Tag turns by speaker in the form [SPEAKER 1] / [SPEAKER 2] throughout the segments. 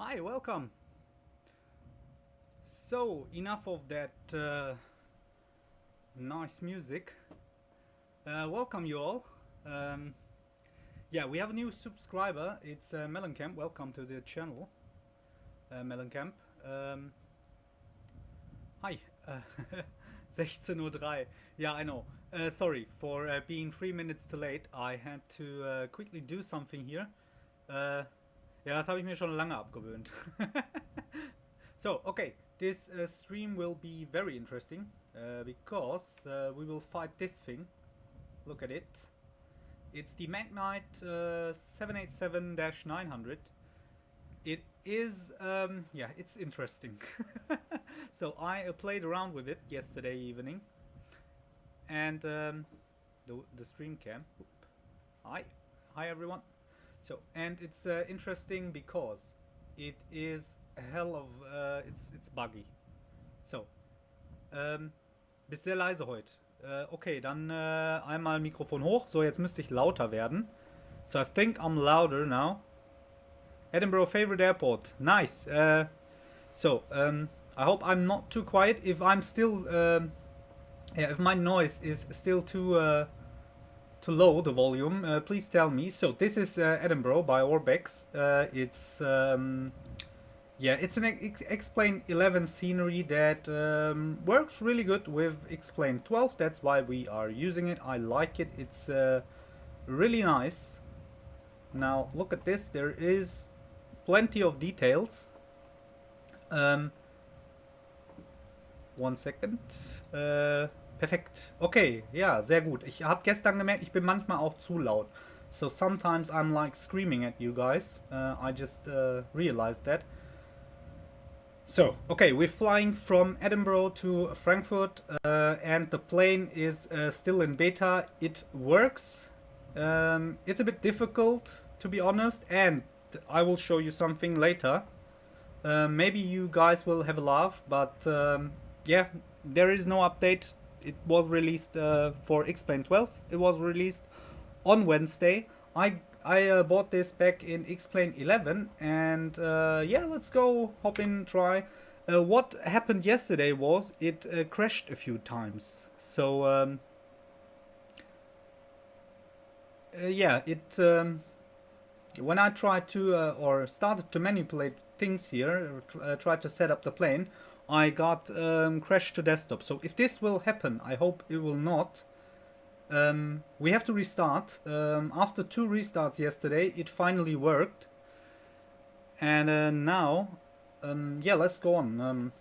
[SPEAKER 1] Hi, welcome. So, enough of that nice music. Welcome you all. Yeah, we have a new subscriber. It's Mellencamp. Welcome to the channel, Mellencamp. Hi. 16:03. Yeah, I know. Sorry for being 3 minutes too late. I had to quickly do something here. Ja, das habe ich mir schon lange abgewöhnt. So, okay, this stream will be very interesting because we will fight this thing. Look at it. It's the Magknight 787-900. It is, yeah, it's interesting. So I played around with it yesterday evening, and the stream cam. Hi everyone. So, and it's interesting because it is a hell of it's buggy. So, bist sehr leise heute. Okay, dann einmal Mikrofon hoch. So, jetzt müsste ich lauter werden. So, I think I'm louder now. Edinburgh favorite airport. Nice. So, I hope I'm not too quiet. If I'm still, yeah, if my noise is still too low, the volume, please tell me. So this is Edinburgh by Orbex. It's yeah, it's an XPlane 11 scenery that works really good with XPlane 12. That's why we are using it. I like it. It's really nice. Now look at this. There is plenty of details. 1 second. Perfekt. Okay, ja, sehr gut. Ich habe gestern gemerkt, ich bin manchmal auch zu laut. So sometimes I'm like screaming at you guys. I just realized that. So, okay, we're flying from Edinburgh to Frankfurt and the plane is still in beta. It works. It's a bit difficult, to be honest, and I will show you something later. Maybe you guys will have a laugh, but yeah, there is no update. It was released for XPlane 12. It was released on Wednesday. I bought this back in XPlane 11, and yeah, let's go hop in, try. What happened yesterday was it crashed a few times. So yeah, it when I tried to or started to manipulate things here, tried to set up the plane, I got crashed to desktop. So if this will happen, I hope it will not. We have to restart. After 2 restarts yesterday, it finally worked. And now, yeah, let's go on.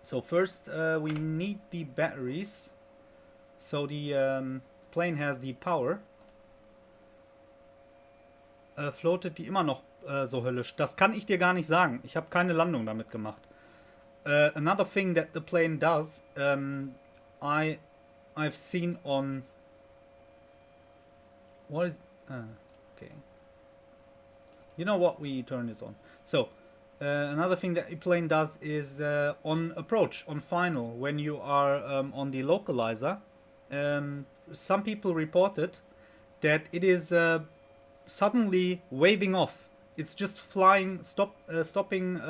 [SPEAKER 1] So first, we need the batteries. So the plane has the power. Floatet die immer noch so höllisch? Das kann ich dir gar nicht sagen. Ich habe keine Landung damit gemacht. Another thing that the plane does, I've seen on what is okay. You know what? We turn this on. So another thing that the plane does is on approach, on final, when you are on the localizer. Some people reported that it is suddenly waving off. It's just flying, stopping.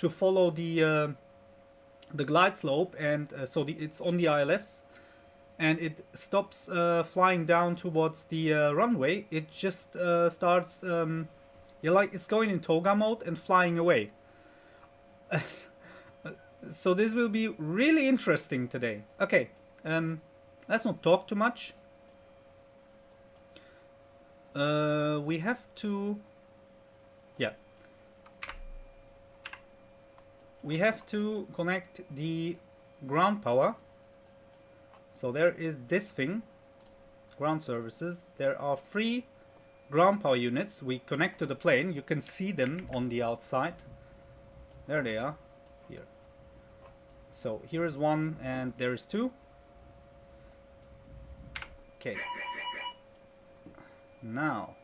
[SPEAKER 1] To follow the glide slope, and so it's on the ILS, and it stops flying down towards the runway. It just starts, yeah, like it's going in toga mode and flying away. So this will be really interesting today. Okay, let's not talk too much. We have to, yeah. We have to connect the ground power. So there is this thing, ground services. There are 3 ground power units we connect to the plane. You can see them on the outside. There they are, here. So here is 1 and there is 2. Okay. Now,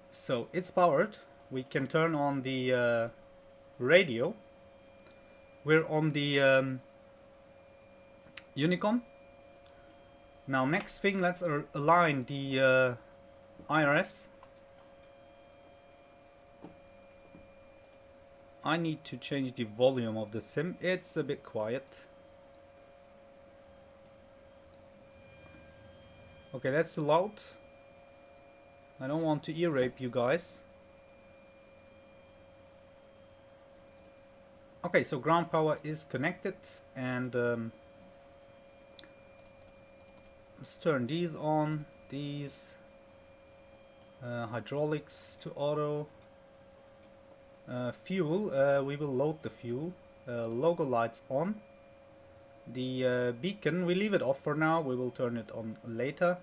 [SPEAKER 1] so it's powered. We can turn on the radio. We're on the Unicom. Now next thing, let's align the IRS. I need to change the volume of the sim. It's a bit quiet. Okay, that's too loud. I don't want to ear rape you guys. Okay, so ground power is connected, and let's turn these on. These hydraulics to auto. Fuel, we will load the fuel. Logo lights on. The beacon, we leave it off for now. We will turn it on later.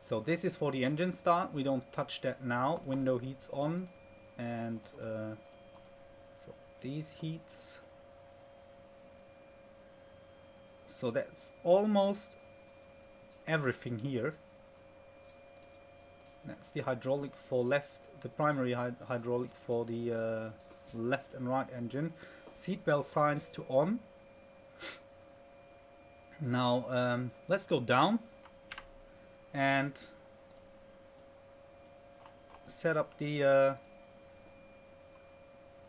[SPEAKER 1] So this is for the engine start. We don't touch that now. Window heats on, and so these heats. So that's almost everything here. That's the hydraulic for left, the primary hydraulic for the left and right engine. Seatbelt signs to on. Now let's go down and set up the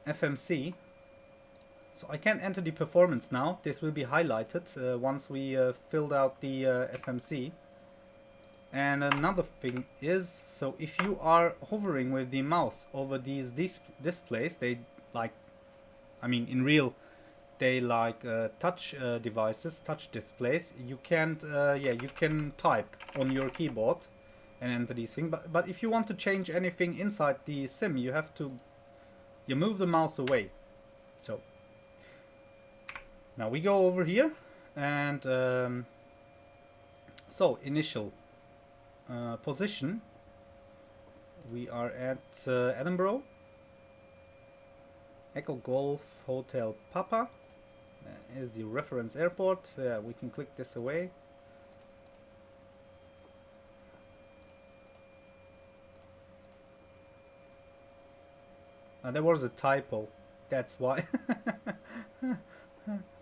[SPEAKER 1] FMC. So I can't enter the performance now. This will be highlighted once we filled out the FMC. And another thing is, so if you are hovering with the mouse over these displays, they like, I mean in real, they like touch devices, touch displays. You can't, yeah, you can type on your keyboard and enter these things. But if you want to change anything inside the sim, you have to, you move the mouse away. So now we go over here, and so initial position. We are at Edinburgh. Echo Golf Hotel Papa. Is the reference airport. We can click this away. There was a typo. That's why.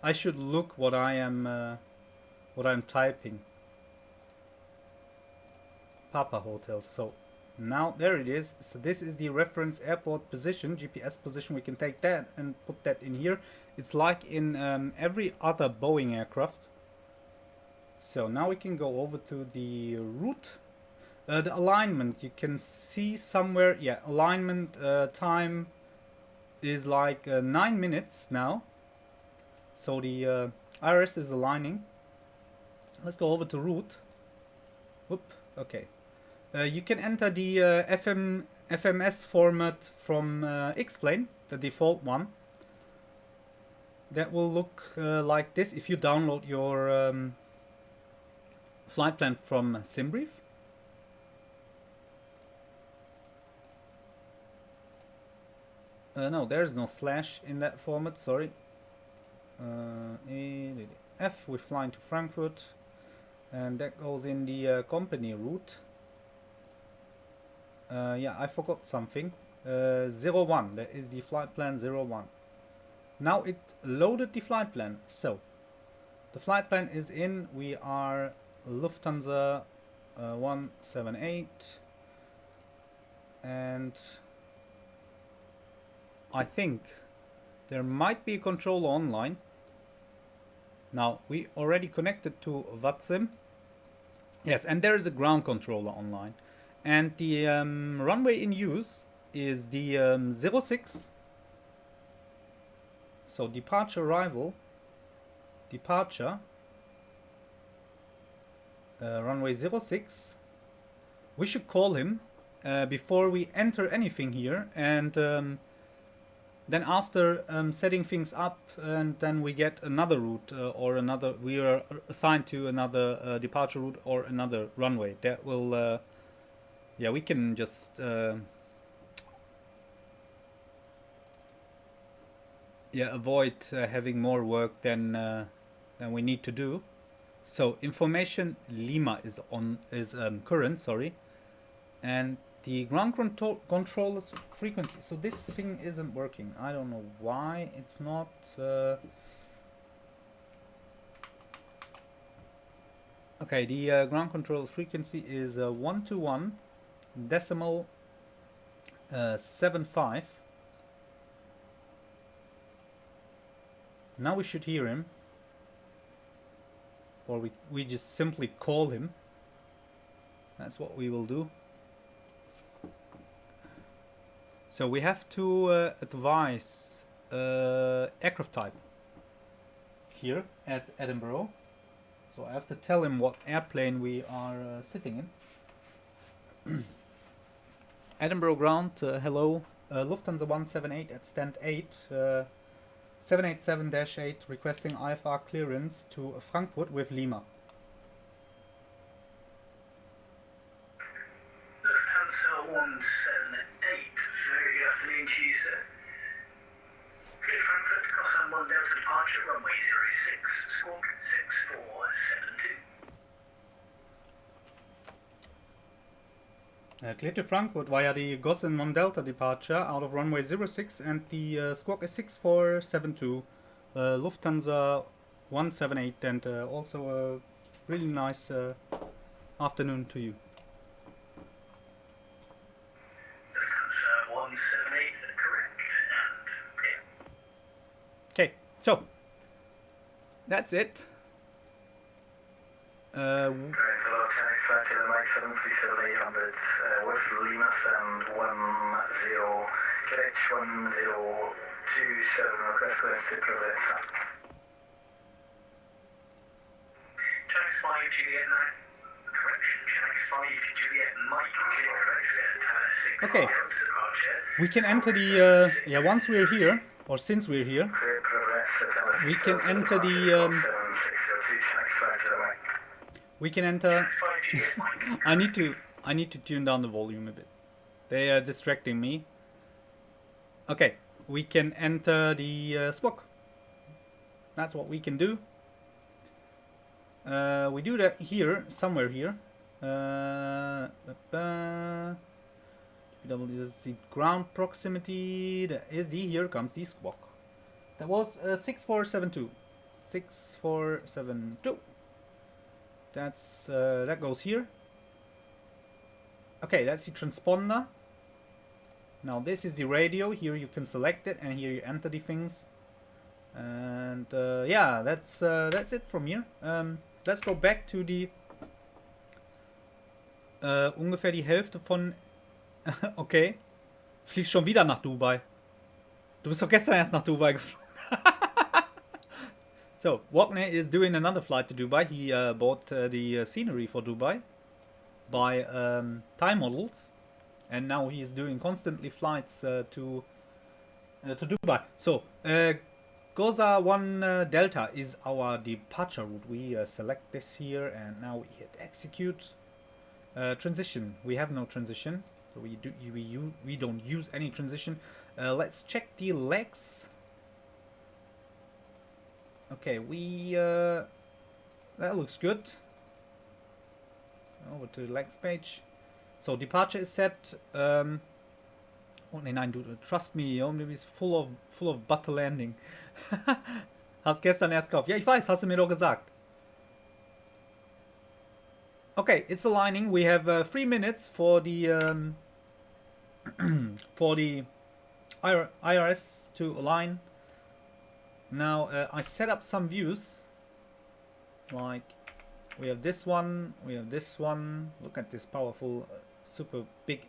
[SPEAKER 1] I should look what I'm typing. Papa Hotel. So now there it is. So this is the reference airport position, GPS position. We can take that and put that in here. It's like in every other Boeing aircraft. So now we can go over to the route. The alignment, you can see somewhere, yeah, alignment time is like 9 minutes now. So the IRS is aligning. Let's go over to route. Whoop, okay. You can enter the FMS format from XPlane, the default one. That will look like this if you download your flight plan from SimBrief. No, there's no slash in that format, sorry. EDDF, we're flying to Frankfurt, and that goes in the company route. Yeah, I forgot something. 01, that is the flight plan 01. Now it loaded the flight plan. So the flight plan is in. We are Lufthansa 178, and I think there might be a controller online. Now we already connected to VATSIM. Yes, and there is a ground controller online. And the runway in use is the 06. So departure, arrival, departure, runway 06. We should call him before we enter anything here, and then after setting things up, and then we get another route or another, we are assigned to another departure route or another runway. That will, yeah, we can just yeah, avoid having more work than we need to do. So information Lima is on, is current, sorry, and the ground controller's frequency. So this thing isn't working. I don't know why it's not. Okay, the ground controller's frequency is 121 decimal 7.5. Now we should hear him. Or we just simply call him. That's what we will do. So we have to advise aircraft type here at Edinburgh. So I have to tell him what airplane we are sitting in. Edinburgh ground, hello. Lufthansa 178 at stand 8. 787-8 requesting IFR clearance to Frankfurt with Lima.
[SPEAKER 2] Lufthansa 178, very good afternoon to you, sir. Clear Frankfurt, Cossack 1 Delta departure, runway 06, squawk 6472.
[SPEAKER 1] Clear to Frankfurt via the Gossin 1 Delta departure out of runway 06 and the squawk is 6472. Lufthansa 178 and also a really nice afternoon to you.
[SPEAKER 2] Lufthansa 178, correct, and clear.
[SPEAKER 1] Okay, so that's it.
[SPEAKER 2] Hello, Chinese flight to the Mike 737-800 with Lima and 10 QH1027 request clearance to Privet. Chinese 5 Juliet 9, correction, Chinese 5 Juliet Mike, clear correct,
[SPEAKER 1] Okay, we can enter the, yeah, once we're here, or since we're here, we can enter the, we can enter, I need to tune down the volume a bit. They are distracting me. Okay, we can enter the SWOC. That's what we can do. We do that here, somewhere here. Is the ground proximity. That is the, here comes the SWOC. That was 6472. 6472. That's that goes here. Okay, that's the transponder. Now this is the radio. Here you can select it, and here you enter the things. And yeah, that's it from here. Let's go back to the ungefähr die Hälfte von. Okay, fliegst schon wieder nach Dubai. Du bist doch gestern erst nach Dubai geflogen. So, Magknight is doing another flight to Dubai. He bought the scenery for Dubai by time models, and now he is doing constantly flights to Dubai. So, Goza 1 Delta is our departure route. We select this here, and now we hit execute. Transition. We have no transition, so we don't use any transition. Let's check the legs. Okay, that looks good. Over to the legs page. So departure is set. Oh nein, du, trust me, irgendwie ist full of butter landing. Hast gestern erst gekauft. Ja, ich weiß, hast du mir doch gesagt. Okay, it's aligning. We have 3 minutes for the for the IRS to align. Now I set up some views, like we have this one, we have this one. Look at this powerful, super big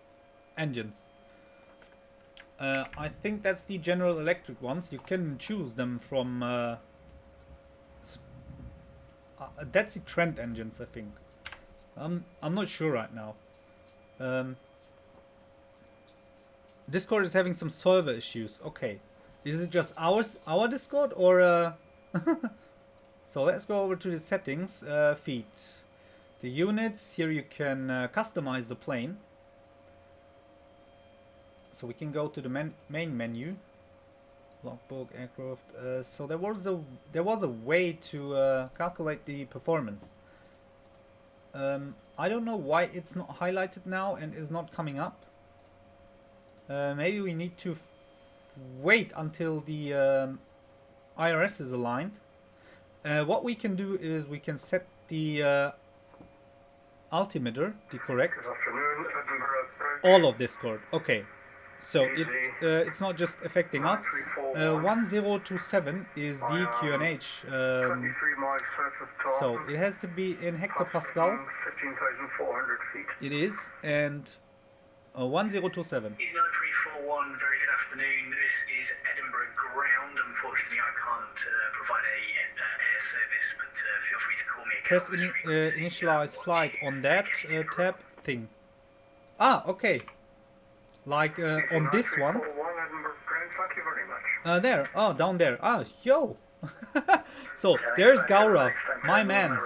[SPEAKER 1] engines. I think that's the General Electric ones. You can choose them from. That's the Trent engines, I think. I'm not sure right now. Discord is having some server issues. Okay. Is it just our Discord or so let's go over to the settings, feed. The units, here you can customize the plane. So we can go to the main menu. Logbook, aircraft. So there was a way to calculate the performance. I don't know why it's not highlighted now and is not coming up. Maybe we need to wait until the IRS is aligned. What we can do is we can set the altimeter, the correct.
[SPEAKER 2] Good afternoon, Edinburgh.
[SPEAKER 1] All of Discord. Okay. So it's not just affecting us. 1027 is the QNH.
[SPEAKER 2] 23 miles south of
[SPEAKER 1] So
[SPEAKER 2] Taunton.
[SPEAKER 1] it has to be in hectopascal.
[SPEAKER 2] 15,400 feet.
[SPEAKER 1] It is, and 1027.
[SPEAKER 2] Easy 9341, very good afternoon. This is Edinburgh ground. Unfortunately, I can't provide a air service, but feel free to call me again.
[SPEAKER 1] Press
[SPEAKER 2] on this frequency.
[SPEAKER 1] initialize flight on that tab thing. Ah, okay. Like on this one.
[SPEAKER 2] 9341, Edinburgh ground, thank you very much.
[SPEAKER 1] There. Oh, down there. Ah, yo. So there's Gaurav, my man.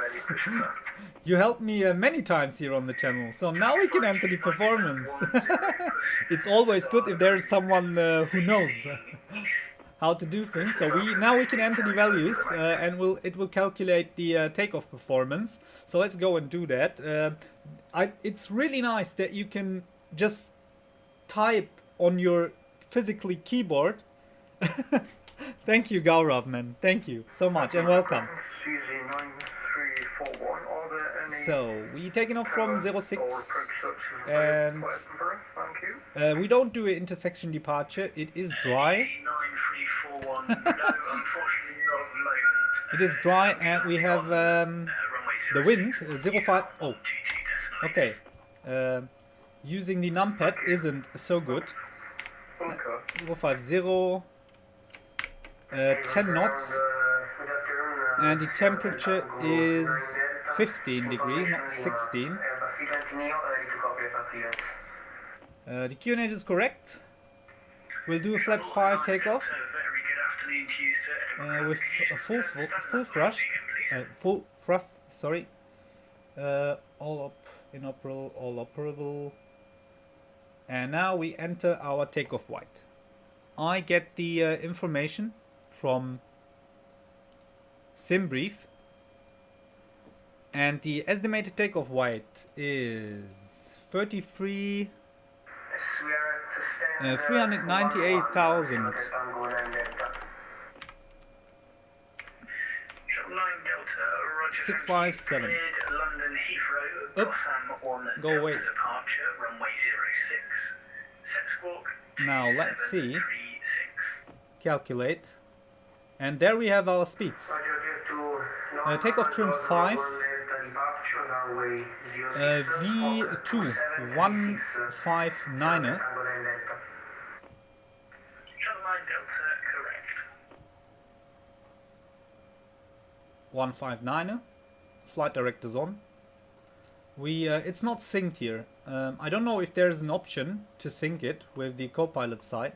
[SPEAKER 1] You helped me many times here on the channel, so now we can enter the performance. It's always good if there's someone who knows how to do things. So now we can enter the values and it will calculate the takeoff performance. So let's go and do that. It's really nice that you can just type on your physically keyboard. Thank you, Gaurav, man. Thank you so much and welcome. So we taking off from 06 and we don't do an intersection departure. It is dry. It is dry and we have the wind 05. Oh, okay. Using the numpad isn't so good. 050. 10 knots and the temperature is 15 degrees, not 16. The QNH is correct. We'll do a flaps 5 takeoff with a full thrust. Sorry, all operable. And now we enter our takeoff weight. I get the information from SimBrief, and the estimated takeoff weight is 398,000. 657. Up. Go away. Now let's see. Calculate. And there we have our speeds. Takeoff trim 5. V2 159er. 159er. Flight director's on. It's not synced here. I don't know if there's an option to sync it with the Copilot side.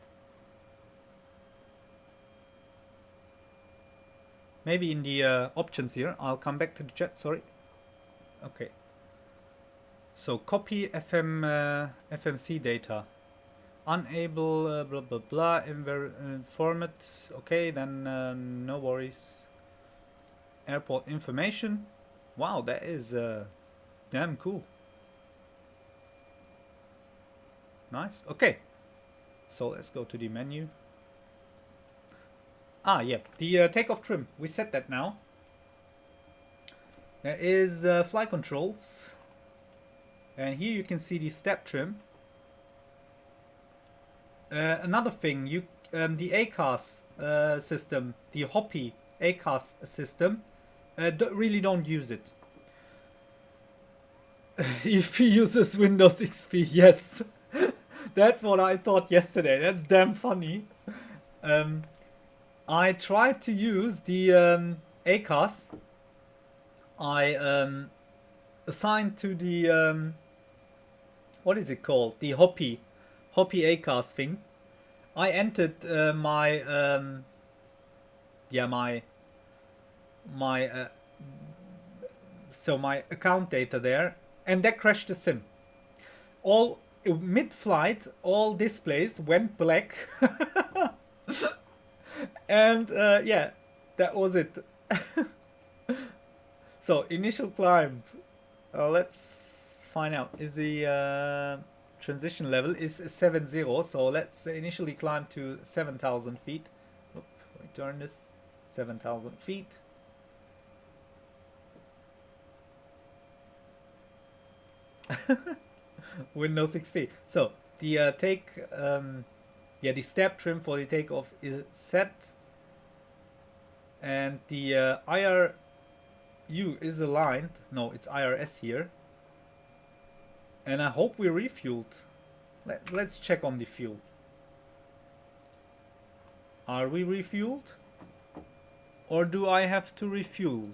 [SPEAKER 1] Maybe in the options here. I'll come back to the chat, sorry. Okay. So copy FMC data. Unable blah blah blah format. Okay, then no worries. Airport information. Wow, that is damn cool. Nice. Okay. So let's go to the menu. Ah, yeah, the takeoff trim. We set that now. There is flight controls. And here you can see the step trim. Another thing, the ACAS system, the Hoppy ACAS system, really don't use it. If he uses Windows XP, yes. That's what I thought yesterday. That's damn funny. I tried to use the ACAS. I assigned to the what is it called? The Hoppy ACAS thing. I entered my account data there, and that crashed the sim. All mid-flight, all displays went black. And yeah, that was it. So initial climb, let's find out. Is the transition level is 70, so let's initially climb to 7,000 feet. Oop, let me turn this. 7,000 feet. Windows XP. So the the step trim for the takeoff is set, and the IRU is aligned. No, it's IRS here. And I hope we refueled. Let's check on the fuel. Are we refueled? Or do I have to refuel?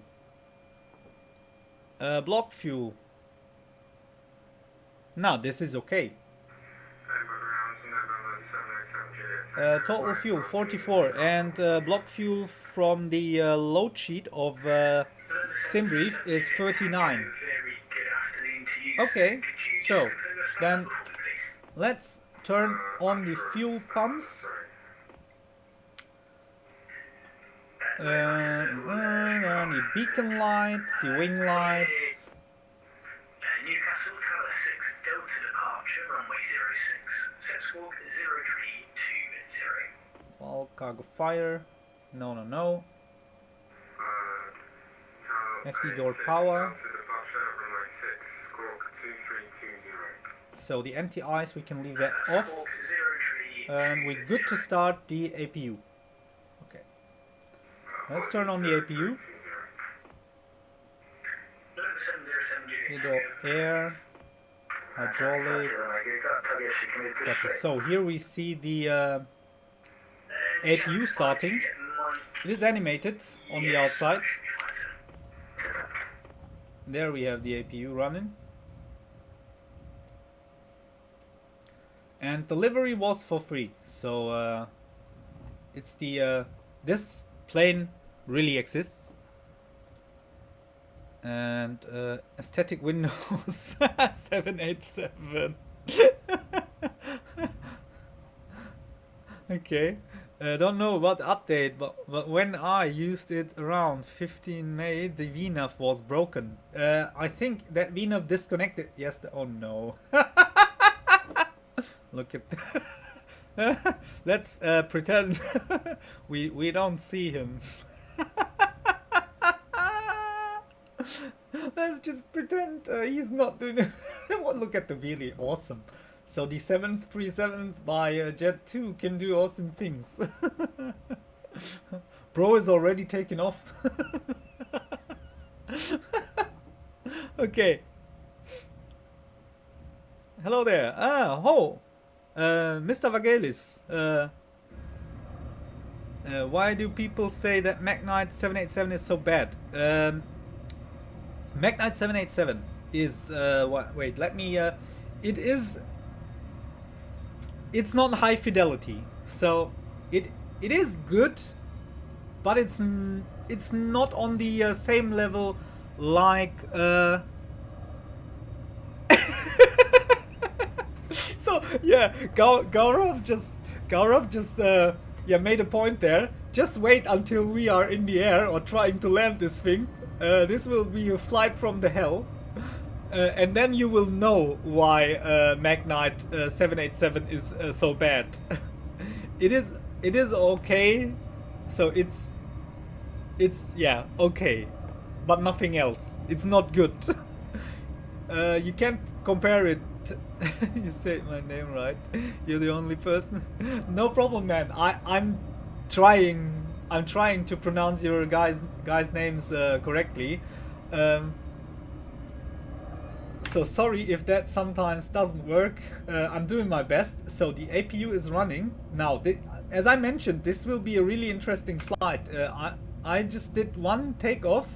[SPEAKER 1] Block fuel. No, this is okay. Total fuel 44, and block fuel from the load sheet of SimBrief is 39. Okay, so then let's turn on the fuel pumps. The beacon light, the wing lights.
[SPEAKER 2] Newcastle Tower 6 Delta departure, runway 06. Set squawk 0320.
[SPEAKER 1] All cargo fire. No, no, no. FD door power. So the anti-ice, we can leave that off. And we're good to start the APU. Okay. Let's turn on the APU. Middle air, hydraulic, etc. So here we see the APU starting. It is animated on the outside. There we have the APU running. And delivery was for free. So it's the this plane really exists. And aesthetic windows 787. Okay, don't know what update, but when I used it around 15 May, the VNAV was broken. I think that VNAV disconnected yesterday. Oh no. Look at that. Let's pretend we don't see him. Let's just pretend he's not doing it. Look at the wheelie, awesome. So the 737s by Jet 2 can do awesome things. Bro is already taking off. Okay. Hello there. Mr. Vagelis. Why do people say that Magknight 787 is so bad? Magknight 787 is wait, let me it's not high fidelity, so it is good, but it's not on the same level like so yeah, Gaurav just made a point there. Just wait until we are in the air or trying to land this thing. This will be a flight from the hell, and then you will know why Magknight 787 is so bad. It is okay, so it's yeah, okay, but nothing else. It's not good. You can't compare it. You said my name right. You're the only person. No problem, man. I'm trying to pronounce your guys' names correctly. So sorry if that sometimes doesn't work. I'm doing my best. So the APU is running now. As I mentioned, this will be a really interesting flight. I just did one takeoff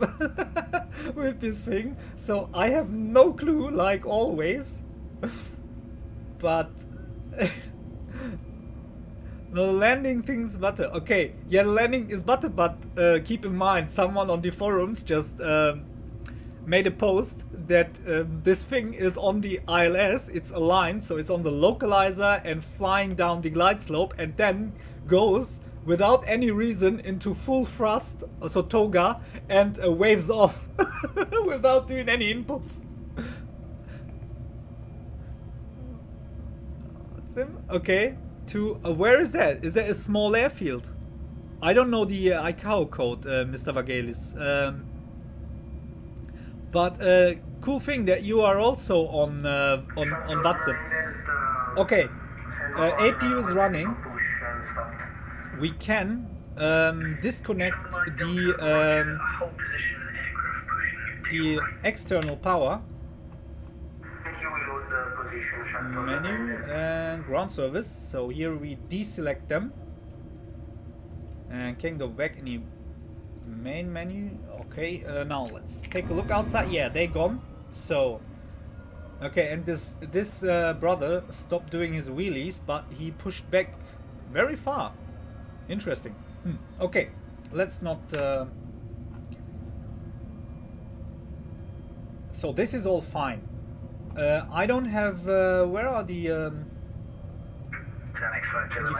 [SPEAKER 1] with this thing, so I have no clue, like always. But the landing thing's better. Okay, yeah, the landing is better, but keep in mind, someone on the forums just made a post that this thing is on the ILS, it's aligned, so it's on the localizer and flying down the glide slope, and then goes without any reason into full thrust, so toga, and waves off without doing any inputs. Okay, to where is that? Is that a small airfield? I don't know the ICAO code, Mr. Vagelis. But cool thing that you are also on VATSIM. Okay, APU is running, we can disconnect the external power. Menu and ground service. So here we deselect them and can go back in the main menu. Okay, now let's take a look outside. Yeah, they're gone. So okay, and this brother stopped doing his wheelies, but he pushed back very far. Interesting. Okay, let's not so this is all fine. I don't have where are the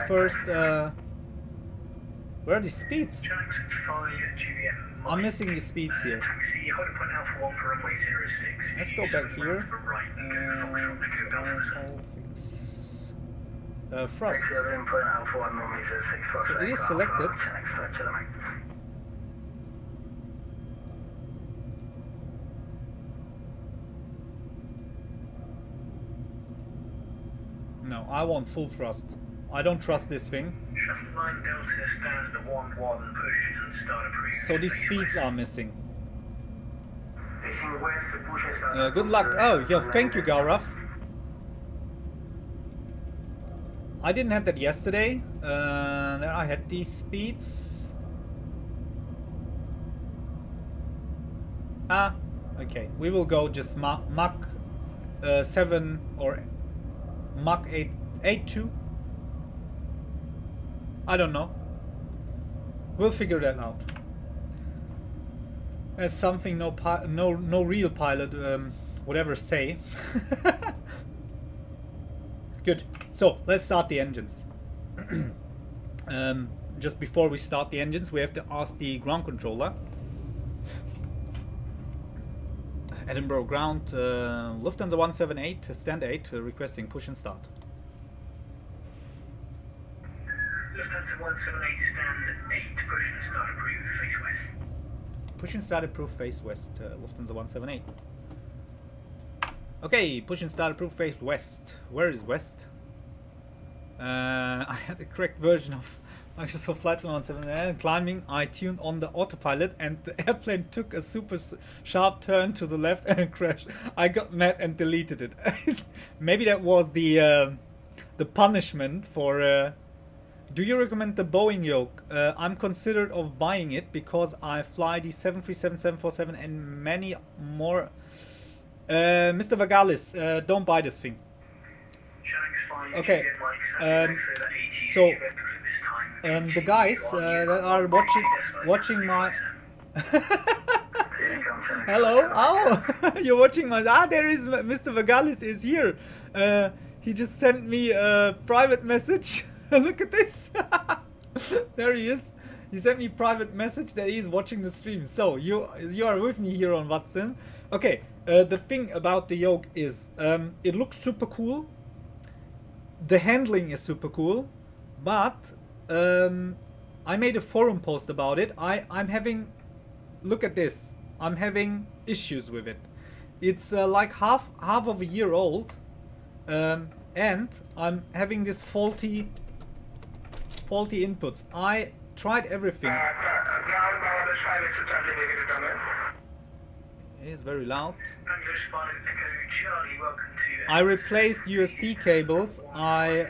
[SPEAKER 1] first where are the speeds? I'm missing the speeds here. Let's go back here. Thrust. So it is selected. No, I want full thrust. I don't trust this thing. So these speeds are missing. Good luck. Oh, yeah, thank you, Gaurav. I didn't have that yesterday. Then I had these speeds. Ah, okay. We will go just Mach 7 or Mach 8.2. I don't know. We'll figure that out. As something no real pilot would ever say. Good. So let's start the engines. Just before we start the engines, we have to ask the ground controller. Edinburgh ground, Lufthansa 178, stand 8, requesting push and start.
[SPEAKER 2] Lufthansa 178, stand 8, push and start approved, face west.
[SPEAKER 1] Push and start approved, face west, Lufthansa 178. Okay, push and start approved, face west. Where is west? I had the correct version of Microsoft Flight Sim 178 climbing. I tuned on the autopilot and the airplane took a super sharp turn to the left and crashed. I got mad and deleted it. Maybe that was the punishment for. Do you recommend the Boeing yoke? I'm considered of buying it because I fly the 737, 747 and many more. Mr. Vagalis, don't buy this thing. Okay. So the guys that are watching my hello. Oh, you're watching my. Ah, there is Mr. Vagalis is here. He just sent me a private message. Look at this. There he is. He sent me a private message that he is watching the stream. So you are with me here on VATSIM. Okay. The thing about the yoke is it looks super cool. The handling is super cool, but I made a forum post about it. I'm having, look at this. I'm having issues with it. It's like half of a year old, and I'm having this faulty inputs. I tried everything. It's very loud. I replaced USB cables. I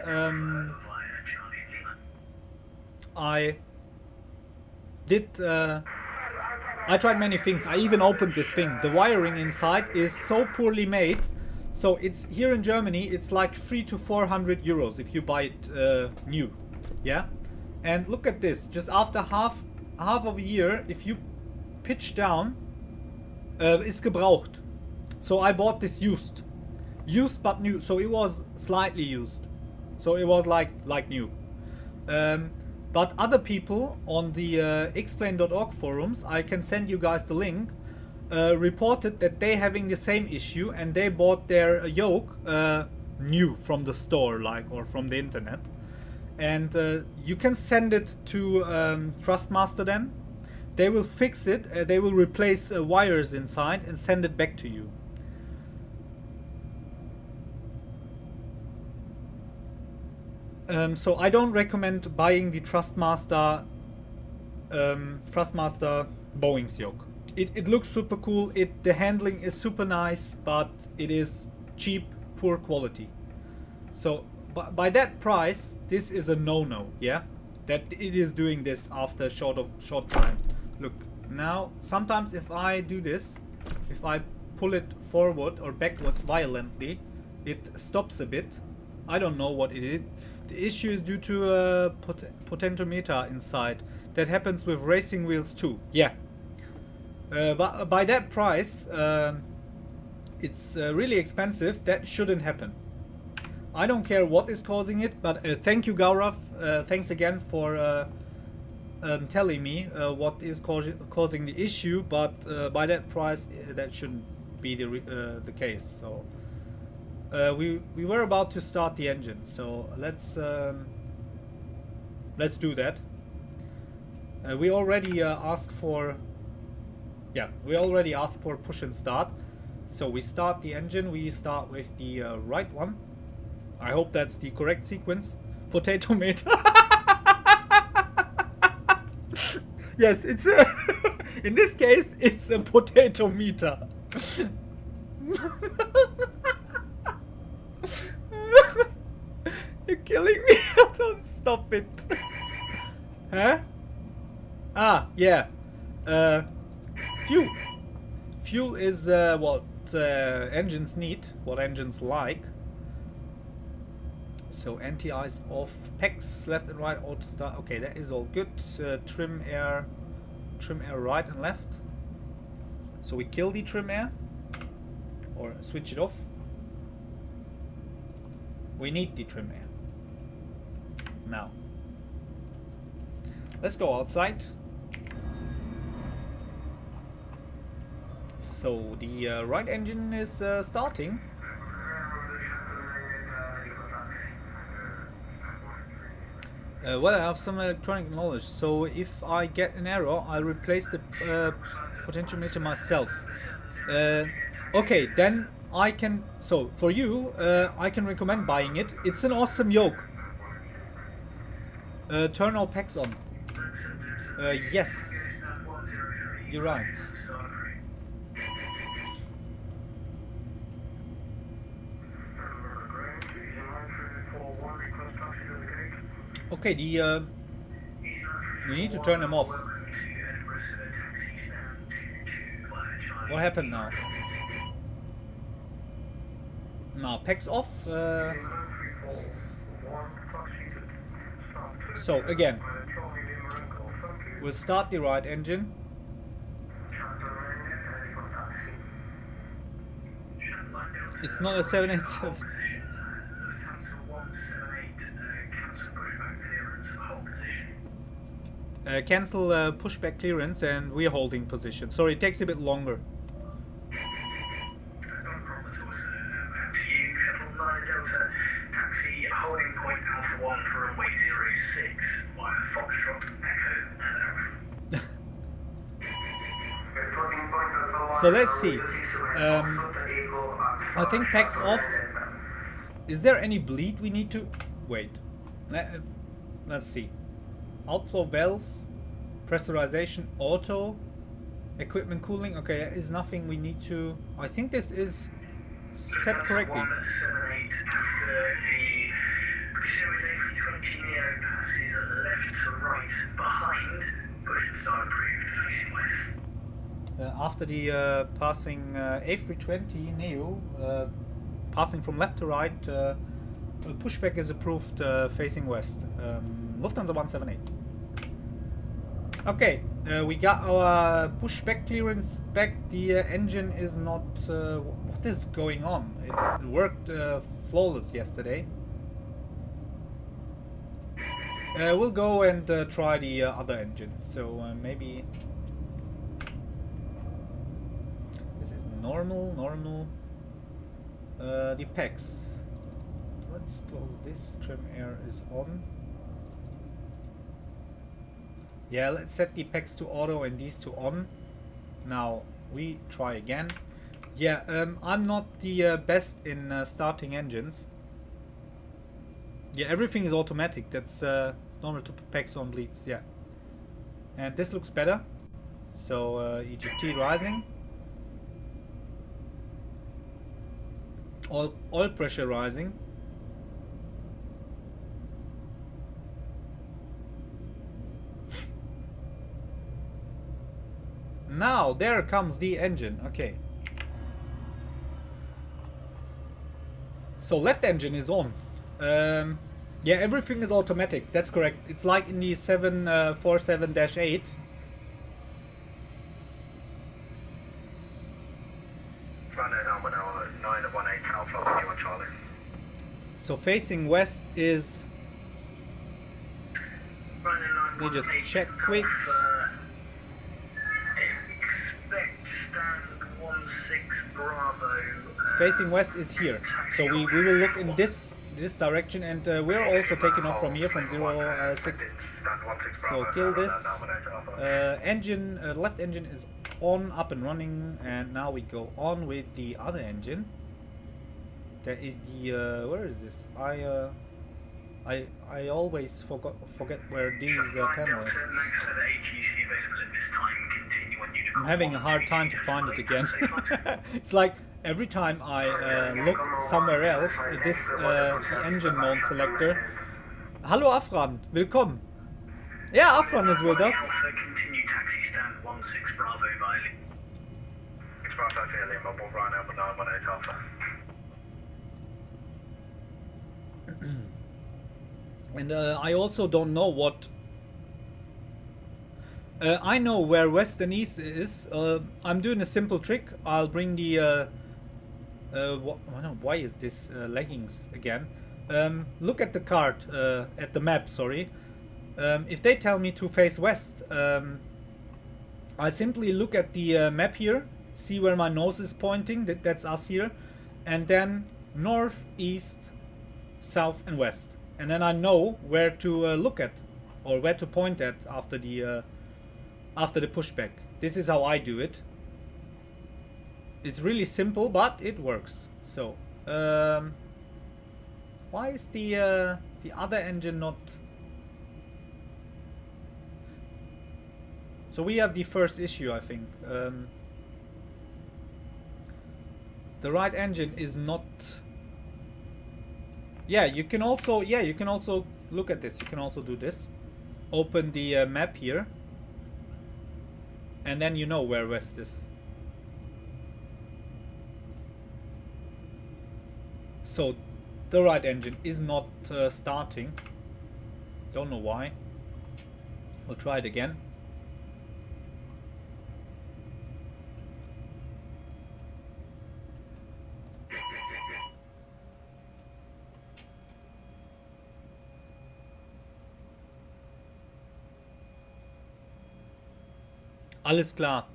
[SPEAKER 1] tried many things. I even opened this thing. The wiring inside is so poorly made. So it's here in Germany. It's like 300 to 400 euros if you buy it new. Yeah. And look at this. Just after half of a year, if you pitch down, ist gebraucht. So I bought this used but new. So it was slightly used. So it was like new. But other people on the XPlane.org forums, I can send you guys the link, reported that they having the same issue and they bought their yoke new from the store, or from the internet. And you can send it to Trustmaster then. They will fix it, they will replace wires inside and send it back to you. So I don't recommend buying the Thrustmaster Boeing's yoke. It looks super cool. The handling is super nice, but it is cheap, poor quality. So by that price, this is a no-no. Yeah, that it is doing this after short time. Look now. Sometimes if I do this, if I pull it forward or backwards violently, it stops a bit. I don't know what it is. The issue is due to a potentiometer inside. That happens with racing wheels too. Yeah. But by that price, it's really expensive. That shouldn't happen. I don't care what is causing it, but thank you, Gaurav. Thanks again for telling me what is causing the issue. But by that price, that shouldn't be the case. So we were about to start the engine. So let's do that. We already asked for. Yeah, we already asked for push and start. So we start the engine. We start with the right one. I hope that's the correct sequence. Potato meter. Yes, it's a in this case it's a potato meter. You're killing me. Don't stop it. Huh? Ah, yeah. Fuel. Fuel is what engines need, what engines like. So anti-ice off, PEX left and right, auto start. Okay, that is all good. Trim air right and left. So we kill the trim air or switch it off. We need the trim air. Now let's go outside. So the right engine is starting. Well, I have some electronic knowledge, so if I get an error, I'll replace the potentiometer myself. Okay, then I can. So for you, I can recommend buying it. It's an awesome yoke. Turn all packs on. Yes, you're right. Okay, we need to turn them off. What happened now? Now, packs off. So again, we'll start the right engine. It's not a 787. Cancel pushback clearance, and we're holding position. Sorry, it takes a bit longer. So let's see. I think packs off. Is there any bleed we need to wait? Let's see. Outflow valve, pressurization, auto, equipment cooling. Okay, there is nothing we need to. I think this is set correctly. After the passing A320 Neo, passing from left to right, pushback is approved facing west. Lufthansa 178. Okay, we got our pushback clearance back. The engine is not. What is going on? It worked flawless yesterday. We'll go and try the other engine. So maybe this is normal. The PEX. Let's close this. Trim air is on. Yeah, let's set the PEX to auto and these to on. Now we try again. Yeah, I'm not the best in starting engines. Yeah, everything is automatic. That's it's normal to packs on bleeds. Yeah, and this looks better. So EGT rising, oil pressure rising. Now there comes the engine. Okay. So left engine is on. Yeah, everything is automatic. That's correct. It's like in the 747-8. So facing west is. Let me just check quick. Facing west is here, so we will look in this direction, and we're also taking off from here from 06. So kill this engine. Left engine is on, up and running, and now we go on with the other engine. There is the where is this? I always forget where these panels. I'm having a hard time to find it again. It's like every time I look somewhere else, this the engine mode selector. Hallo Afran, willkommen. Yeah, Afran is with us. And I also don't know what. I know where west and east is. I'm doing a simple trick. I'll bring the. Why is this leggings again? Look at the card, at the map. Sorry. If they tell me to face west, I'll simply look at the map here, see where my nose is pointing. That's us here, and then north, east, south, and west. And then I know where to look at, or where to point at after the pushback. This is how I do it. It's really simple, but it works. So, why is the other engine not? So we have the first issue, I think. The right engine is not. Yeah, you can also look at this. You can also do this. Open the map here, and then you know where west is. So the right engine is not starting. Don't know why. I'll try it again. Alles klar.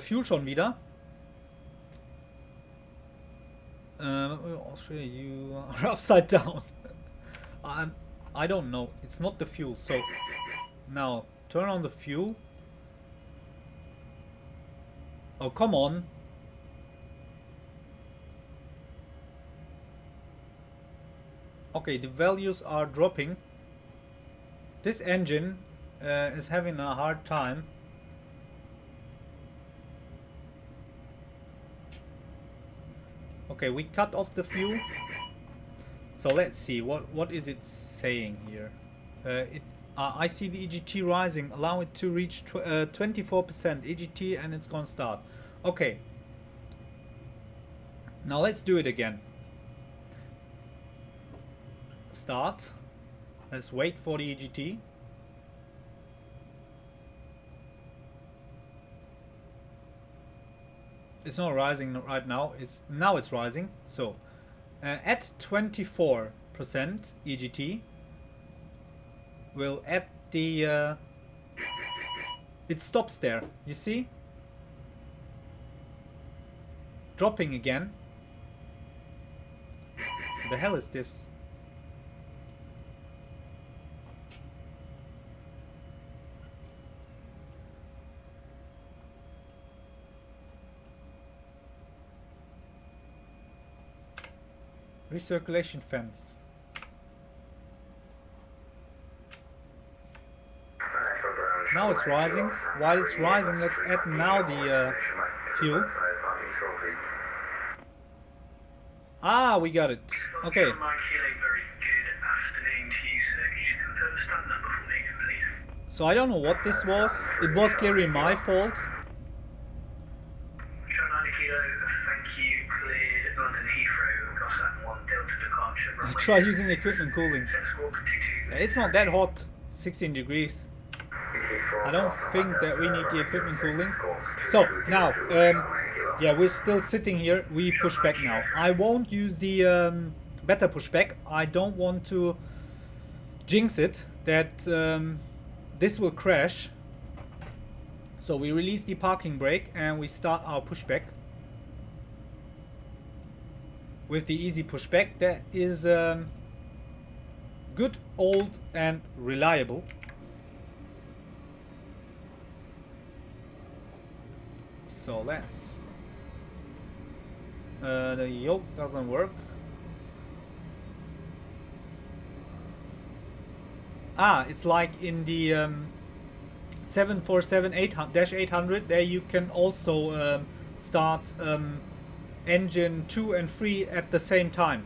[SPEAKER 1] Fuel schon wieder. Australia, you are upside down. I don't know. It's not the fuel. So now turn on the fuel. Oh, come on. Okay, the values are dropping. This engine is having a hard time. Okay, we cut off the fuel. So let's see what is it saying here. I see the EGT rising. Allow it to reach 24% EGT, and it's gonna start. Okay. Now let's do it again. Start. Let's wait for the EGT. It's not rising right now. It's rising. So at 24% EGT, we'll add the. It stops there. You see? Dropping again. What the hell is this? Recirculation fence. Now it's rising. While it's rising, let's add now the fuel. Ah, we got it. Okay.
[SPEAKER 2] Very good afternoon to you, sir. Could you confirm the stand number for me, please?
[SPEAKER 1] So I don't know what this was. It was clearly my fault.
[SPEAKER 2] John 90 Kilo, thank you. Cleared London Heathrow. Cross 1 Delta departure. Runway
[SPEAKER 1] Try using equipment cooling.
[SPEAKER 2] Set squawk 22.
[SPEAKER 1] It's not that hot. 16 degrees. I don't think that we need the equipment cooling. So now, yeah, we're still sitting here. We push back now. I won't use the better pushback. I don't want to jinx it that this will crash. So we release the parking brake and we start our pushback with the easy pushback that is good, old and reliable. So let's the yoke doesn't work. Ah, it's like in the 747-800 there you can also start engine 2 and 3 at the same time.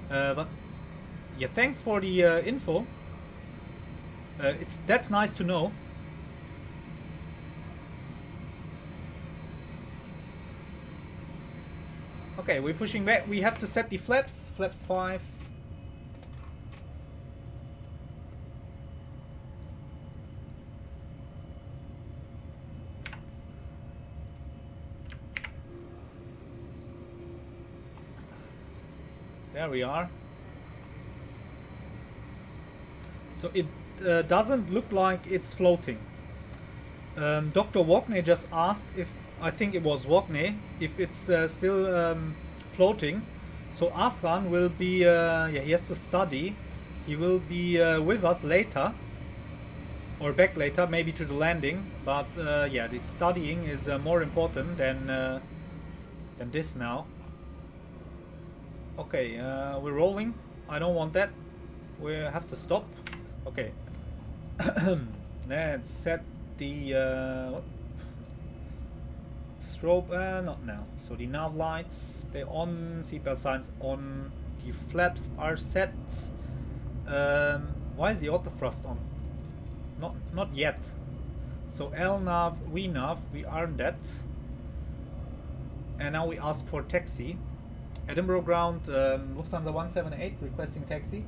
[SPEAKER 1] But yeah, thanks for the info. That's nice to know. Okay, we're pushing back. We have to set the flaps. Flaps 5. There we are. So it doesn't look like it's floating. Dr. Wogney just asked if, I think it was Wogney, if it's still floating. So Afran will be, yeah, he has to study. He will be with us later, or back later, maybe to the landing. But yeah, the studying is more important than this now. Okay, we're rolling. I don't want that. We have to stop. Okay. Let's set the strobe, not now. So the nav lights, they're on, seatbelt signs on, the flaps are set. Why is the auto thrust on? Not yet. So LNAV, VNAV, we earned that. And now we ask for taxi. Edinburgh ground, Lufthansa 178 requesting taxi.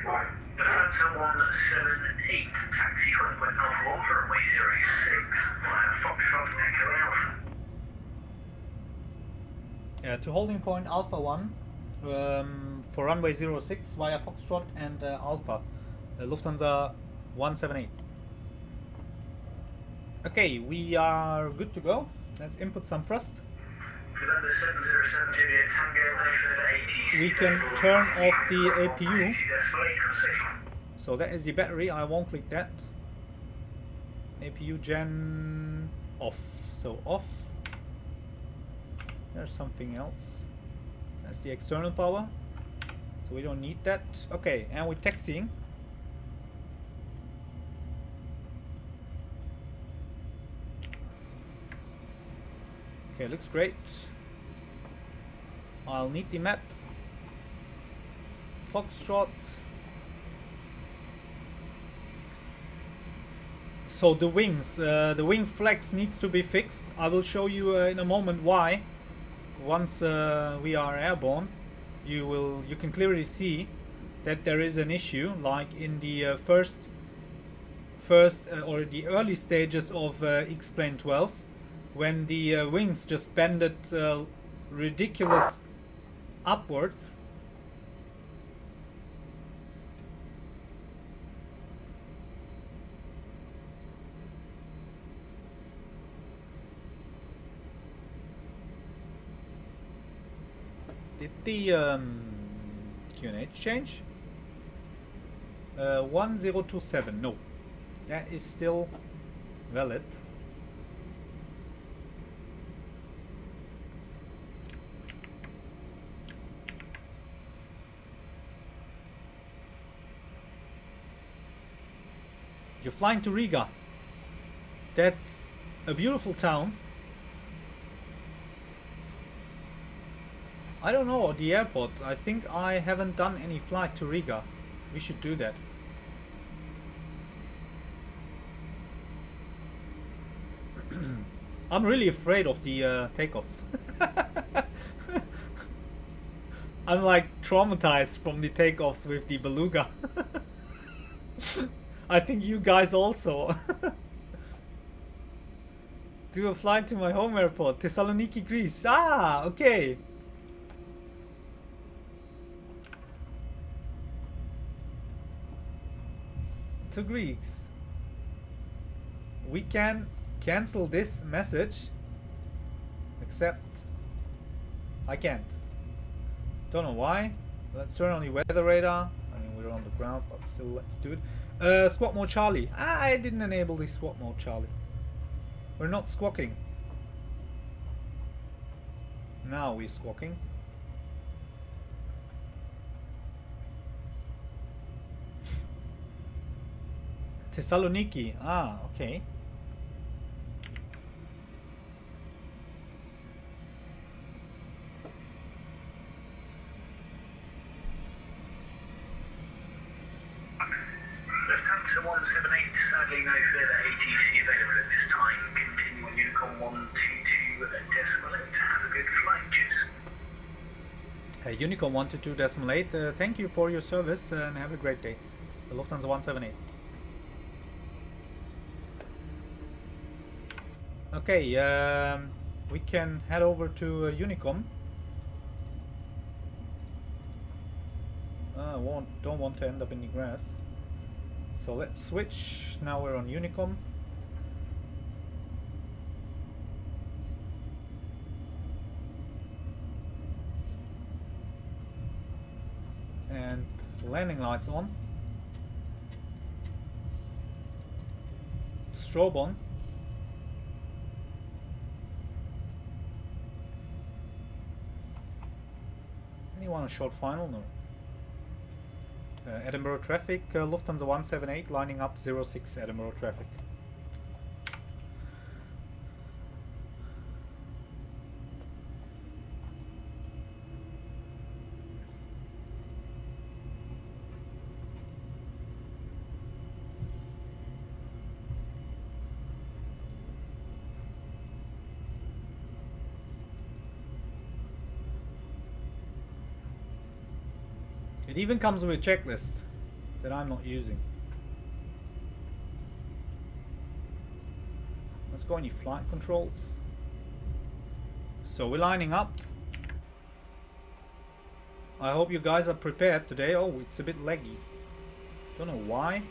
[SPEAKER 2] Lufthansa 178, taxi Frankfurt Alpha 1 for runway 06 via Foxtrot Echo Alpha.
[SPEAKER 1] To holding point Alpha 1 for runway 06 via Foxtrot and Alpha, Lufthansa 178. Okay, we are good to go. Let's input some thrust. We can turn off the APU. So that is the battery. I won't click that. APU gen off. So off. There's something else. That's the external power. So we don't need that. Okay, and we're taxiing. Okay, looks great. I'll need the map. Foxtrot. So the wings, the wing flex needs to be fixed. I will show you in a moment why. Once we are airborne, you can clearly see that there is an issue, like in the first or the early stages of XPlane 12, when the wings just bended ridiculous upwards. Did the QNH change? 1027, no. That is still valid. You're flying to Riga. That's a beautiful town. I don't know the airport. I think I haven't done any flight to Riga. We should do that. I'm really afraid of the takeoff. I'm like traumatized from the takeoffs with the Beluga. I think you guys also. Do a flight to my home airport, Thessaloniki, Greece. Ah, okay. To Greeks. We can cancel this message, except I can't. Don't know why. Let's turn on the weather radar. I mean, we're on the ground, but still, let's do it. Squawk mode Charlie. I didn't enable the squawk mode Charlie. We're not squawking. Now we're squawking. Thessaloniki. Ah, okay.
[SPEAKER 2] Lufthansa 178, sadly no further ATC available at this time. Continue on Unicorn 122.8. Have a good flight, cheers.
[SPEAKER 1] Hey, Unicorn 122.8, thank you for your service and have a great day. The Lufthansa 178. Okay, we can head over to Unicom. Don't want to end up in the grass. So let's switch. Now we're on Unicom. And landing lights on. Strobe on. Anyone a short final? No. Edinburgh traffic, Lufthansa 178 lining up 06 Edinburgh traffic. It even comes with a checklist that I'm not using. Let's go into flight controls. So we're lining up. I hope you guys are prepared today. Oh, it's a bit laggy. Don't know why.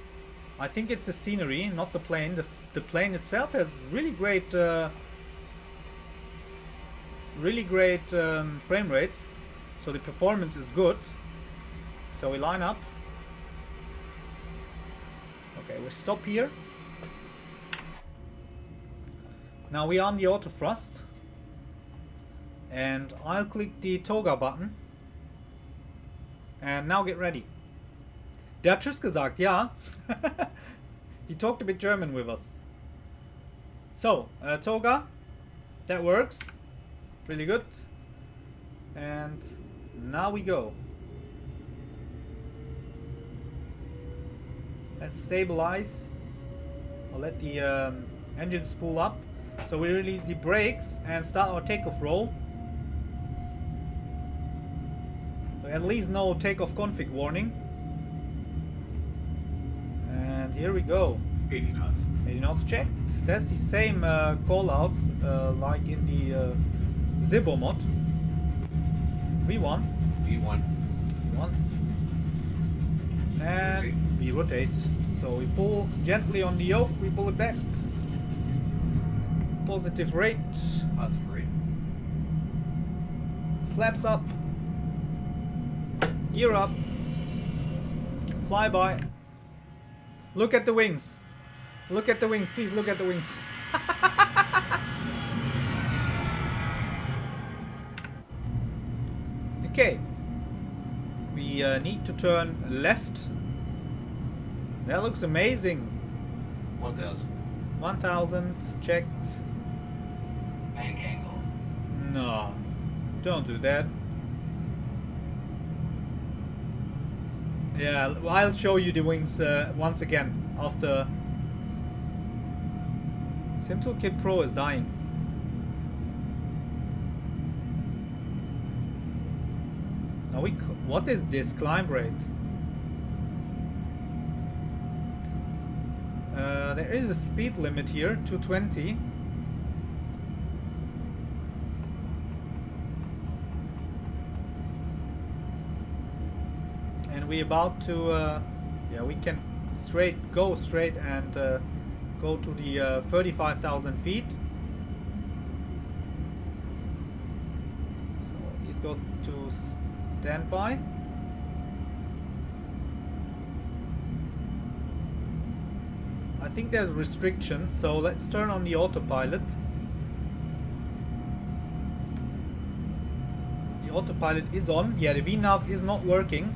[SPEAKER 1] I think it's the scenery, not the plane. The plane itself has really great frame rates. So the performance is good. So we line up. Okay, we stop here. Now we arm the auto thrust. And I'll click the Toga button. And now get ready. Der hat Tschüss gesagt, ja. He talked a bit German with us. So, Toga. That works. Really good. And now we go. Let's stabilize. I'll let the engine spool up. So we release the brakes and start our takeoff roll. At least no takeoff config warning. And here we go.
[SPEAKER 3] 80 knots.
[SPEAKER 1] 80 knots checked. That's the same callouts like in the Zibbo mod. V1.
[SPEAKER 3] V1.
[SPEAKER 1] V1. And we rotate. So we pull gently on the yoke, we pull it back. Positive rate.
[SPEAKER 3] Positive rate.
[SPEAKER 1] Flaps up. Gear up. Fly by. Look at the wings. Look at the wings, please look at the wings. Okay. We need to turn left. That looks amazing.
[SPEAKER 3] 1,000.
[SPEAKER 1] 1000 checked.
[SPEAKER 2] Bank angle.
[SPEAKER 1] No, don't do that. Yeah, I'll show you the wings once again after. SimToolKit Pro is dying. Now what is this climb rate? There is a speed limit here, 220. And we about to, yeah, we can go straight and go to the 35,000 feet. So let's go to standby. I think there's restrictions, so let's turn on the autopilot. The autopilot is on. Yeah, the VNAV is not working.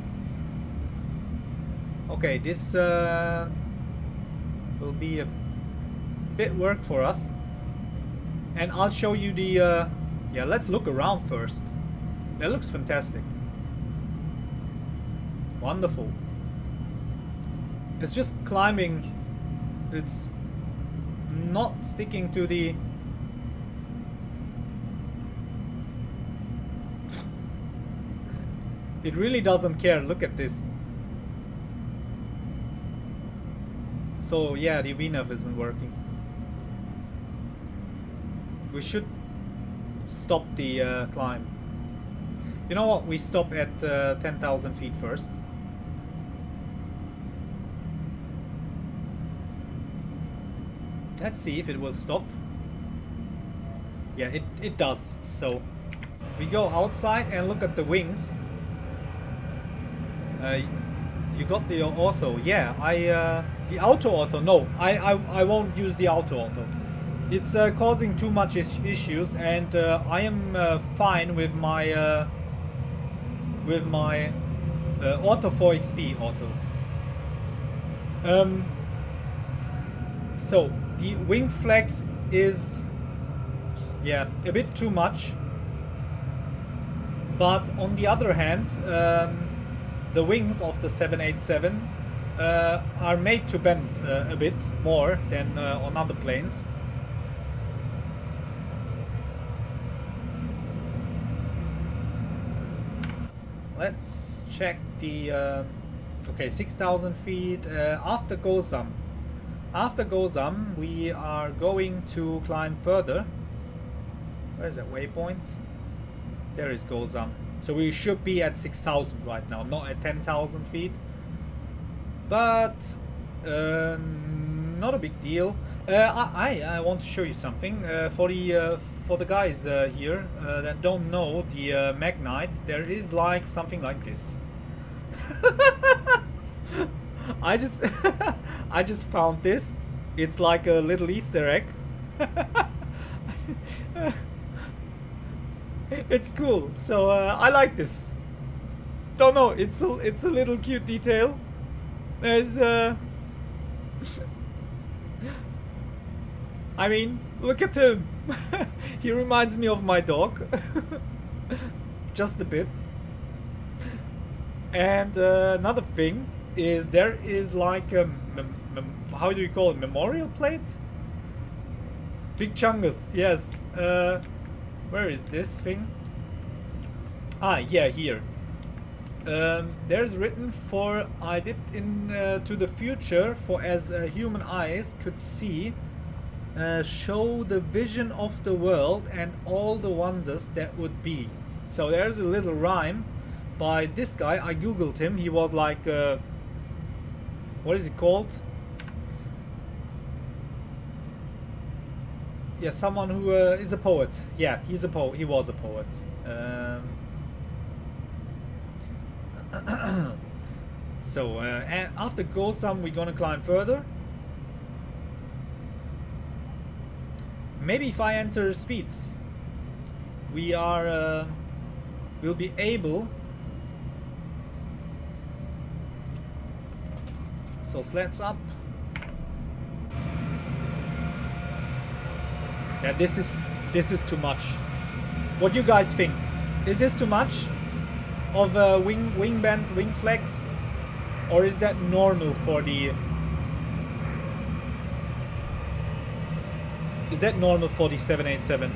[SPEAKER 1] Okay, this will be a bit work for us. And I'll show you the... yeah, let's look around first. That looks fantastic. Wonderful. It's just climbing. It's not sticking to the... It really doesn't care. Look at this. So yeah, the VNAV isn't working. We should stop the climb. You know what? We stop at 10,000 feet first. Let's see if it will stop. Yeah, it does. So we go outside and look at the wings. You got the auto. Yeah, the auto. No, I won't use the auto. It's causing too much issues, and I am fine with my auto 4XP autos. So the wing flex is, yeah, a bit too much. But on the other hand, the wings of the 787 are made to bend a bit more than on other planes. Let's check the okay, 6,000 feet after Gozam. After Gozam, we are going to climb further. Where is that waypoint? There is Gozam. So we should be at 6,000 right now, not at 10,000 feet. But not a big deal. I want to show you something for the guys here that don't know the Magknight. There is like something like this. I just found this. It's like a little Easter egg. It's cool. So I like this. Don't know. It's a little cute detail. There's I mean, look at him. He reminds me of my dog. Just a bit. And another thing is there is like a how do you call it? Memorial plate? Big Chungus, yes. Where is this thing? Ah, yeah, here. There's written for I dipped in to the future for as human eyes could see. Show the vision of the world and all the wonders that would be. So there's a little rhyme by this guy. I googled him. He was like what is he called? Yeah, someone who is a poet. Yeah, he's a poet. He was a poet. So and after Gosam we're gonna climb further. Maybe if I enter speeds, we are will be able. So slats up. Yeah, this is too much. What do you guys think? Is this too much of a wing band, wing flex, or is that normal for the? Is that normal for die 787?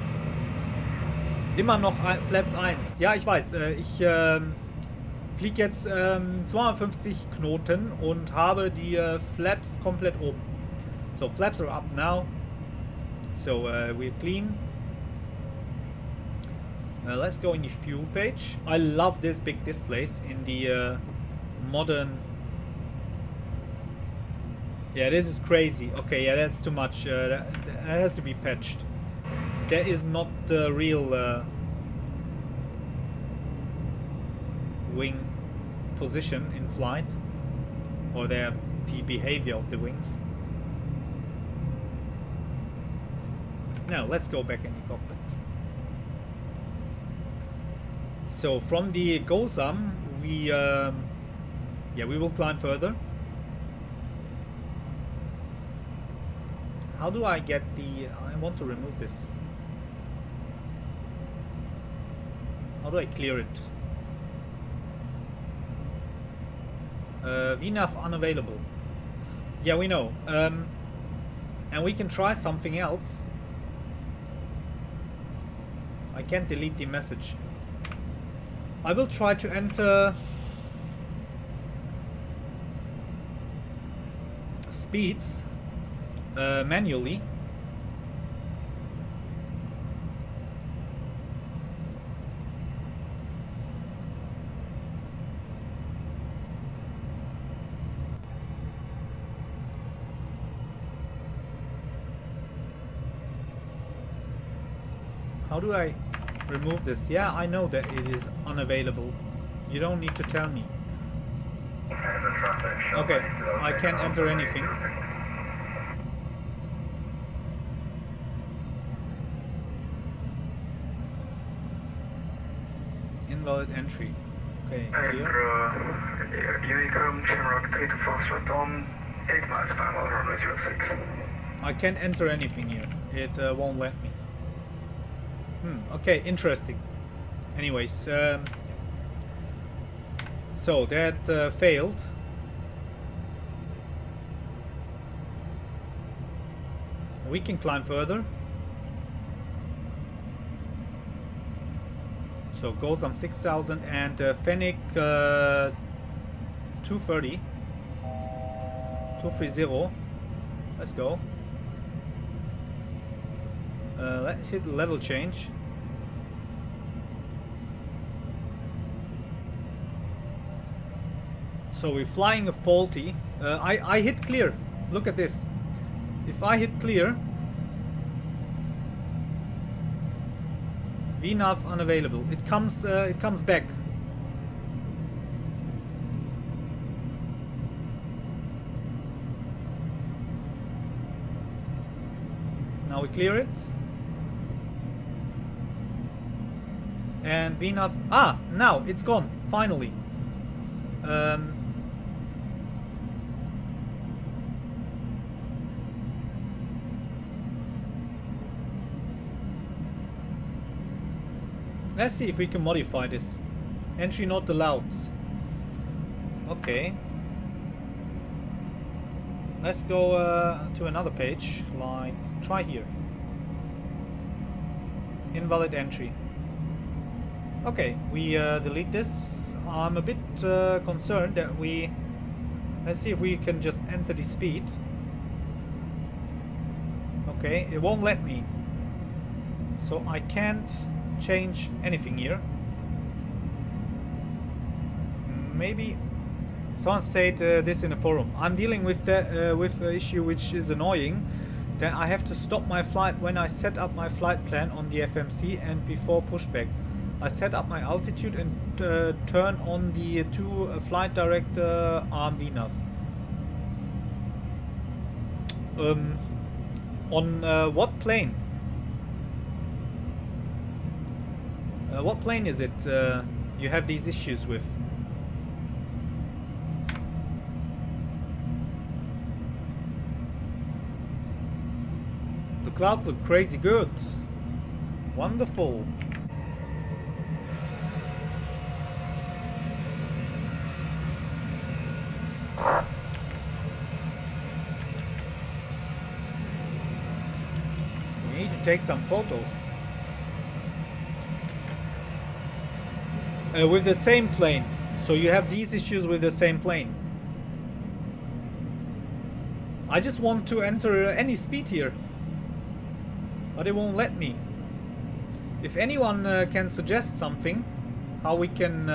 [SPEAKER 1] Immer noch Flaps 1. Ja, ich weiß. Ich fliege jetzt 250 Knoten und habe die Flaps komplett oben. So, flaps are up now. So, we're clean. Let's go in the fuel page. I love this big displays in the modern. Yeah, this is crazy. Okay, yeah, that's too much. That has to be patched. That is not the real wing position in flight, or the behavior of the wings. Now let's go back in the cockpit. So from the GOSAM, we will climb further. How do I get the? I want to remove this. How do I clear it? VNAV unavailable. Yeah, we know. And we can try something else. I can't delete the message. I will try to enter speeds manually. How do I remove this? Yeah, I know that it is unavailable. You don't need to tell me. Okay, I can't enter anything. Invalid entry. Okay, clear. I can't enter anything here. It won't let me. Okay, interesting. Anyways, so that failed. We can climb further. So GOSAM 6000 and Fennec 230. 230. Let's go. Let's hit level change. So we're flying a faulty. I hit clear. Look at this. If I hit clear, VNAV unavailable. It comes back. Now we clear it. And VNAV. Now it's gone. Finally. Let's see if we can modify this. Entry not allowed. Okay. Let's go to another page. Like, try here. Invalid entry. Okay, we delete this. I'm a bit concerned that we... Let's see if we can just enter the speed. Okay, it won't let me. So I can't change anything here. Maybe someone said this in a forum. I'm dealing with the with an issue which is annoying, that I have to stop my flight when I set up my flight plan on the FMC and before pushback. I set up my altitude and turn on the flight director arm VNAV. On what plane? What plane is it you have these issues with? The clouds look crazy good. Wonderful. We need to take some photos. With the same plane. So you have these issues with the same plane. I just want to enter any speed here, but it won't let me. If anyone can suggest something, how we can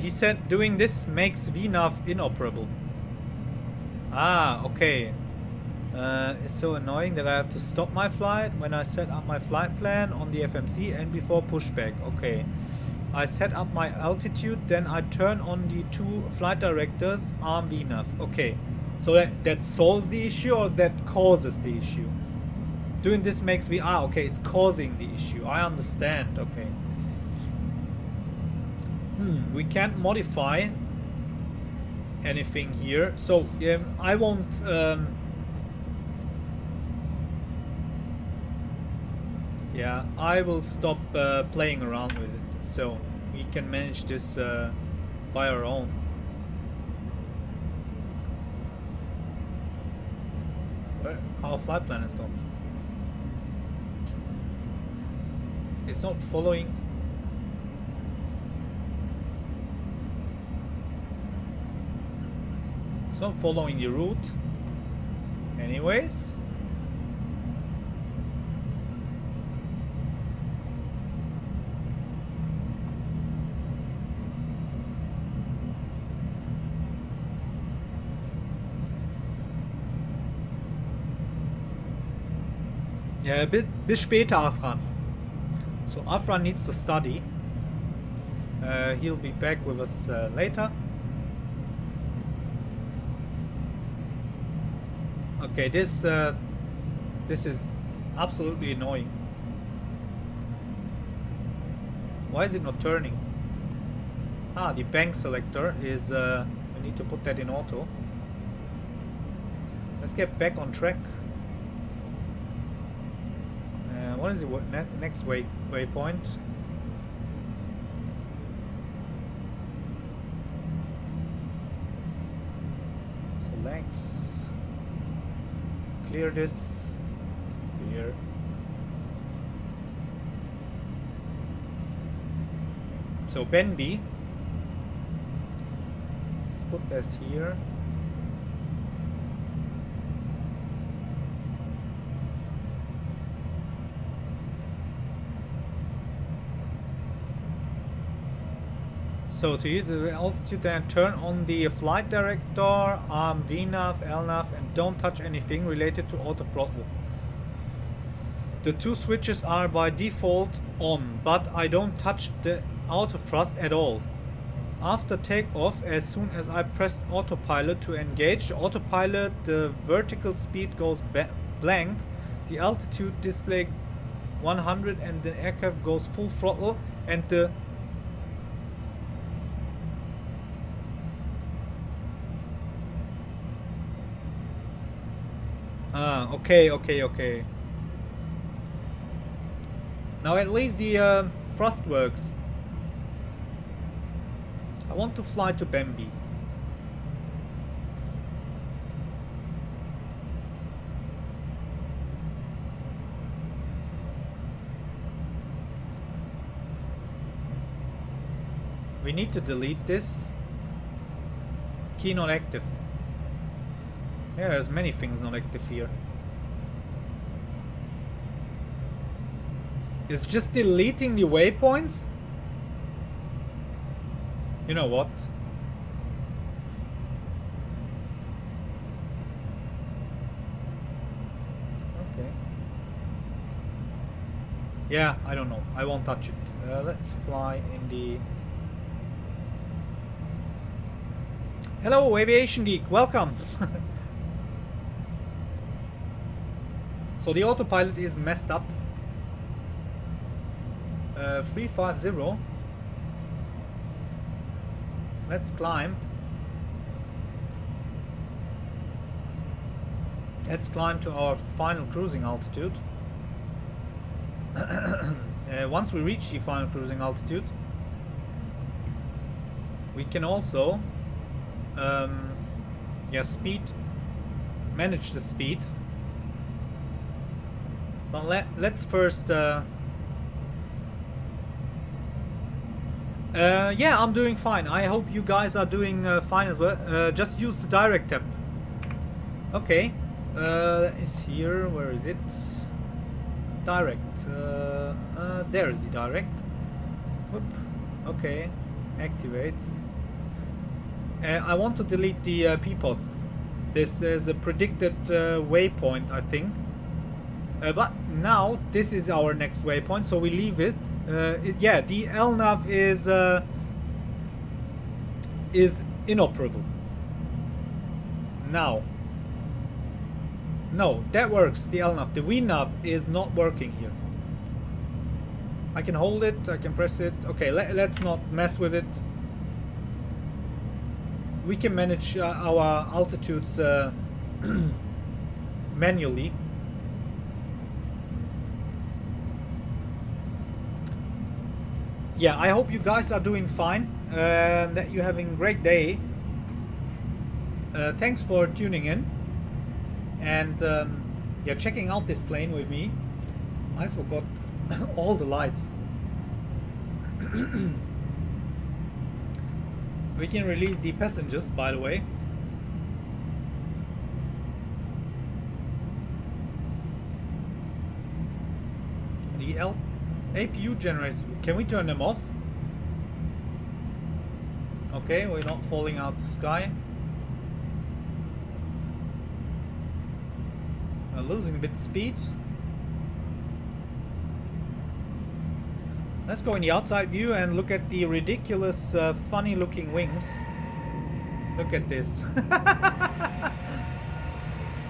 [SPEAKER 1] he said doing this makes VNAV inoperable. Ah, okay. It's so annoying that I have to stop my flight when I set up my flight plan on the FMC and before pushback. Okay. I set up my altitude, then I turn on the two flight directors, arm VNAV. Okay. So that solves the issue or that causes the issue? Doing this makes me... Ah, okay. It's causing the issue. I understand. Okay. We can't modify anything here. So, I won't... yeah, I will stop playing around with it, so we can manage this by our own. Where our flight plan is gone. It's not following. It's not following the route. Anyways. Yeah, bis später, Afran. So Afran needs to study. He'll be back with us later. Okay, this is absolutely annoying. Why is it not turning? Ah, the bank selector is... we need to put that in auto. Let's get back on track. What is the next waypoint? Selects. Clear this. Clear. So Benby. Let's put this here. So to use the altitude, then turn on the flight director, arm VNAV, LNAV, and don't touch anything related to auto throttle. The two switches are by default on, but I don't touch the auto thrust at all. After takeoff, as soon as I pressed autopilot to engage the autopilot, the vertical speed goes blank, the altitude display 100 and the aircraft goes full throttle, and the okay. Now at least the thrust works. I want to fly to Bambi. We need to delete this. Key not active. Yeah, there's many things not active here. It's just deleting the waypoints? You know what? Okay. Yeah, I don't know. I won't touch it. Let's fly in the... Hello, Aviation Geek, welcome. So the autopilot is messed up. 350. Let's climb. Let's climb to our final cruising altitude. Once we reach the final cruising altitude, we can also manage the speed. But let's first yeah, I'm doing fine. I hope you guys are doing fine as well. Just use the direct tab. Okay. Is here, where is it? Direct. There is the direct. Whoop. Okay. Activate. I want to delete the PPOS. This is a predicted waypoint, I think. But now this is our next waypoint, so we leave it. Yeah, the LNAV is inoperable. Now. No, that works, the LNAV. The VNAV is not working here. I can hold it, I can press it. Okay, let's not mess with it. We can manage our altitudes manually. Yeah, I hope you guys are doing fine, that you're having a great day. Thanks for tuning in. And yeah, checking out this plane with me. I forgot all the lights. We can release the passengers, by the way. The APU generators, can we turn them off? Okay, we're not falling out the sky. Losing a bit of speed. Let's go in the outside view and look at the ridiculous funny looking wings. Look at this.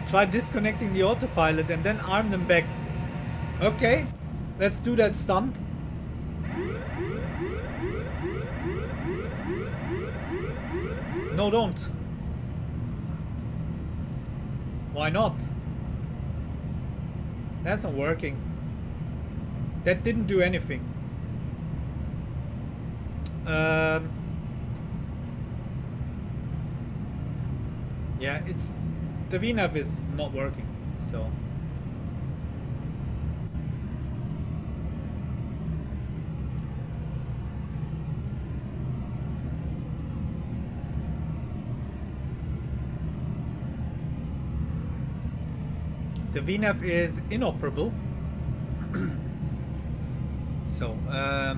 [SPEAKER 1] Try disconnecting the autopilot and then arm them back. Okay, let's do that stunt. No, don't. Why not? That's not working. That didn't do anything. Yeah, it's the VNAV is not working, so the VNAV is inoperable. So,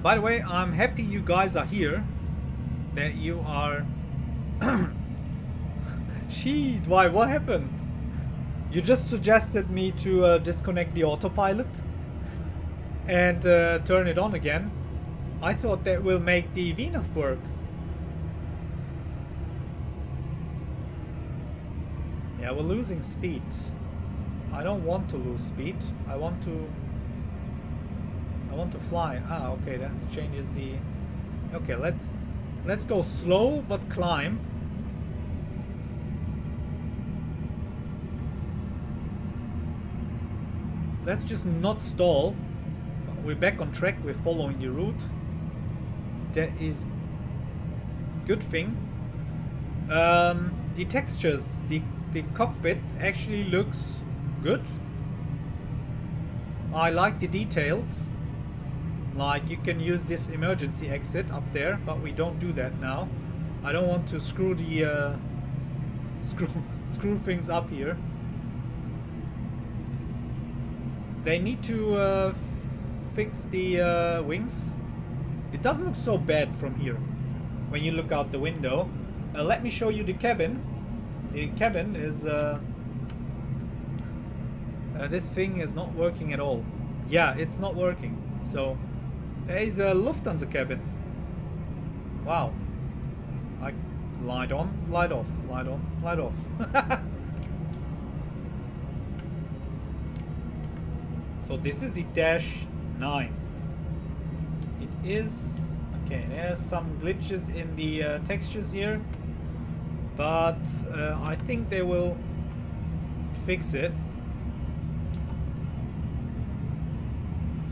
[SPEAKER 1] by the way, I'm happy you guys are here. That you are. Sheet, why? What happened? You just suggested me to disconnect the autopilot and turn it on again. I thought that will make the VNAV work. Yeah, we're losing speed. I don't want to lose speed. I want to fly. Ah, okay, that changes the. Okay, let's go slow but climb. Let's just not stall. We're back on track. We're following the route. That is good thing. The textures, the cockpit actually looks good. I like the details. Like you can use this emergency exit up there, but we don't do that now. I don't want to screw the screw things up here. They need to fix the wings. It doesn't look so bad from here when you look out the window. Let me show you the cabin. The cabin is this thing is not working at all. Yeah, it's not working. So there is a Lufthansa cabin. Wow, Light on, light off, light on, light off. So this is the Dash 9. It is... Okay, there's some glitches in the textures here. But I think they will fix it.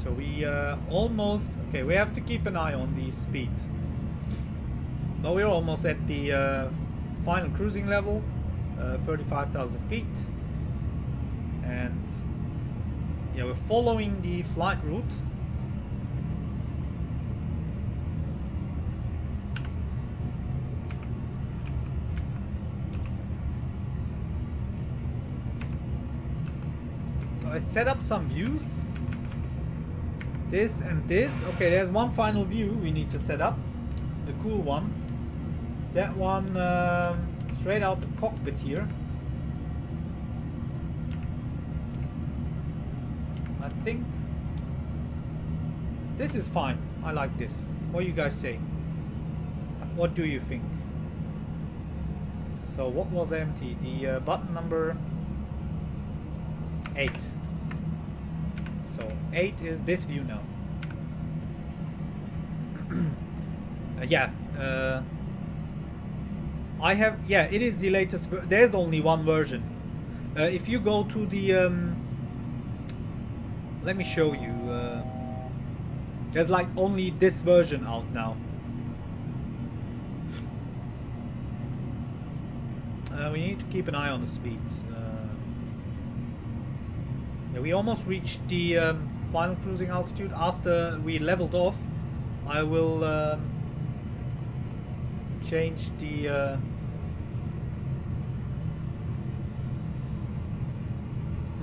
[SPEAKER 1] So we almost... Okay, we have to keep an eye on the speed. But we're almost at the final cruising level, 35,000 feet. And yeah, we're following the flight route. So I set up some views. This and this. Okay, there's one final view we need to set up. The cool one. That one straight out the cockpit here. I think this is fine. I like this. What do you guys say? What do you think? So what was empty? The button number 8. So 8 is this view now. Yeah. I have, yeah, it is the latest. There's only one version. If you go to the, let me show you. There's like only this version out now. We need to keep an eye on the speed. Yeah, we almost reached the final cruising altitude. After we leveled off, I will change the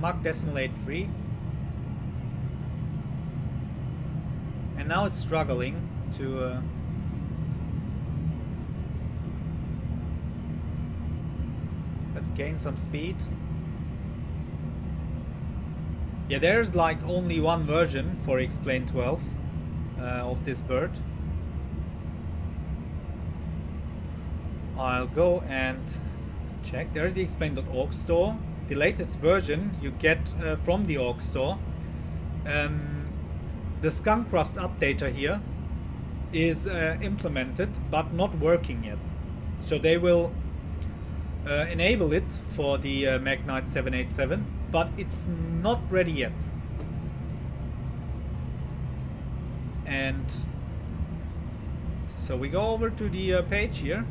[SPEAKER 1] Mach decimal 8.3, and now it's struggling to let's gain some speed. Yeah, there's like only one version for XPlane 12 of this bird. I'll go and check. There's the XPlane.org store. The latest version you get from the org store. The Skunkcrafts updater here is implemented but not working yet. So they will enable it for the Magknight 787, but it's not ready yet. And so we go over to the page here.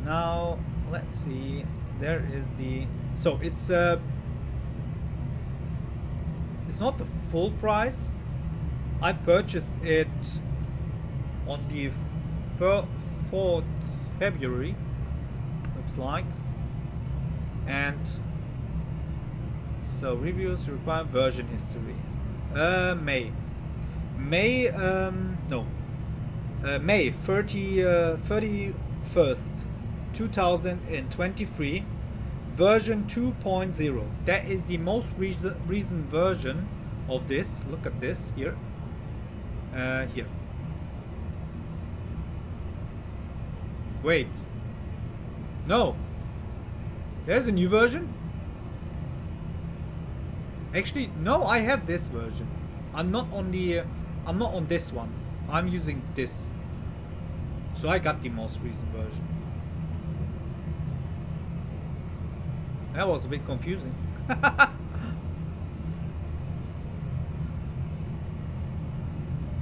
[SPEAKER 1] Now let's see. There is the, so it's not the full price. I purchased it on the 4th February, looks like. And so reviews require version history. May 31st 2023, version 2.0. That is the most recent version of this. Look at this here. Here. Wait. No. There's a new version? Actually, no, I have this version. I'm not on this one. I'm using this. So I got the most recent version. That was a bit confusing.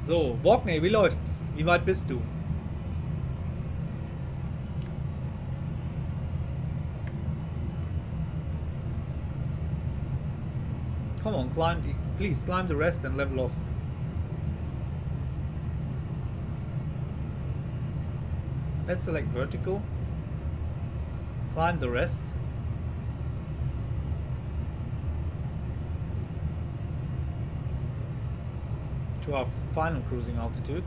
[SPEAKER 1] So, Magknight, wie läuft's? Wie weit bist du? Come on, please climb the rest and level off. Let's select vertical. Climb the rest. To our final cruising altitude.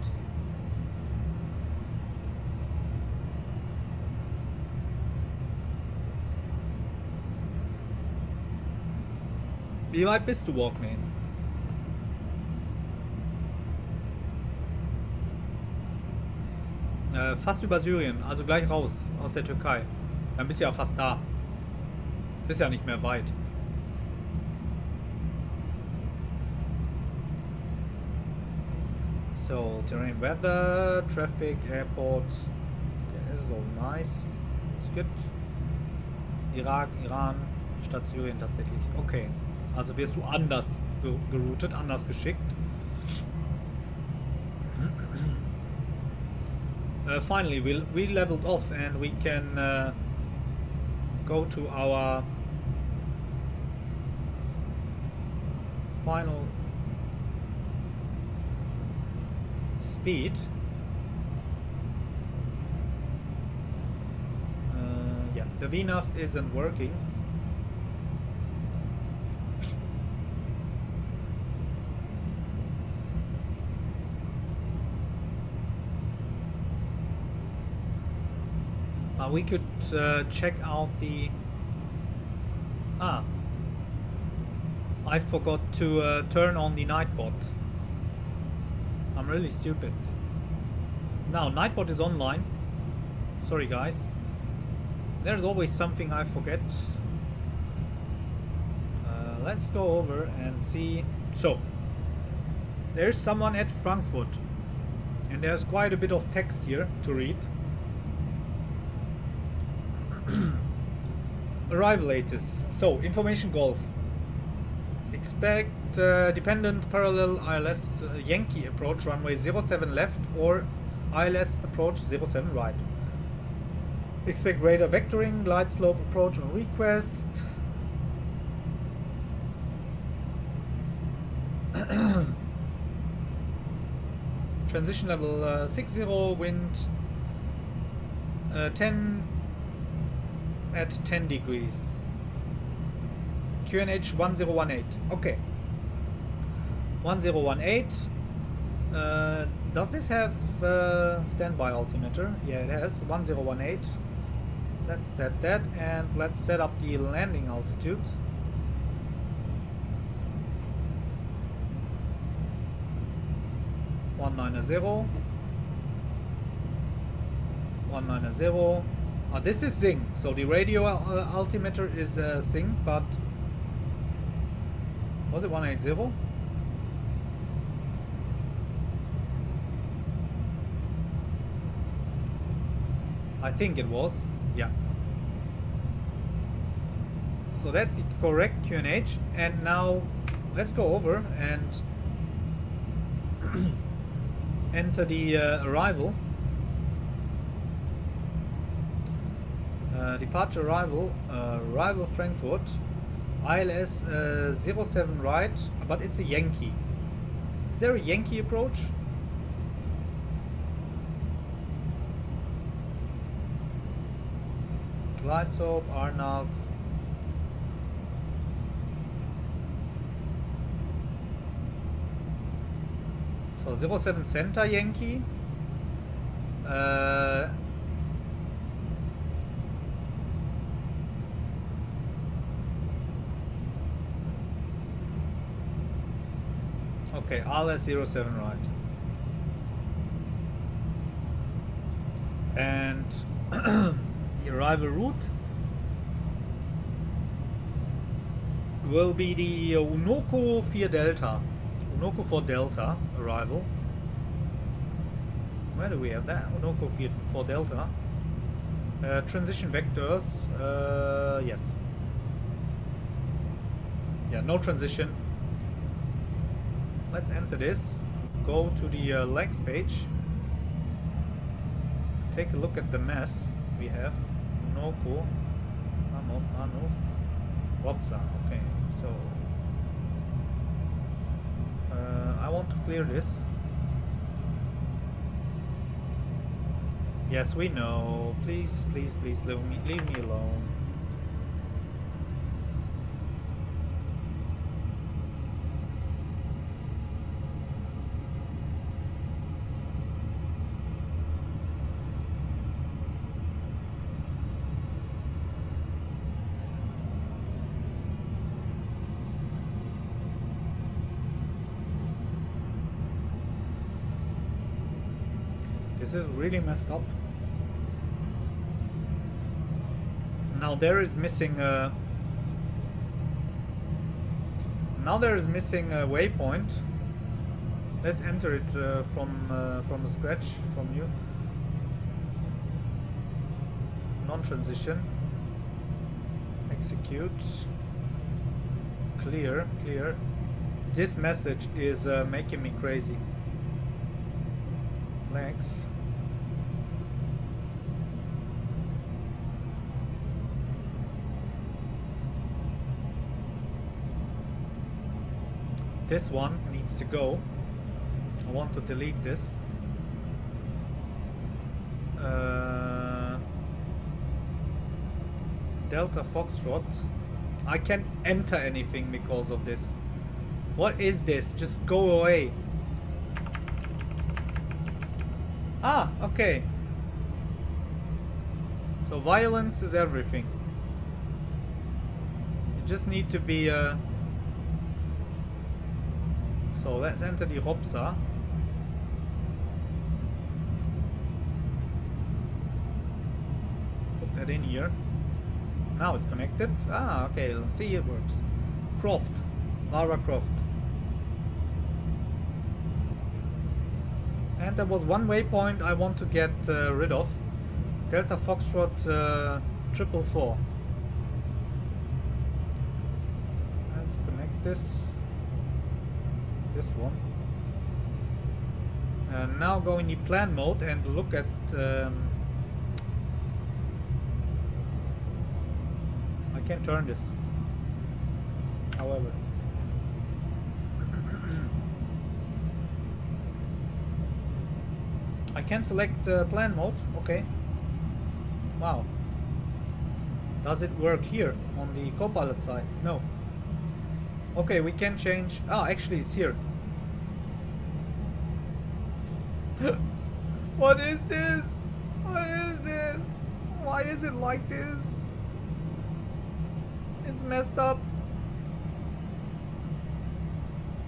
[SPEAKER 1] Wie weit bist du, Magknight? Fast über Syrien, also gleich raus aus der Türkei. Dann bist du ja fast da. Bist ja nicht mehr weit. So, terrain, weather, traffic, airport. Okay, this is all nice. It's good. Irak, Iran, statt Syrien tatsächlich. Okay, also wirst du anders geroutet, anders geschickt. Finally, we leveled off and we can go to our final speed. Yeah, the VNAV isn't working. We could check out the... I forgot to turn on the Nightbot. I'm really stupid. Now, Nightbot is online. Sorry guys. There's always something I forget. Let's go over and see. So, there's someone at Frankfurt. And there's quite a bit of text here to read. Arrival latest. So, information golf. Expect dependent parallel ILS Yankee approach runway 07 left or ILS approach 07 right. Expect radar vectoring, glide slope approach on request. Transition level 60, wind 10 at 10 degrees. QNH 1018. Okay. 1018. Does this have standby altimeter? Yeah, it has. 1018. Let's set that and let's set up the landing altitude. One 190. This is Zing, so the radio altimeter is Zing, but was it 180? I think it was, yeah. So that's the correct QNH, and now let's go over and enter the arrival. Departure arrival, arrival Frankfurt, ILS 07 right, but it's a Yankee. Is there a Yankee approach? Glide slope, RNAV. So 07 center Yankee. Okay, ILS 07 right. And the arrival route will be the Unoko 4 Delta. Unoko 4 Delta arrival. Where do we have that? Unoko 4 Delta. Transition vectors. Yes. Yeah, no transition. Let's enter this. Go to the legs page. Take a look at the mess we have. Unoko. Anuf. Wopsa. Okay, so I want to clear this. Yes, we know. Please, please, please leave me alone. This is really messed up. Now there is missing a waypoint. Let's enter it from scratch from you. Non-transition. Execute. Clear. This message is making me crazy. Legs. This one needs to go. I want to delete this. Delta Foxtrot. I can't enter anything because of this. What is this? Just go away. Ah, okay. So violence is everything. You just need to be so let's enter the Hopsa. Put that in here. Now it's connected. Ah, okay, let's see, it works. Croft. Lara Croft. And there was one waypoint I want to get rid of. Delta Foxtrot 444. Let's connect this. This one. And now go in the plan mode and look at I can turn this, however. I can select plan mode, okay. Wow. Does it work here on the Copilot side? No. Okay, we can change. Ah, actually it's here. What is this? What is this? Why is it like this? It's messed up.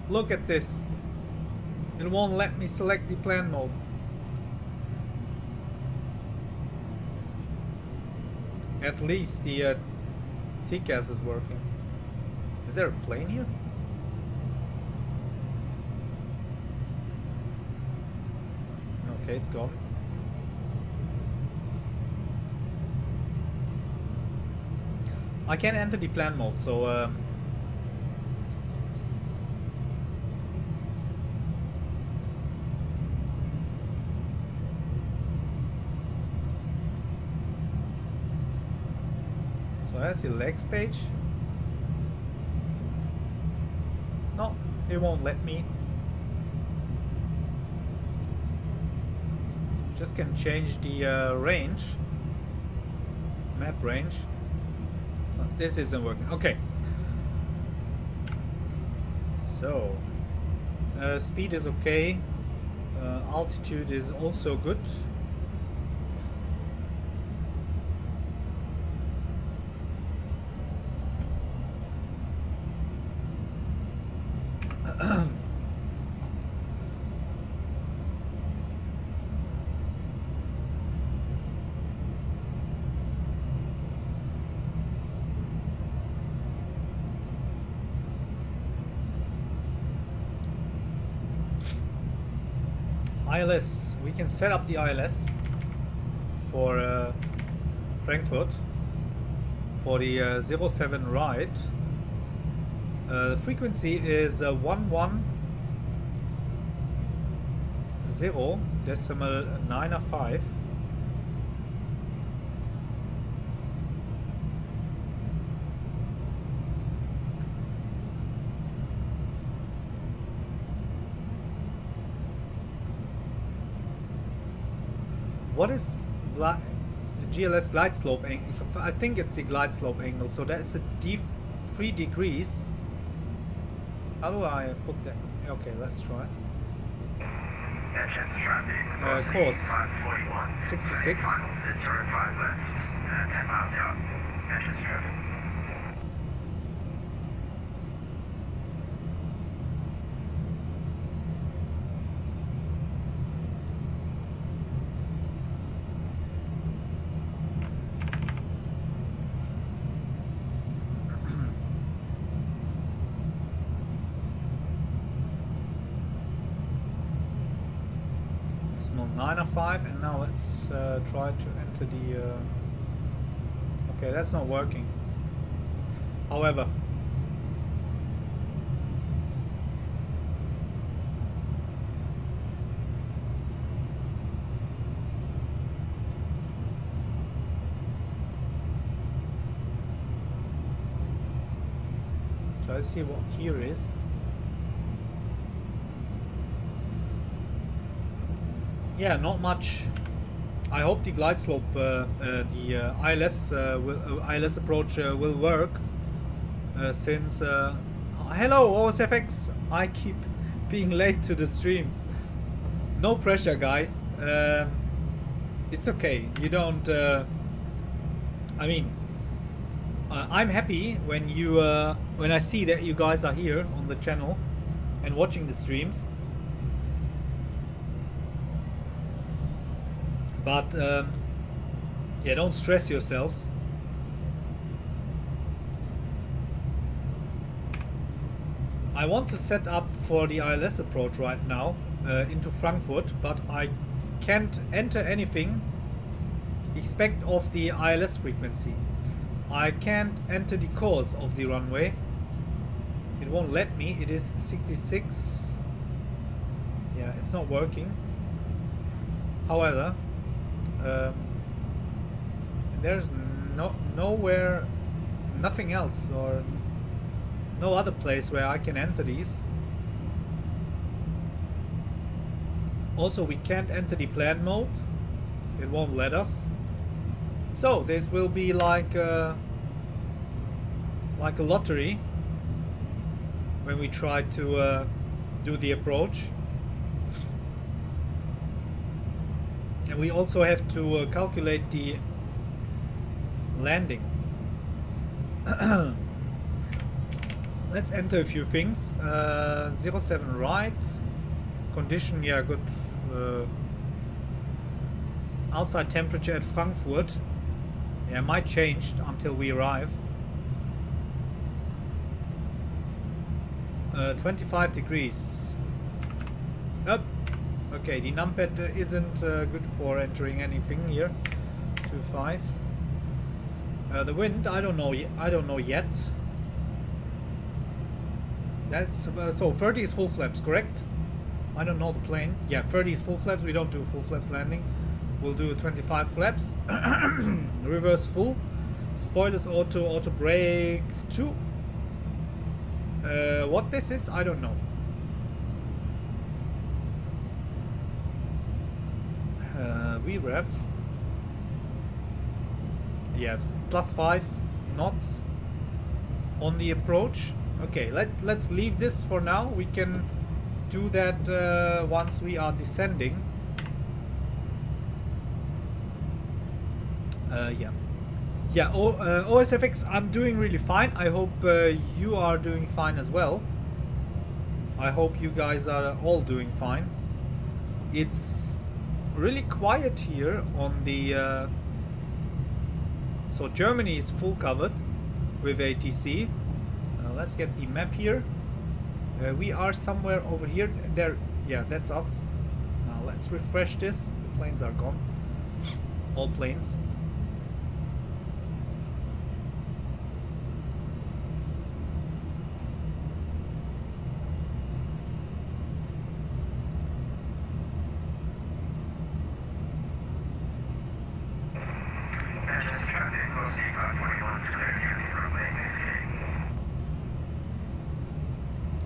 [SPEAKER 1] Look at this. It won't let me select the plan mode. At least the TCAS is working. Is there a plane here? Okay, it's gone. I can enter the plan mode, so that's the legs page. No, it won't let me. Just can change the range, map range. But this isn't working. Okay. So speed is okay. Altitude is also good. ILS. We can set up the ILS for Frankfurt for the 07 ride. The frequency is 110.905. What is GLS glide slope angle? I think it's the glide slope angle, so that's a 3 degrees. How do I put that? Okay, let's try. Course 66. decimal 905, and now let's try to enter the... okay, that's not working. However, so let's see what here is. Yeah, not much. I hope the glide slope, the ILS ILS approach will work. Since hello OSFX, I keep being late to the streams. No pressure, guys. It's okay. You don't. I mean, I'm happy when you when I see that you guys are here on the channel and watching the streams. But yeah, don't stress yourselves. I want to set up for the ILS approach right now into Frankfurt, but I can't enter anything expect of the ILS frequency. I can't enter the course of the runway. It won't let me. It is 66. Yeah, it's not working. However, there's nowhere, nothing else, or no other place where I can enter these. Also, we can't enter the plan mode. It won't let us. So this will be like a lottery when we try to do the approach. And we also have to calculate the landing. Let's enter a few things. 07 right. Condition, yeah, good. Outside temperature at Frankfurt. Yeah, might change until we arrive. 25 degrees. Up. Okay, the numpad isn't good for entering anything here. 25. The wind, I don't know. I don't know yet. That's so 30 is full flaps, correct? I don't know the plane. Yeah, 30 is full flaps. We don't do full flaps landing. We'll do 25 flaps. Reverse full. Spoilers auto brake 2. What this is, I don't know. VREF. Yeah, +5 knots on the approach. Okay, let's leave this for now. We can do that once we are descending. Yeah, OSFX, I'm doing really fine. I hope you are doing fine as well. I hope you guys are all doing fine. It's really quiet here on the so Germany is full covered with ATC. Let's get the map here. We are somewhere over here. There, yeah, that's us. Now let's refresh this. The planes are gone. All planes.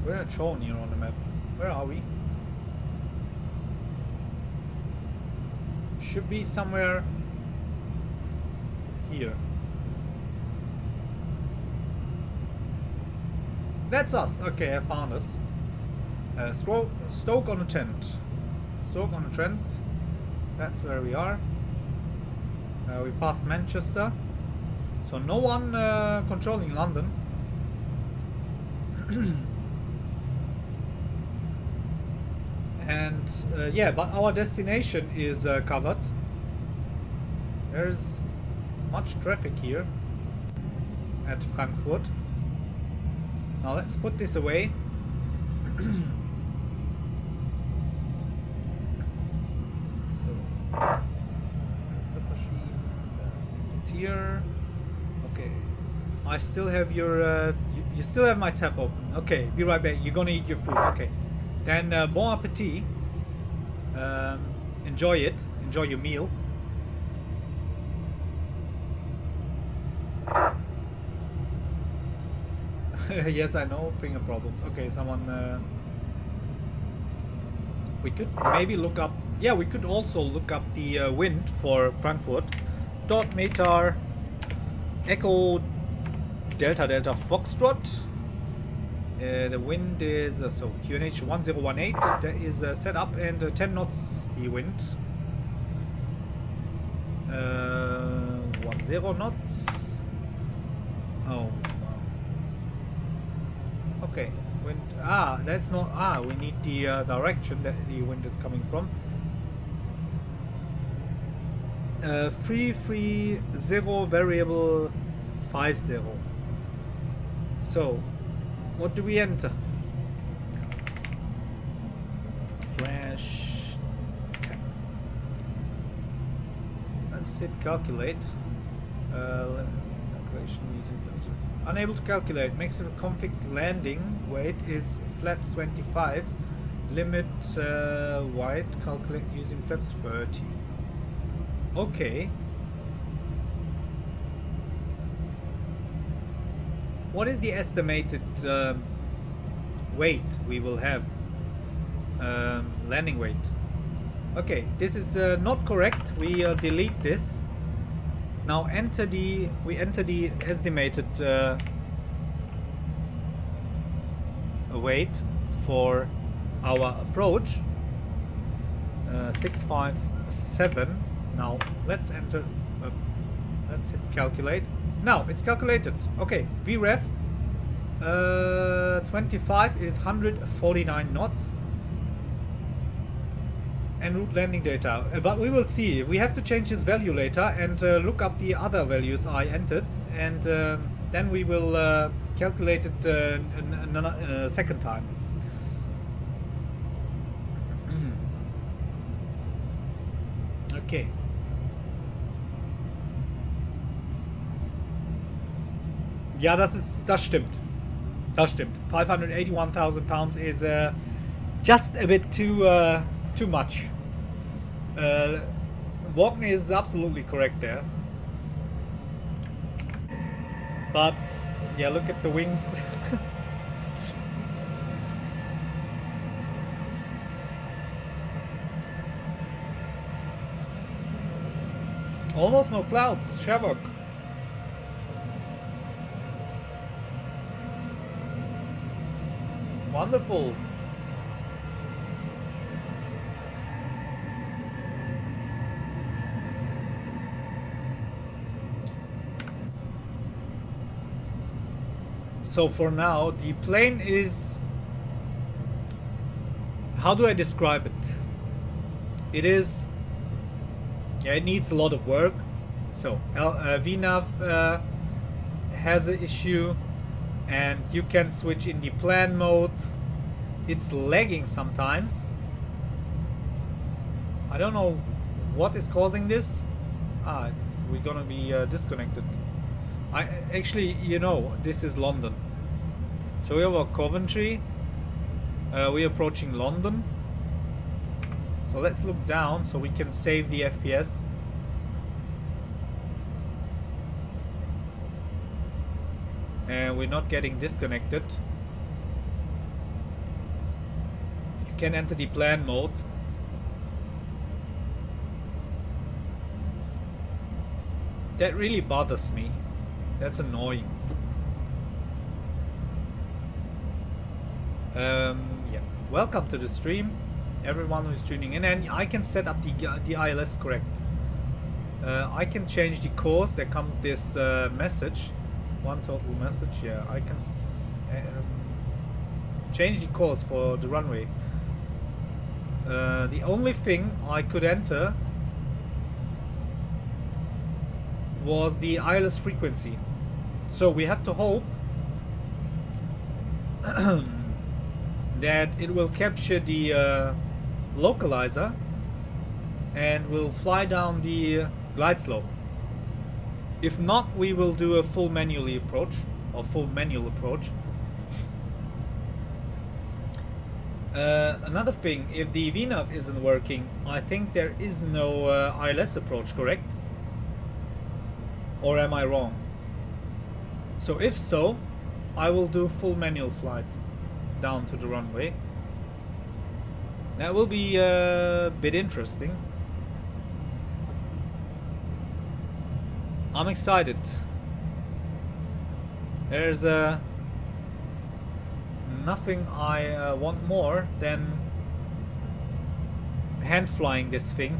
[SPEAKER 1] We're not shown here on the map. Where are we? Should be somewhere here. That's us. Okay, I found us. Stoke-on-Trent. Stoke-on-Trent. That's where we are. We passed Manchester. So no one controlling London. And yeah, but our destination is covered. There's much traffic here at Frankfurt. Now let's put this away. Tier. Okay. I still have your. You still have my tab open. Okay, be right back. You're gonna eat your food. Okay. Then bon appetit. Enjoy it. Enjoy your meal. Yes, I know. Finger problems. Okay, someone. We could maybe look up. Yeah, we could also look up the wind for Frankfurt. Dot meter Echo Delta Delta Foxtrot. The wind is so QNH 1018. That is set up, and 10 knots the wind. 10 knots. Oh. Okay. Wind. Ah, that's not. Ah, we need the direction that the wind is coming from. 330 variable 50. So, what do we enter? Slash. Let's hit calculate. Calculation using this. Unable to calculate. Maximum config landing weight is flaps 25. Limit wide. Calculate using flaps 30. Okay. What is the estimated weight we will have? Landing weight. Okay, this is not correct. We delete this. Now enter the. We enter the estimated weight for our approach. 657. Now let's enter. Let's hit calculate. Now it's calculated. Okay, VREF 25 is 149 knots. And route landing data. But we will see. We have to change this value later and look up the other values I entered, and then we will calculate it a second time. Okay. Ja, das stimmt. Das stimmt. 581,000 pounds is just a bit too much. Walken is absolutely correct there. But yeah, look at the wings. Almost no clouds, Sherlock. Wonderful. So for now, the plane is... How do I describe it? It is... Yeah, it needs a lot of work. So, VNAV has an issue, and you can switch in the plan mode. It's lagging sometimes. I don't know what is causing this. We're gonna be disconnected. Actually, you know, this is London. So we have our Coventry. We're approaching London. So let's look down so we can save the FPS. And we're not getting disconnected. You can enter the plan mode. That really bothers me. That's annoying. Yeah. Welcome to the stream, everyone who's tuning in, and I can set up the ILS correct. I can change the course. There comes this message, one total message. Yeah, I can change the course for the runway. The only thing I could enter was the ILS frequency. So we have to hope that it will capture the localizer and we'll fly down the glide slope. If not, we will do a full manual approach. Another thing, if the VNAV isn't working, I think there is no ILS approach, correct? Or am I wrong? So if so, I will do full manual flight down to the runway. That will be a bit interesting. I'm excited. There's nothing I want more than hand flying this thing.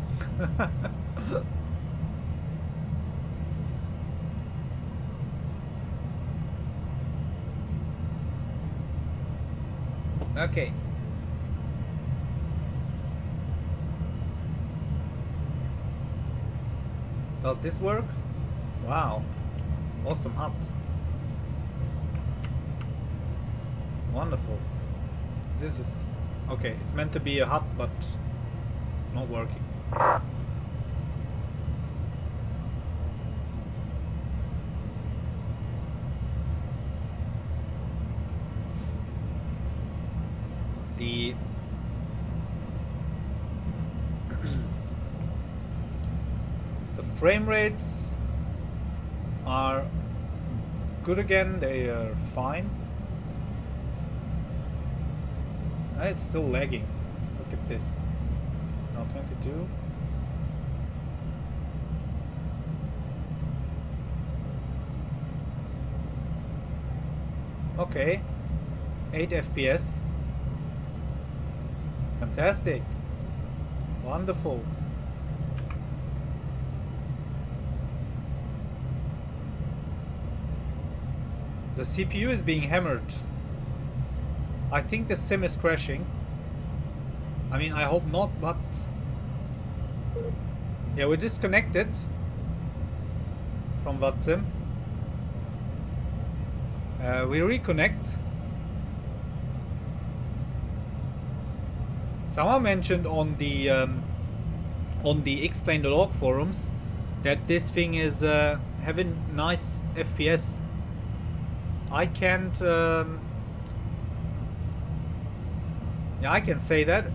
[SPEAKER 1] Okay. Does this work? Wow. Awesome hut. Wonderful. This is... okay, it's meant to be a hut, but not working. The... the frame rates are good again, they are fine. It's still lagging. Look at this. Now 22. Okay. 8 FPS. Fantastic. Wonderful. The CPU is being hammered. I think the sim is crashing. I mean, I hope not, but... yeah, we're disconnected from VATSIM. We reconnect. Someone mentioned on the XPlane.org forums that this thing is having nice FPS. I can't... yeah, I can say that,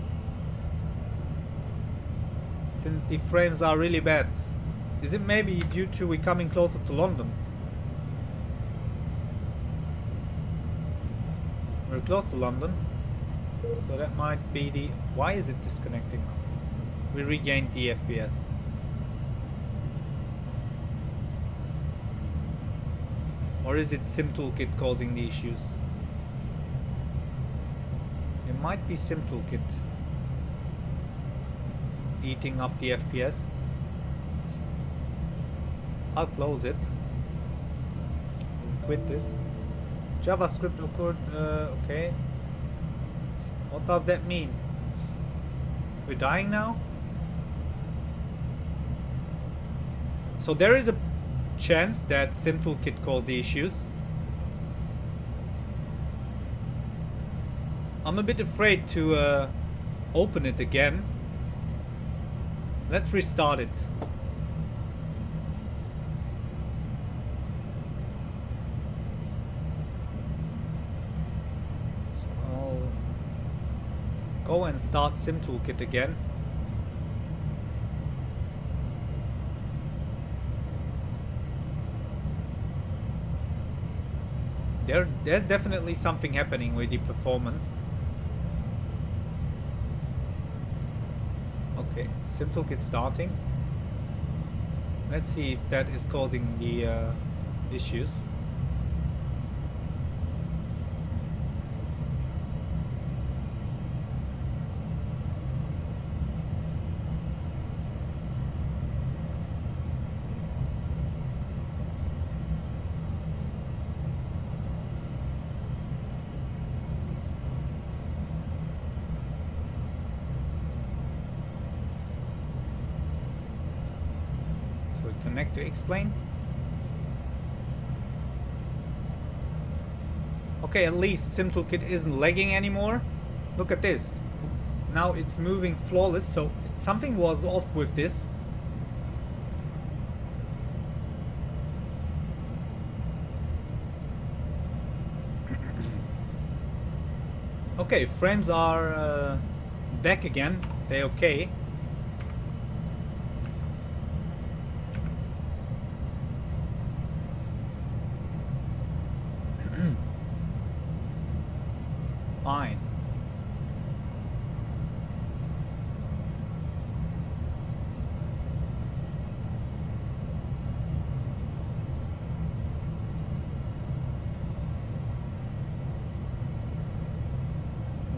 [SPEAKER 1] since the frames are really bad. Is it maybe due to we coming closer to London? We're close to London, so that might be the... why is it disconnecting us? We regained the FPS. Or is it Sim Toolkit causing the issues? It might be Sim Toolkit eating up the FPS. I'll close it. Quit this. JavaScript occurred. Okay. What does that mean? We're dying now? So there is a chance that Sim Toolkit caused the issues. I'm a bit afraid to open it again. Let's restart it. So I'll go and start Sim Toolkit again. There's definitely something happening with the performance. Okay, Sim Toolkit starting. Let's see if that is causing the issues. Connect to XPlane. Okay, at least Sim Toolkit isn't lagging anymore. Look at this. Now it's moving flawless, so something was off with this. Okay, frames are back again. They're okay. Fine.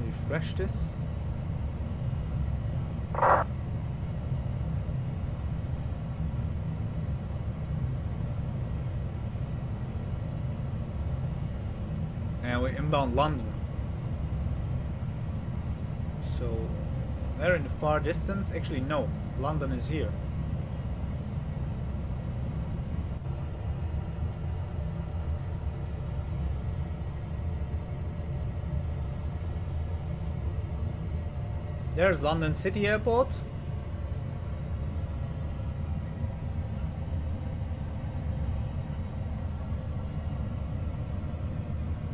[SPEAKER 1] Refresh this. And we're inbound London. So, they're in the far distance. Actually, no. London is here. There's London City Airport.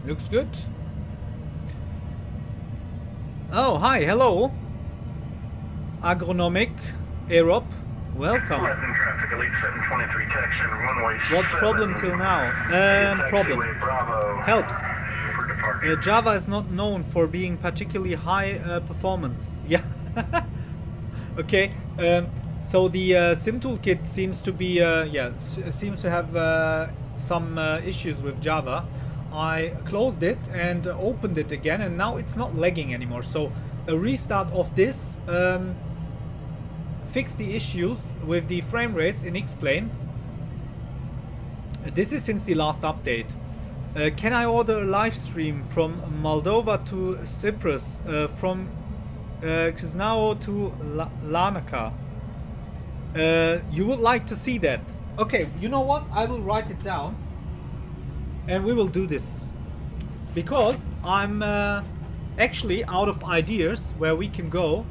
[SPEAKER 1] Looks good. Oh, hi, hello. Agronomic Aerop, welcome.
[SPEAKER 2] Traffic, Elite 723 taxi and runway
[SPEAKER 1] What problem till now? Problem. Helps. Java is not known for being particularly high performance. Yeah. Okay. So the sim toolkit seems to be seems to have some issues with Java. I closed it and opened it again, and now it's not lagging anymore. So a restart of this fixed the issues with the frame rates in XPlane. This is since the last update. Can I order a live stream from Moldova to Cyprus, from Chisinau to Larnaca? You would like to see that? Okay, you know what? I will write it down, and we will do this, because I'm actually out of ideas where we can go.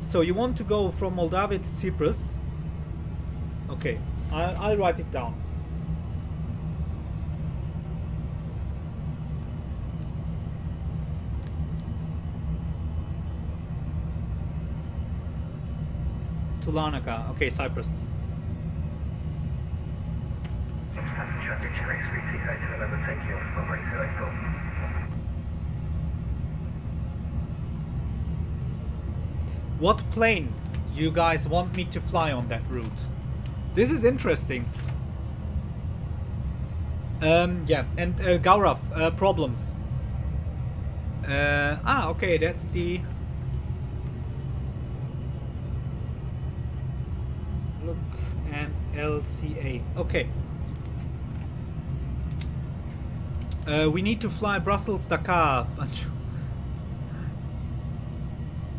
[SPEAKER 1] So you want to go from Moldavia to Cyprus? Okay, I'll write it down. To Larnaca, okay, Cyprus. What plane you guys want me to fly on that route? This is interesting. Yeah, and Gaurav, problems. Okay, that's the... Look, and LCA. Okay. We need to fly Brussels-Dakar.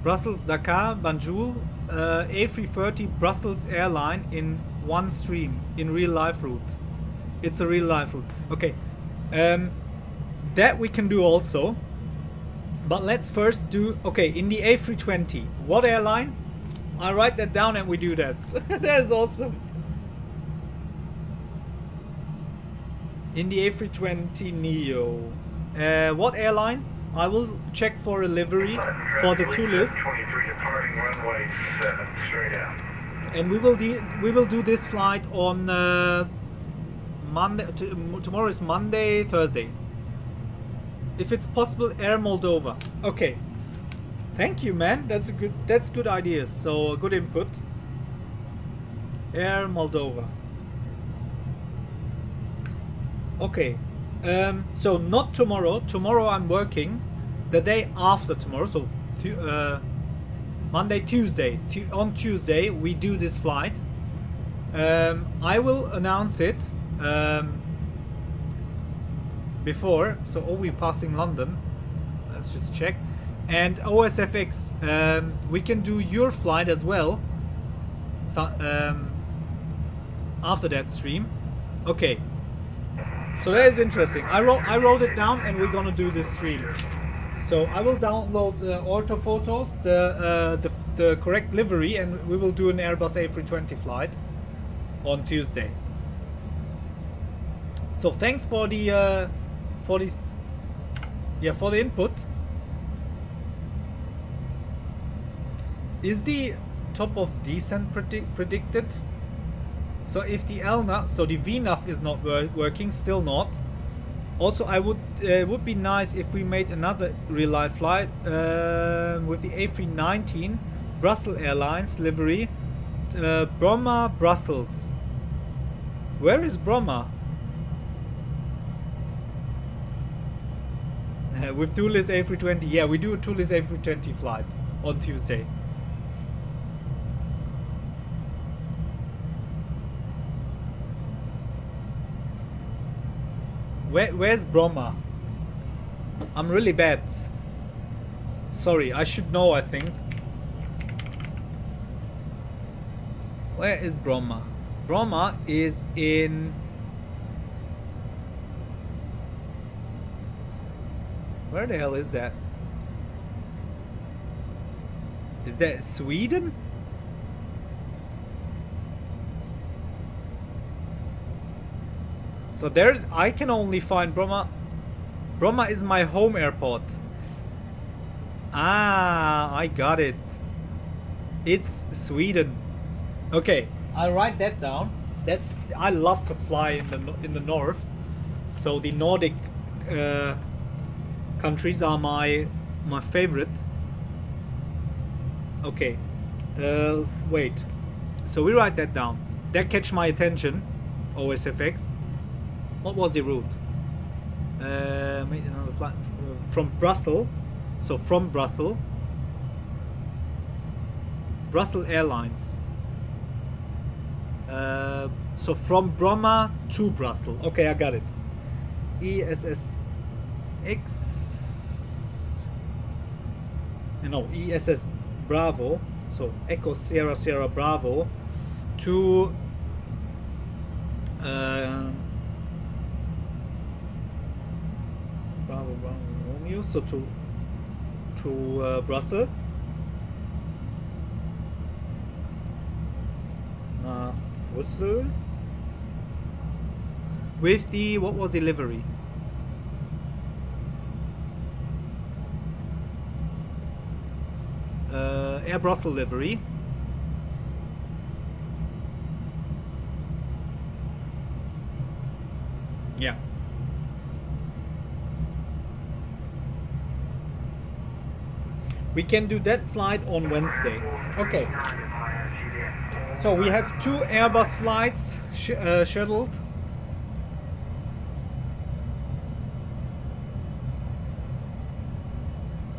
[SPEAKER 1] Brussels-Dakar, Banjul, A330 Brussels airline in one stream, in real life route. It's a real life route. Okay. That we can do also. But let's first do, okay, in the A320. What airline? I'll write that down and we do that. That's awesome. In the A320 Neo. What airline? I will check for a livery for the two list. And we will do this flight on Monday. Tomorrow is Monday, Thursday. If it's possible, Air Moldova. Okay. Thank you, man. That's good ideas. So good input. Air Moldova. Okay. So not tomorrow. Tomorrow I'm working. The day after tomorrow, so Monday, Tuesday. On Tuesday we do this flight. I will announce it before. So we're passing London. Let's just check. And OSFX, we can do your flight as well. So after that stream. Okay. So that is interesting. I wrote it down, and we're gonna do this stream. So I will download the ortho photos, the the correct livery, and we will do an Airbus A320 flight on Tuesday. So thanks for the for the input. Is the top of descent predicted? So if the LNAV, so the VNAV is not working, still not. Also, I would it would be nice if we made another real life flight with the A319 Brussels Airlines livery, Bromma Brussels. Where is Bromma? With Toulouse A320, yeah, we do a Toulouse A320 flight on Tuesday. Where's Bromma? I'm really bad. Sorry, I should know, I think. Where is Bromma? Bromma is in... Where the hell is that? Is that Sweden? So there's, I can only find Bromma. Bromma is my home airport. Ah, I got it. It's Sweden. Okay, I'll write that down. That's, I love to fly in the north. So the Nordic countries are my favorite. Okay, wait. So we write that down. That catch my attention. OSFX. What was the route? Made another flight from Brussels. So from Brussels. Brussels Airlines. So from Bromma to Brussels. Okay, I got it. ESS Bravo. So Echo Sierra Sierra Bravo to Bravo Romeo. So to Brussels. Brussels. With the, what was the livery? Air Brussels livery. Yeah. We can do that flight on Wednesday. Okay. So we have 2 Airbus flights scheduled.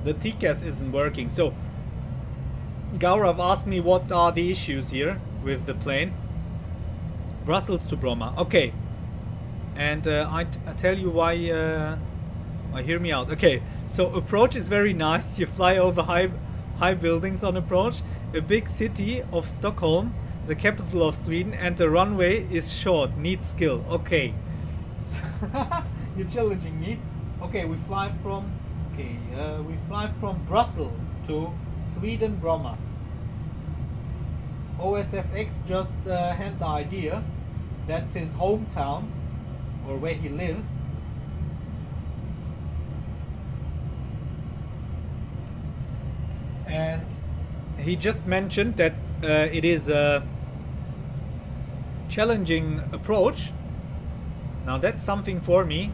[SPEAKER 1] The TCAS isn't working. So Gaurav asked me what are the issues here with the plane. Brussels to Bromma. Okay. And I tell you why. Hear me out. Okay. So approach is very nice. You fly over high buildings on approach. A big city of Stockholm, the capital of Sweden, and the runway is short. Needs skill. Okay. You're challenging me. Okay. We fly from. Okay. We fly from Brussels to Sweden, Bromma. OSFX just had the idea. That's his hometown, or where he lives. And he just mentioned that it is a challenging approach. Now that's something for me.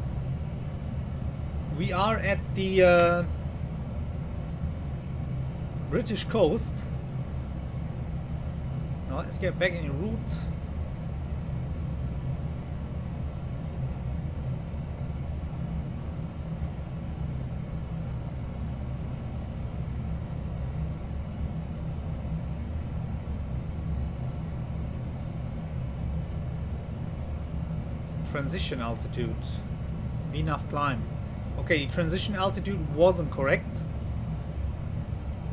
[SPEAKER 1] We are at the British coast. Now let's get back in route. Transition altitude. VNAV climb. Okay, transition altitude wasn't correct.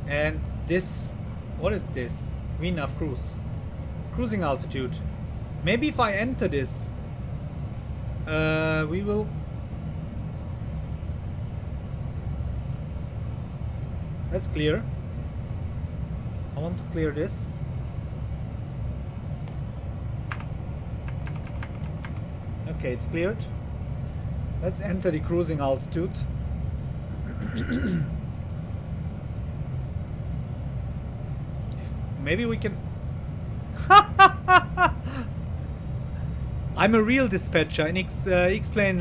[SPEAKER 1] And this, what is this? VNAV cruise. Cruising altitude. Maybe if I enter this, we will. That's clear. I want to clear this. Okay, it's cleared. Let's enter the cruising altitude. Maybe we can... I'm a real dispatcher in XPlane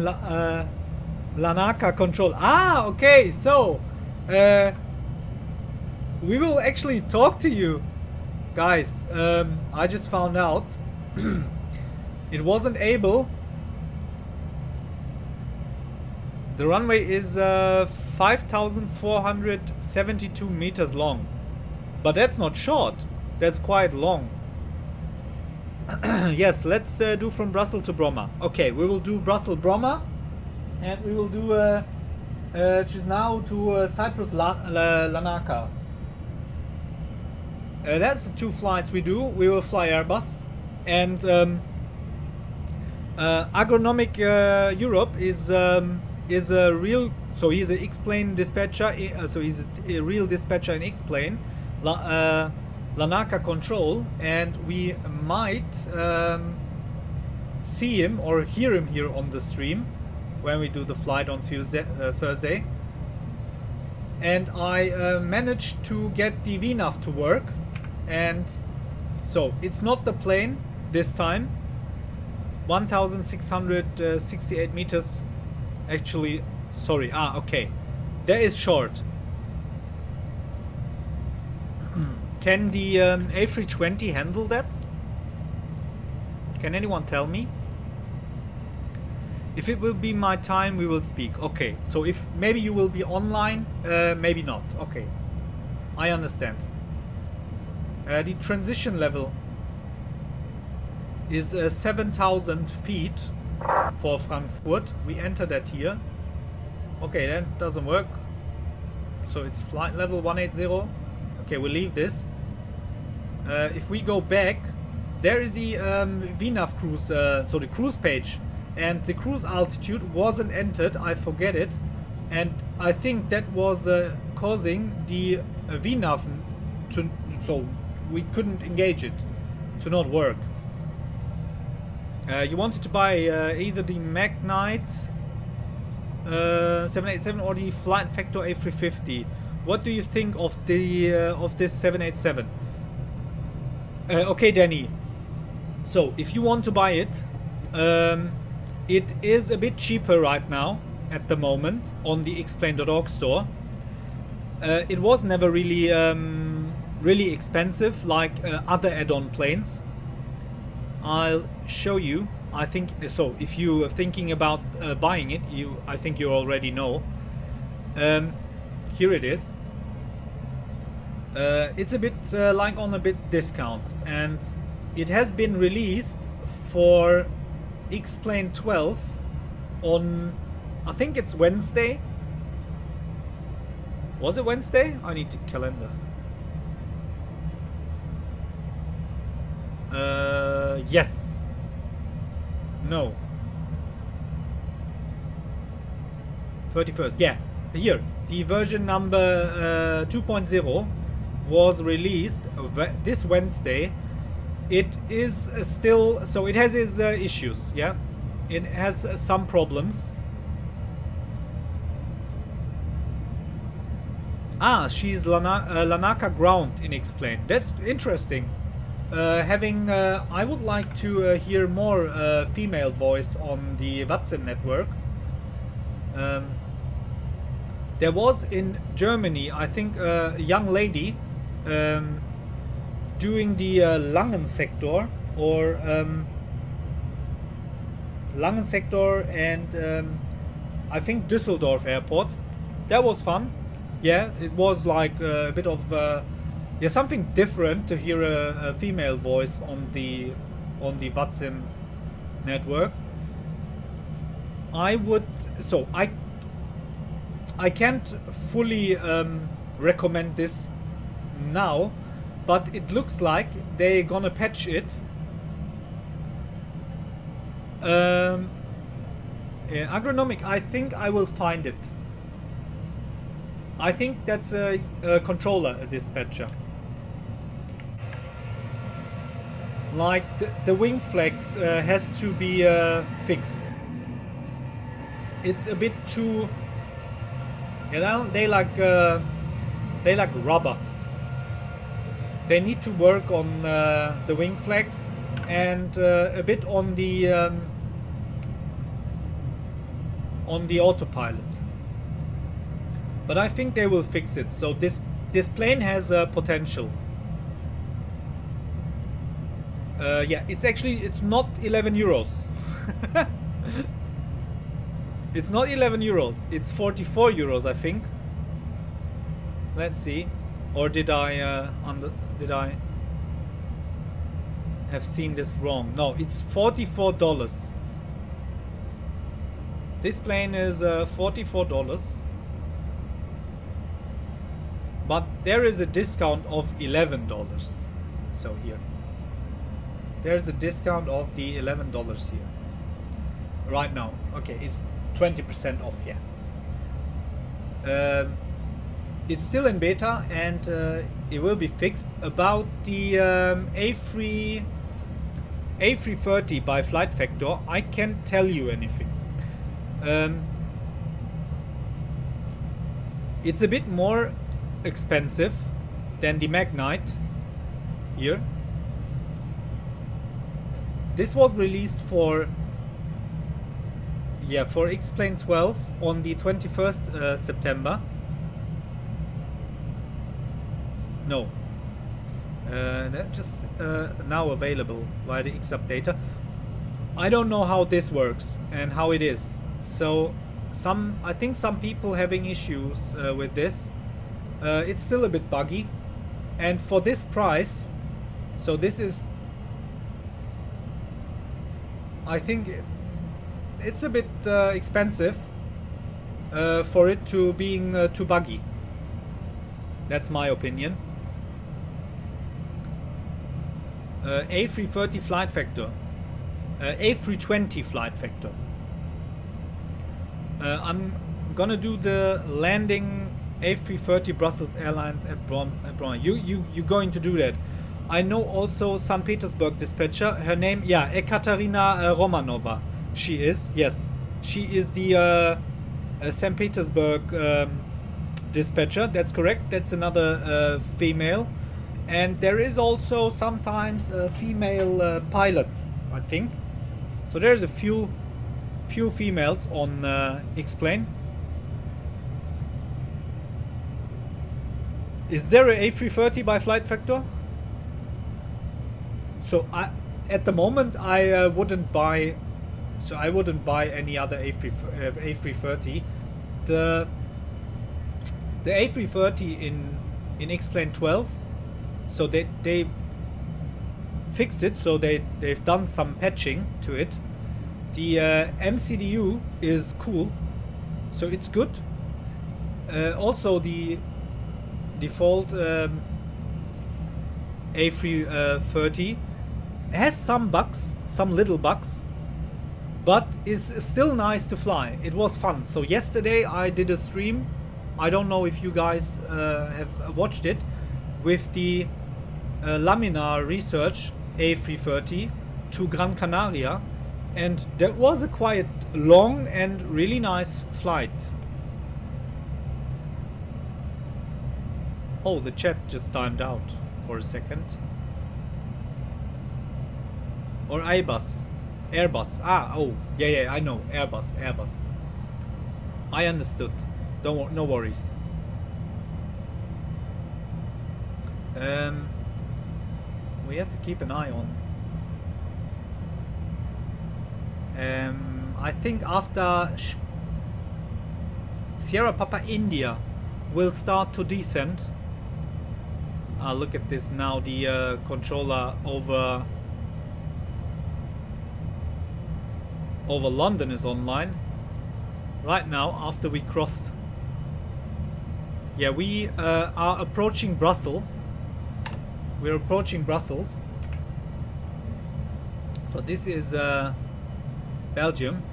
[SPEAKER 1] Lanaka control. Ah, okay, so we will actually talk to you guys. I just found out it wasn't able. The runway is 5,472 meters long, but that's not short, that's quite long. Yes, let's do from Brussels to Bromma. Okay, we will do Brussels-Bromma, and we will do Chisinau to Cyprus Lanaka. That's the 2 flights we do. We will fly Airbus, and Agronomic Europe is a real. So he's an XPlane dispatcher. So he's a real dispatcher in XPlane Lanaka control, and we might see him or hear him here on the stream when we do the flight on Thursday. And I managed to get the VNAV to work, and so it's not the plane this time. 1,668 meters actually. Sorry, okay, that is short. Can the A320 handle that? Can anyone tell me? If it will be my time, we will speak. Okay, so if maybe you will be online, maybe not. Okay, I understand. The transition level is 7,000 feet for Frankfurt. We enter that here. Okay, that doesn't work. So it's flight level 180. Okay, we'll leave this. If we go back, there is the VNAV cruise, so the cruise page, and the cruise altitude wasn't entered. I forget it, and I think that was causing the VNAV to, so we couldn't engage it, to not work. You wanted to buy either the Magknight 787 or the Flight Factor A350. What do you think of the of this 787? Okay, Danny. So if you want to buy it, it is a bit cheaper right now at the moment on the XPlane.org store. It was never really really expensive like other add-on planes. I'll show you. I think so. If you are thinking about buying it, I think you already know. Here it is. It's a bit like on a bit discount, and it has been released for XPlane 12 on, I think it's Wednesday. Was it Wednesday? I need to calendar. Yes. No. 31st. Yeah. Here. The version number 2.0 was released this Wednesday. It is still, so it has its issues. Yeah. It has some problems. Ah, she's Lanaka ground in XPlane. That's interesting. I would like to hear more female voice on the VATSIM network. There was in Germany, I think, a young lady doing the Langen sector, or Langen sector, and I think Düsseldorf airport. That was fun. Yeah, it was like a bit of yeah, something different to hear a female voice on the VATSIM network. I can't fully recommend this now, but it looks like they're gonna patch it. Yeah, Agronomic, I think I will find it. I think that's a controller, a dispatcher. like the wing flex has to be fixed. It's a bit too, you know, they like rubber. They need to work on the wing flex and a bit on the autopilot. But I think they will fix it. So this plane has potential. Yeah, it's not 11 euros. It's not 11 euros. It's 44 euros, I think. Let's see. Or did I have seen this wrong? No, it's $44. This plane is $44. But there is a discount of $11. So here. There's a discount of the $11 here. Right now. Okay, it's 20% off, yeah. It's still in beta and it will be fixed. About the A330 by Flight Factor, I can't tell you anything. It's a bit more expensive than the Magknight here. This was released for XPlane 12 on the 21st September. No, that just now available via the X updater. I don't know how this works and how it is. So I think some people having issues with this. It's still a bit buggy, and for this price, so this is, I think it's a bit expensive for it to being too buggy. That's my opinion. A330 flight factor, A320 flight factor. I'm gonna do the landing A330 Brussels Airlines at Braun. You're going to do that. I know also St. Petersburg dispatcher. Her name, yeah, Ekaterina Romanova. She is, yes. She is the St. Petersburg dispatcher. That's correct. That's another female. And there is also sometimes a female pilot, I think. So there's a few females on XPlane. Is there a A330 by Flight Factor? So at the moment I wouldn't buy. So I wouldn't buy any other A330. The A330 in XPlane 12. So they fixed it. So they've done some patching to it. The MCDU is cool. So it's good. Also the default A330 has some bugs, some little bugs, but is still nice to fly. It was fun. So yesterday I did a stream. I don't know if you guys have watched it, with the Laminar Research A330 to Gran Canaria, and that was a quite long and really nice flight. Oh, the chat just timed out for a second. Or Airbus. Ah, oh, yeah, I know. Airbus. I understood. No worries. We have to keep an eye on. I think after Sierra Papa India will start to descend. Look at this now. The controller over London is online right now after we crossed. Yeah, we are approaching Brussels. We're approaching Brussels. So this is Belgium.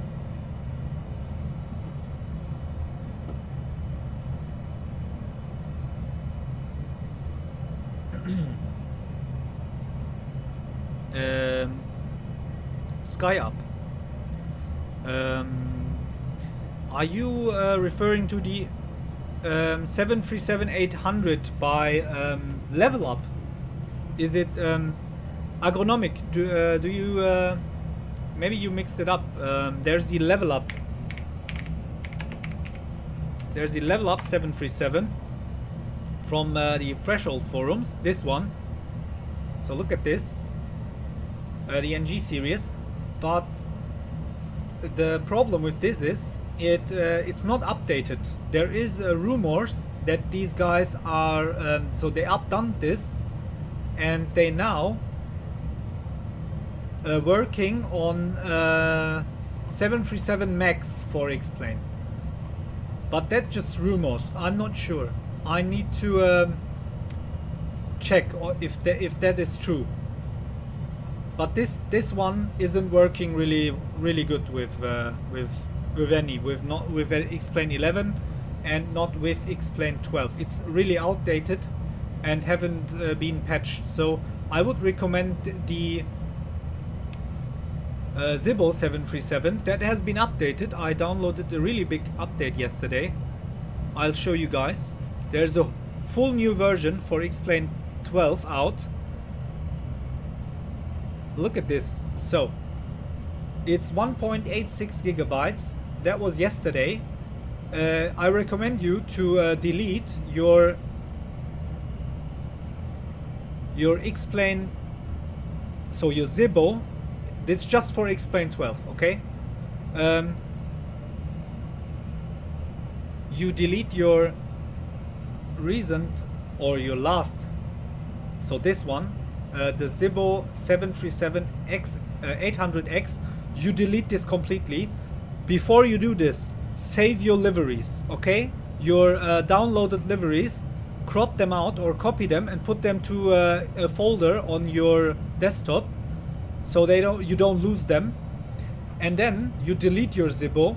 [SPEAKER 1] SkyUp. Are you referring to the 737-800 by Level Up? Is it agronomic? Do you maybe you mixed it up? There's the Level Up. There's the Level Up 737 from the Threshold forums. This one. So look at this. The NG series, but the problem with this is it's not updated. There is rumors that these guys are so they updone this, and they now working on 737 MAX for XPlane. But that's just rumors. I'm not sure. I need to check if that is true. But this one isn't working really good with any not with XPlane 11 and not with XPlane 12. It's really outdated and haven't been patched. So I would recommend the Zibbo 737 that has been updated. I downloaded a really big update yesterday. I'll show you guys. There's a full new version for XPlane 12 out. Look at this. So it's 1.86 gigabytes. That was yesterday. I recommend you to delete your XPlane, so your Zibbo. It's just for XPlane 12, okay? You delete your recent or your last, so this one, the Zibbo 737X 800X, you delete this completely. Before you do this, save your liveries, okay? Your downloaded liveries, crop them out or copy them and put them to a folder on your desktop, so you don't lose them. And then you delete your Zibbo.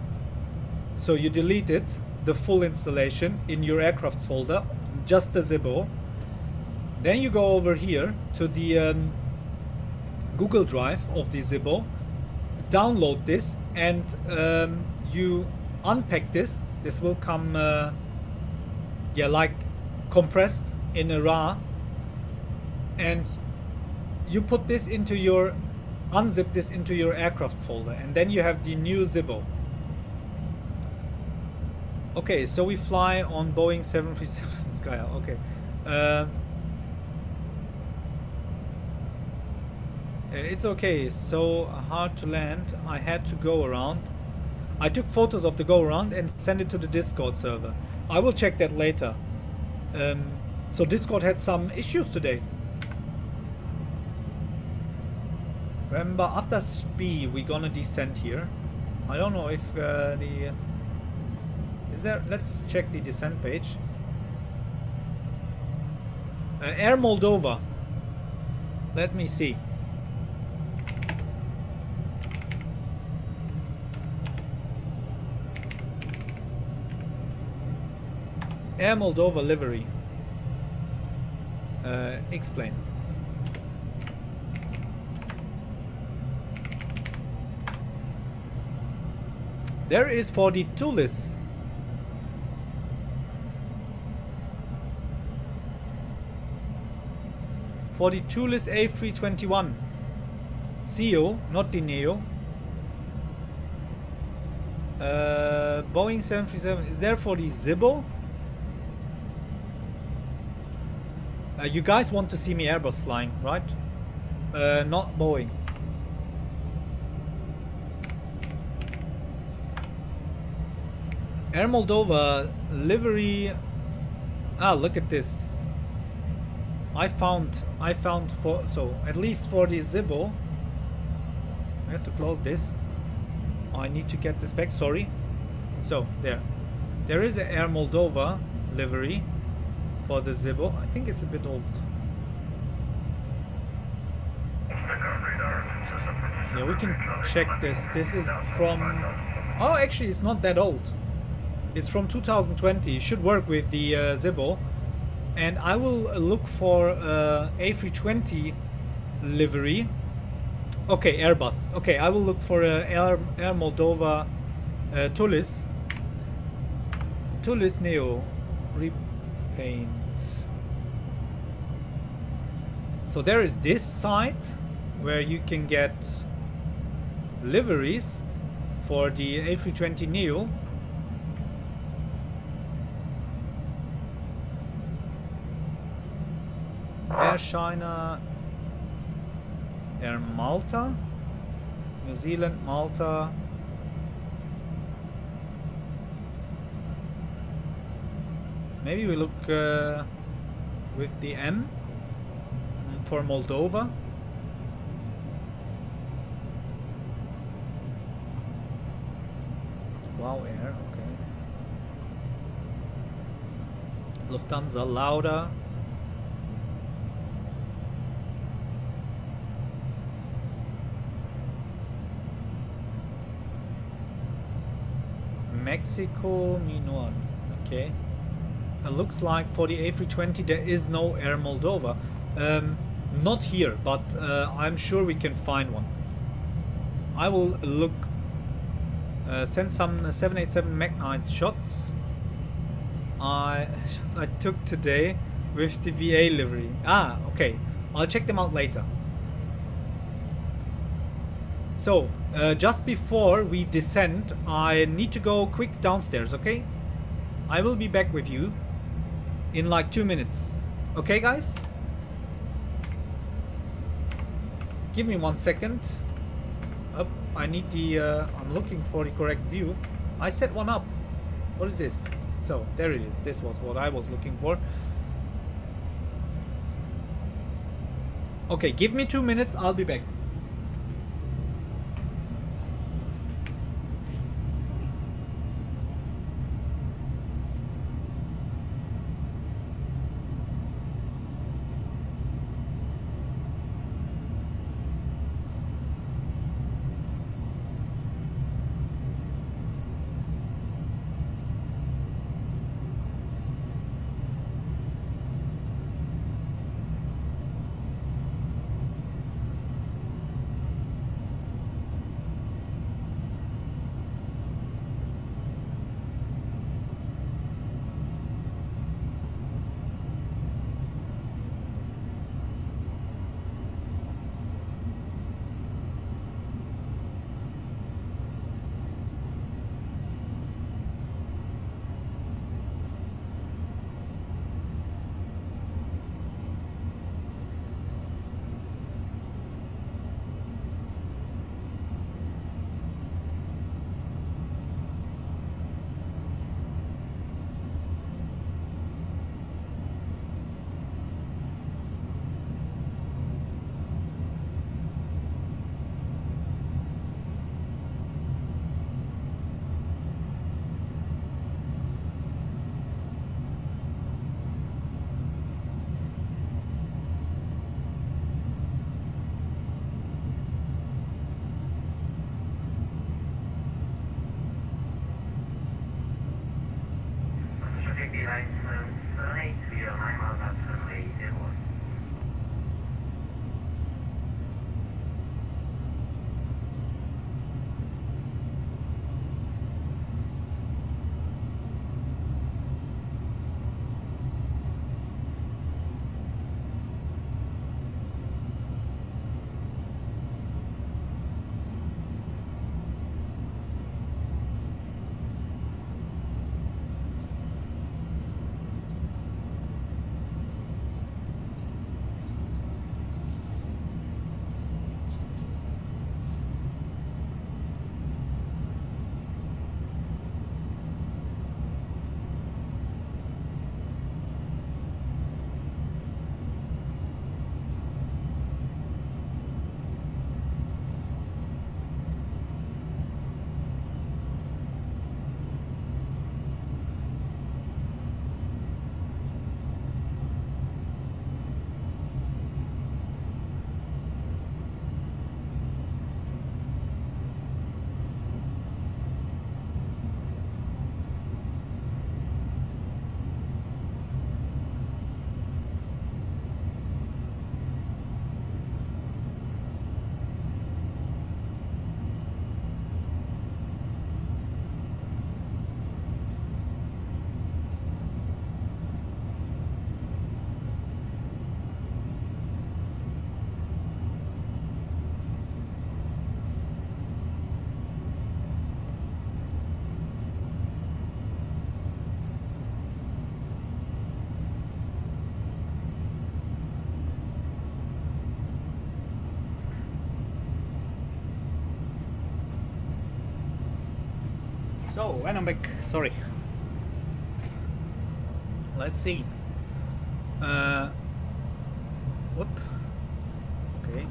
[SPEAKER 1] So you delete it, the full installation, in your aircrafts folder, just the Zibbo. Then you go over here to the Google Drive of the Zibbo, download this, and you unpack this. This will come like compressed in a RAR, and you put this into your unzip this into your aircrafts folder, and then you have the new Zibbo. Okay, so we fly on Boeing 737 Sky. Okay. It's okay. So hard to land. I had to go around. I took photos of the go around and sent it to the Discord server. I will check that later. So Discord had some issues today. Remember, after SPI, we're gonna descend here. I don't know if is there. Let's check the descent page. Air Moldova. Let me see. Air Moldova livery. XPlane. There is for the Tulis. For the Tulis A321. CEO, not the Neo. Boeing 737. Is there for the Zibbo? You guys want to see me Airbus flying, right? Not Boeing. Air Moldova livery. Ah, look at this. I found for, so at least for the Zibbo. I have to close this. I need to get this back. Sorry. So there is an Air Moldova livery for the Zibbo. I think it's a bit old. Yeah, we can check this. This is from. Oh, actually, it's not that old. It's from 2020. It should work with the Zibbo. And I will look for A320 livery Okay, Airbus. Okay, I will look for Air Moldova Tulis. Tulis Neo repaint. So there is this site where you can get liveries for the A320neo. Air China, Air Malta, New Zealand, Malta. Maybe we look with the M for Moldova. Wow Air, okay. Lufthansa Lauda. Mexico Minuan. Okay. It looks like for the A320 there is no Air Moldova. Not here, but I'm sure we can find one. I will look, send some 787 Magknight shots. Shots I took today with the VA livery. Ah, okay. I'll check them out later. So, just before we descend, I need to go quick downstairs, okay? I will be back with you in like 2 minutes. Okay, guys? Give me 1 second. Up, I need the, I'm looking for the correct view. I set one up. What is this? So, there it is. This was what I was looking for. Okay, give me 2 minutes. I'll be back. So, and I'm back. Sorry. Let's see. Whoop. Okay.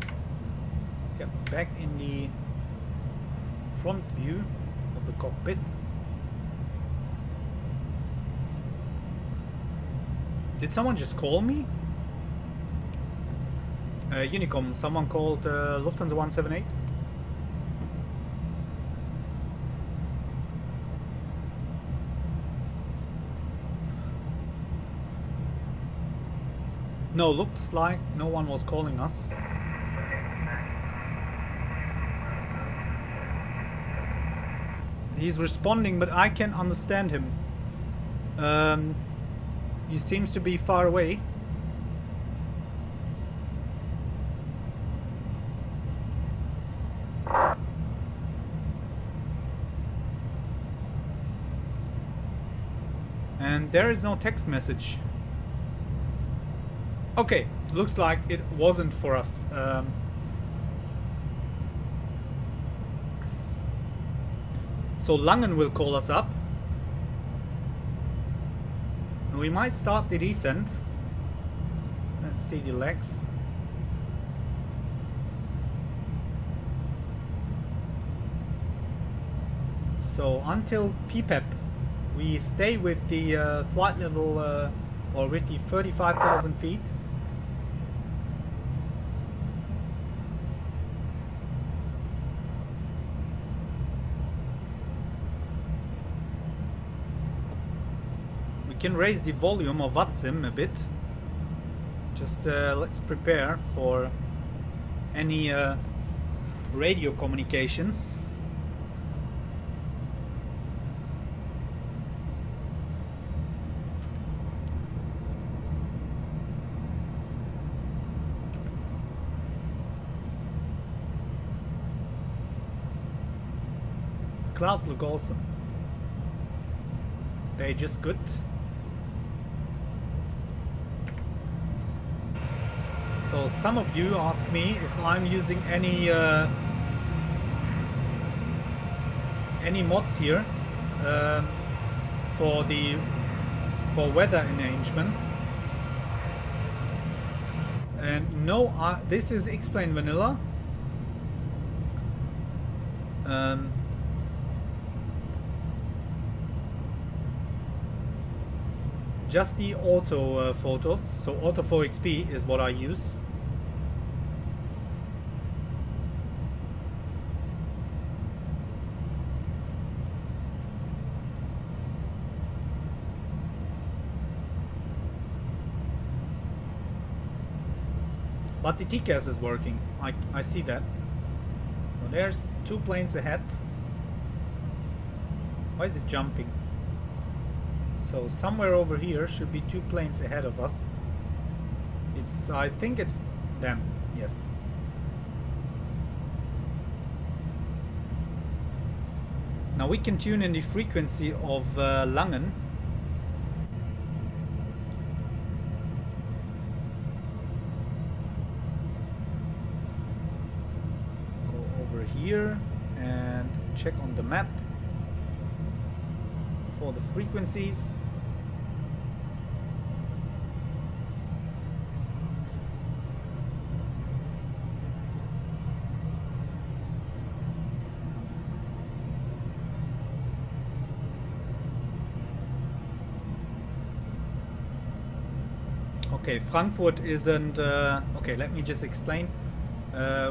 [SPEAKER 1] Let's get back in the front view of the cockpit. Did someone just call me? Unicom, someone called Lufthansa 178? No, looks like no one was calling us. He's responding, but I can understand him. He seems to be far away. And there is no text message. Okay, looks like it wasn't for us. So Langen will call us up. And we might start the descent. Let's see the legs. So until PPEP, we stay with the flight level or with the 35,000 feet. We can raise the volume of VATSIM a bit. Just let's prepare for any radio communications. Clouds look awesome. They're just good. So some of you ask me if I'm using any mods here for weather enhancement. And no, this is XPlane vanilla. Just the auto photos, so Auto 4XP is what I use. But the TCAS is working, I see that. Well, there's 2 planes ahead. Why is it jumping? So somewhere over here should be 2 planes ahead of us. I think it's them, yes. Now we can tune in the frequency of Langen. Go over here and check on the map for the frequencies. Okay, Frankfurt isn't okay, let me just explain.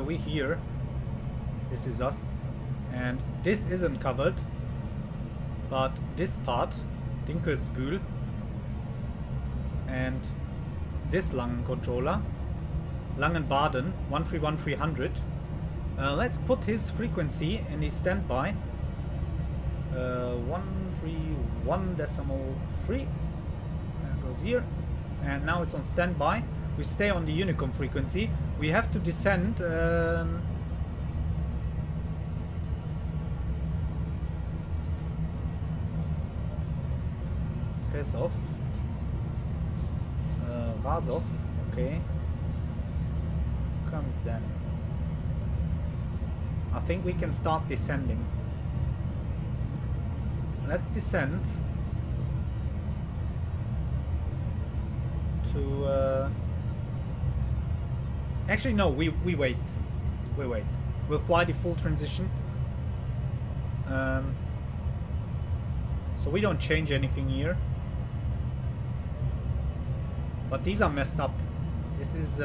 [SPEAKER 1] We here, this is us, and this isn't covered. But this part, Dinkelsbühl, and this Langen controller, Langen-Baden 131300, let's put his frequency in the standby. 131.3. That goes here, and now it's on standby. We stay on the Unicom frequency. We have to descend. Off. Vazov, okay. Comes then. I think we can start descending. let's descend to actually no, we wait. We'll fly the full transition, so we don't change anything here, but these are messed up. This is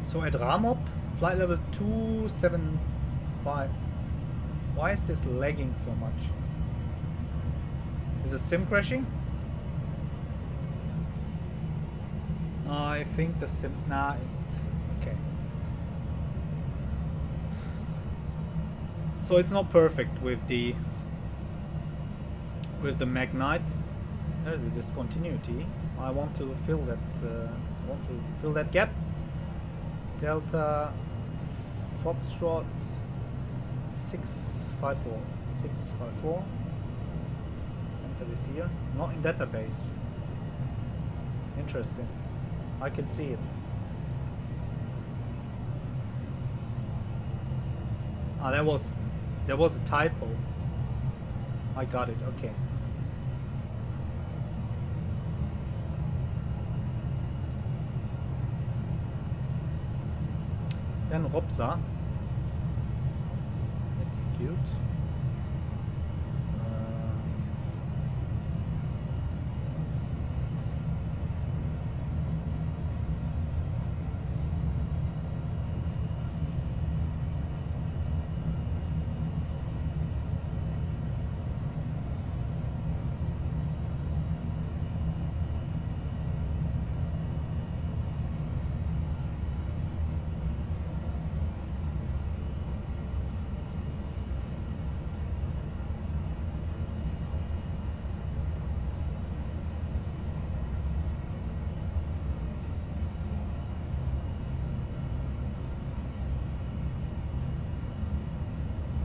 [SPEAKER 1] so at Ramop flight level 275. Why is this lagging so much? Is the sim crashing? I think the sim... Nah, okay. So it's not perfect with the Magknight. There's a discontinuity. I want to fill that gap. Delta Foxtrot 654. Enter this here. Not in database. Interesting. I can see it. Ah, there was a typo. I got it. Okay. Then Robsa. Execute.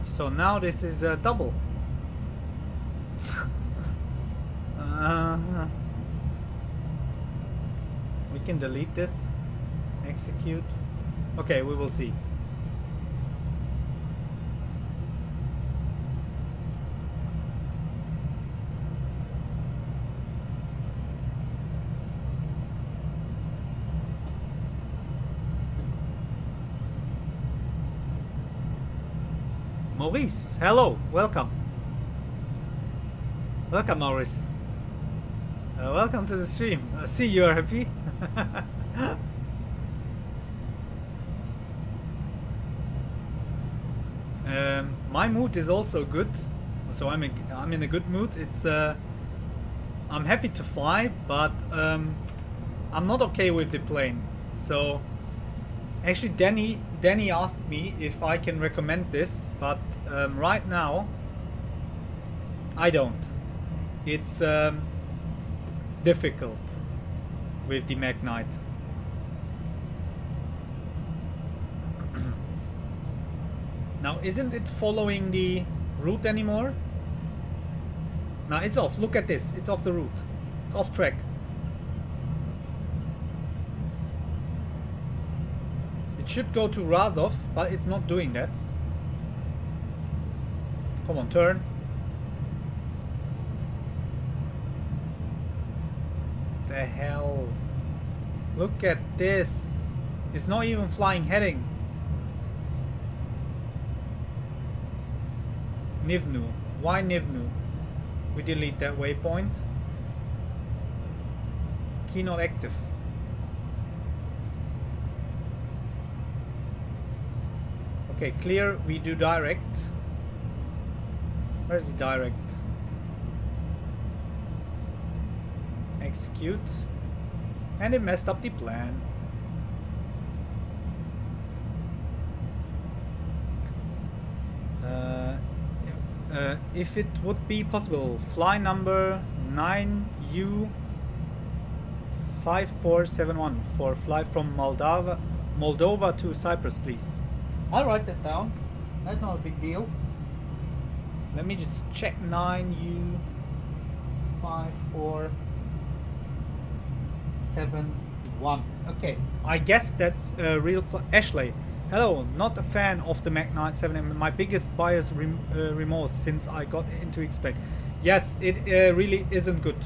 [SPEAKER 1] So now this is a double. We can delete this. Execute. Okay, we will see. Maurice, hello, welcome. Welcome, Maurice. Welcome to the stream. See, you're happy. My mood is also good, so I'm in a good mood. It's I'm happy to fly, but I'm not okay with the plane. So actually, Danny asked me if I can recommend this, but right now I don't. It's difficult with the Magknight. Now, isn't it following the route anymore? Now it's off. Look at this. It's off the route. It's off track. It should go to Razov, but it's not doing that. Come on, turn. The hell? Look at this. It's not even flying heading. Nivnu. Why Nivnu? We delete that waypoint. Key not active. Okay, clear. We do direct. Where's the direct? Execute. And it messed up the plan. If it would be possible, fly number 9U5471 for flight from Moldova to Cyprus, please. I'll write that down. That's not a big deal. Let me just check 9U5471. Okay, I guess that's a real Ashley. Hello, not a fan of the Magknight 7M. My biggest buyer's remorse since I got into XPlane. Yes, it really isn't good.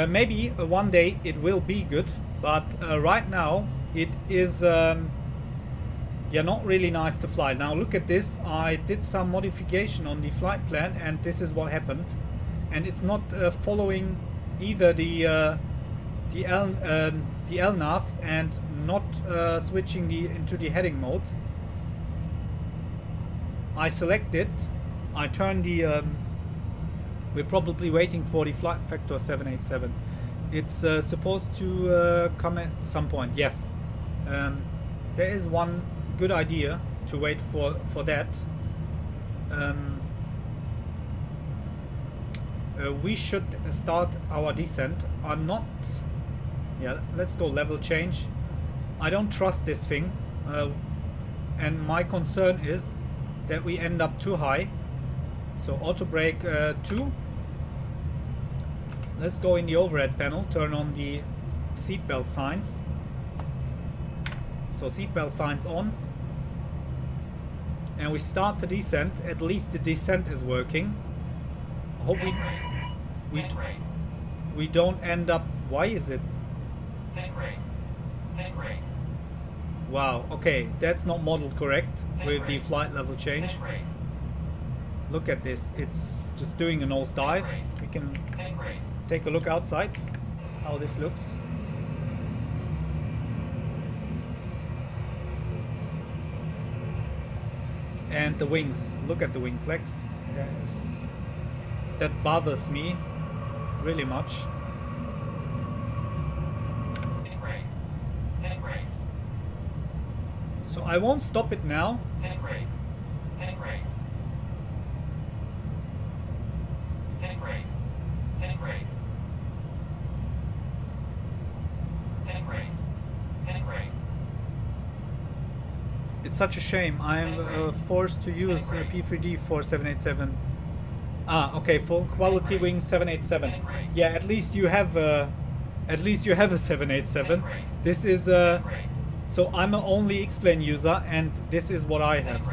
[SPEAKER 1] Maybe one day it will be good, but right now it is yeah, not really nice to fly. Now look at this. I did some modification on the flight plan, and this is what happened. And it's not following either the LNAV and not switching into the heading mode. I select it. I turn the. We're probably waiting for the flight factor 787. It's supposed to come at some point. Yes, there is one good idea to wait for that. We should start our descent. I'm not. Yeah, let's go level change. I don't trust this thing, and my concern is that we end up too high. So auto brake 2. Let's go in the overhead panel, turn on the seatbelt signs. So seatbelt signs on, and we start the descent. At least the descent is working. I hope we don't end up. Why is it? Wow, okay, that's not modeled correct with the flight level change. Look at this, it's just doing a nose dive. We can take a look outside how this looks. And the wings, look at the wing flex. That bothers me really much. So I won't stop it now. It's such a shame. I'm forced to use P3D for 787. Ah, okay, for quality wing 787. Yeah, at least you have a 787. This is so I'm an only XPlane user, and this is what I have.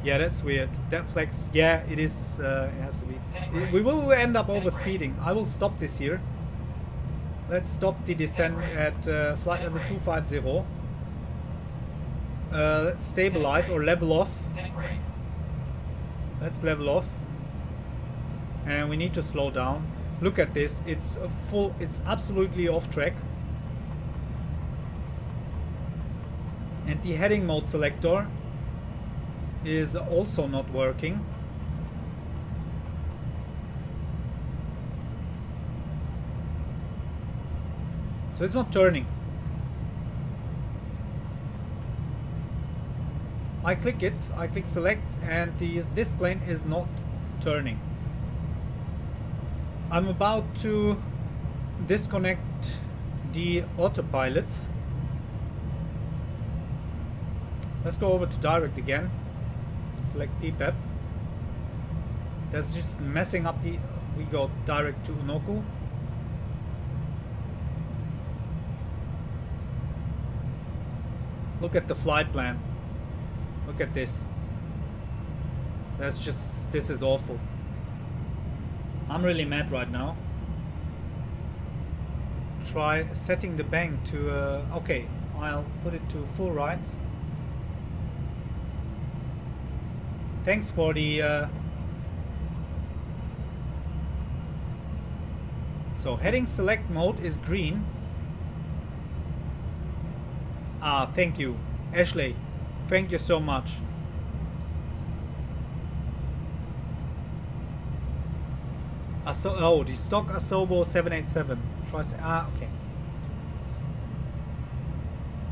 [SPEAKER 1] Yeah, that's weird. That flex, yeah, it is. It has to be. We will end up over speeding. I will stop this here. Let's stop the descent at flight level 250. Let's stabilize or level off. Let's level off. And we need to slow down. Look at this. It's full. It's absolutely off track. And the heading mode selector is also not working. So it's not turning. I click it, I click select, and this plane is not turning. I'm about to disconnect the autopilot. Let's go over to direct again. Select DPAP. That's just messing up the. We go direct to Unoku. Look at the flight plan. Look at this. That's just. This is awful. I'm really mad right now. Try setting the bank to. Okay, I'll put it to full right. Thanks for the. So heading select mode is green. Ah, thank you, Ashley. Thank you so much. Oh, the stock Asobo 787. Try. Okay.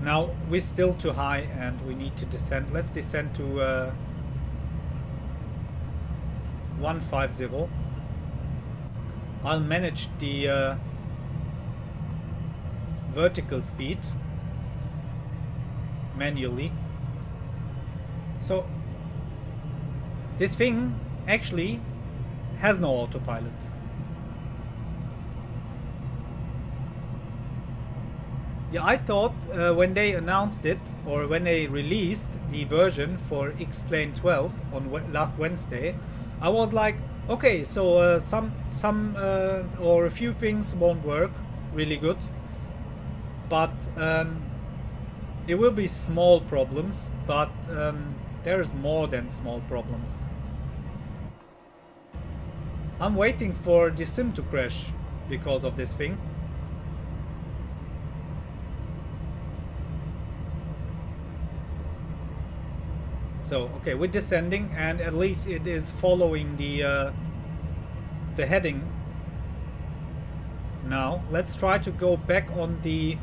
[SPEAKER 1] Now we're still too high, and we need to descend. Let's descend to 150. I'll manage the vertical speed manually. So this thing actually has no autopilot. Yeah, I thought when they announced it, or when they released the version for XPlane 12 on last Wednesday, I was like, okay, so some or a few things won't work really good, but it will be small problems, but there's more than small problems. I'm waiting for the sim to crash because of this thing. So, okay, we're descending, and at least it is following the heading. Now, let's try to go back on the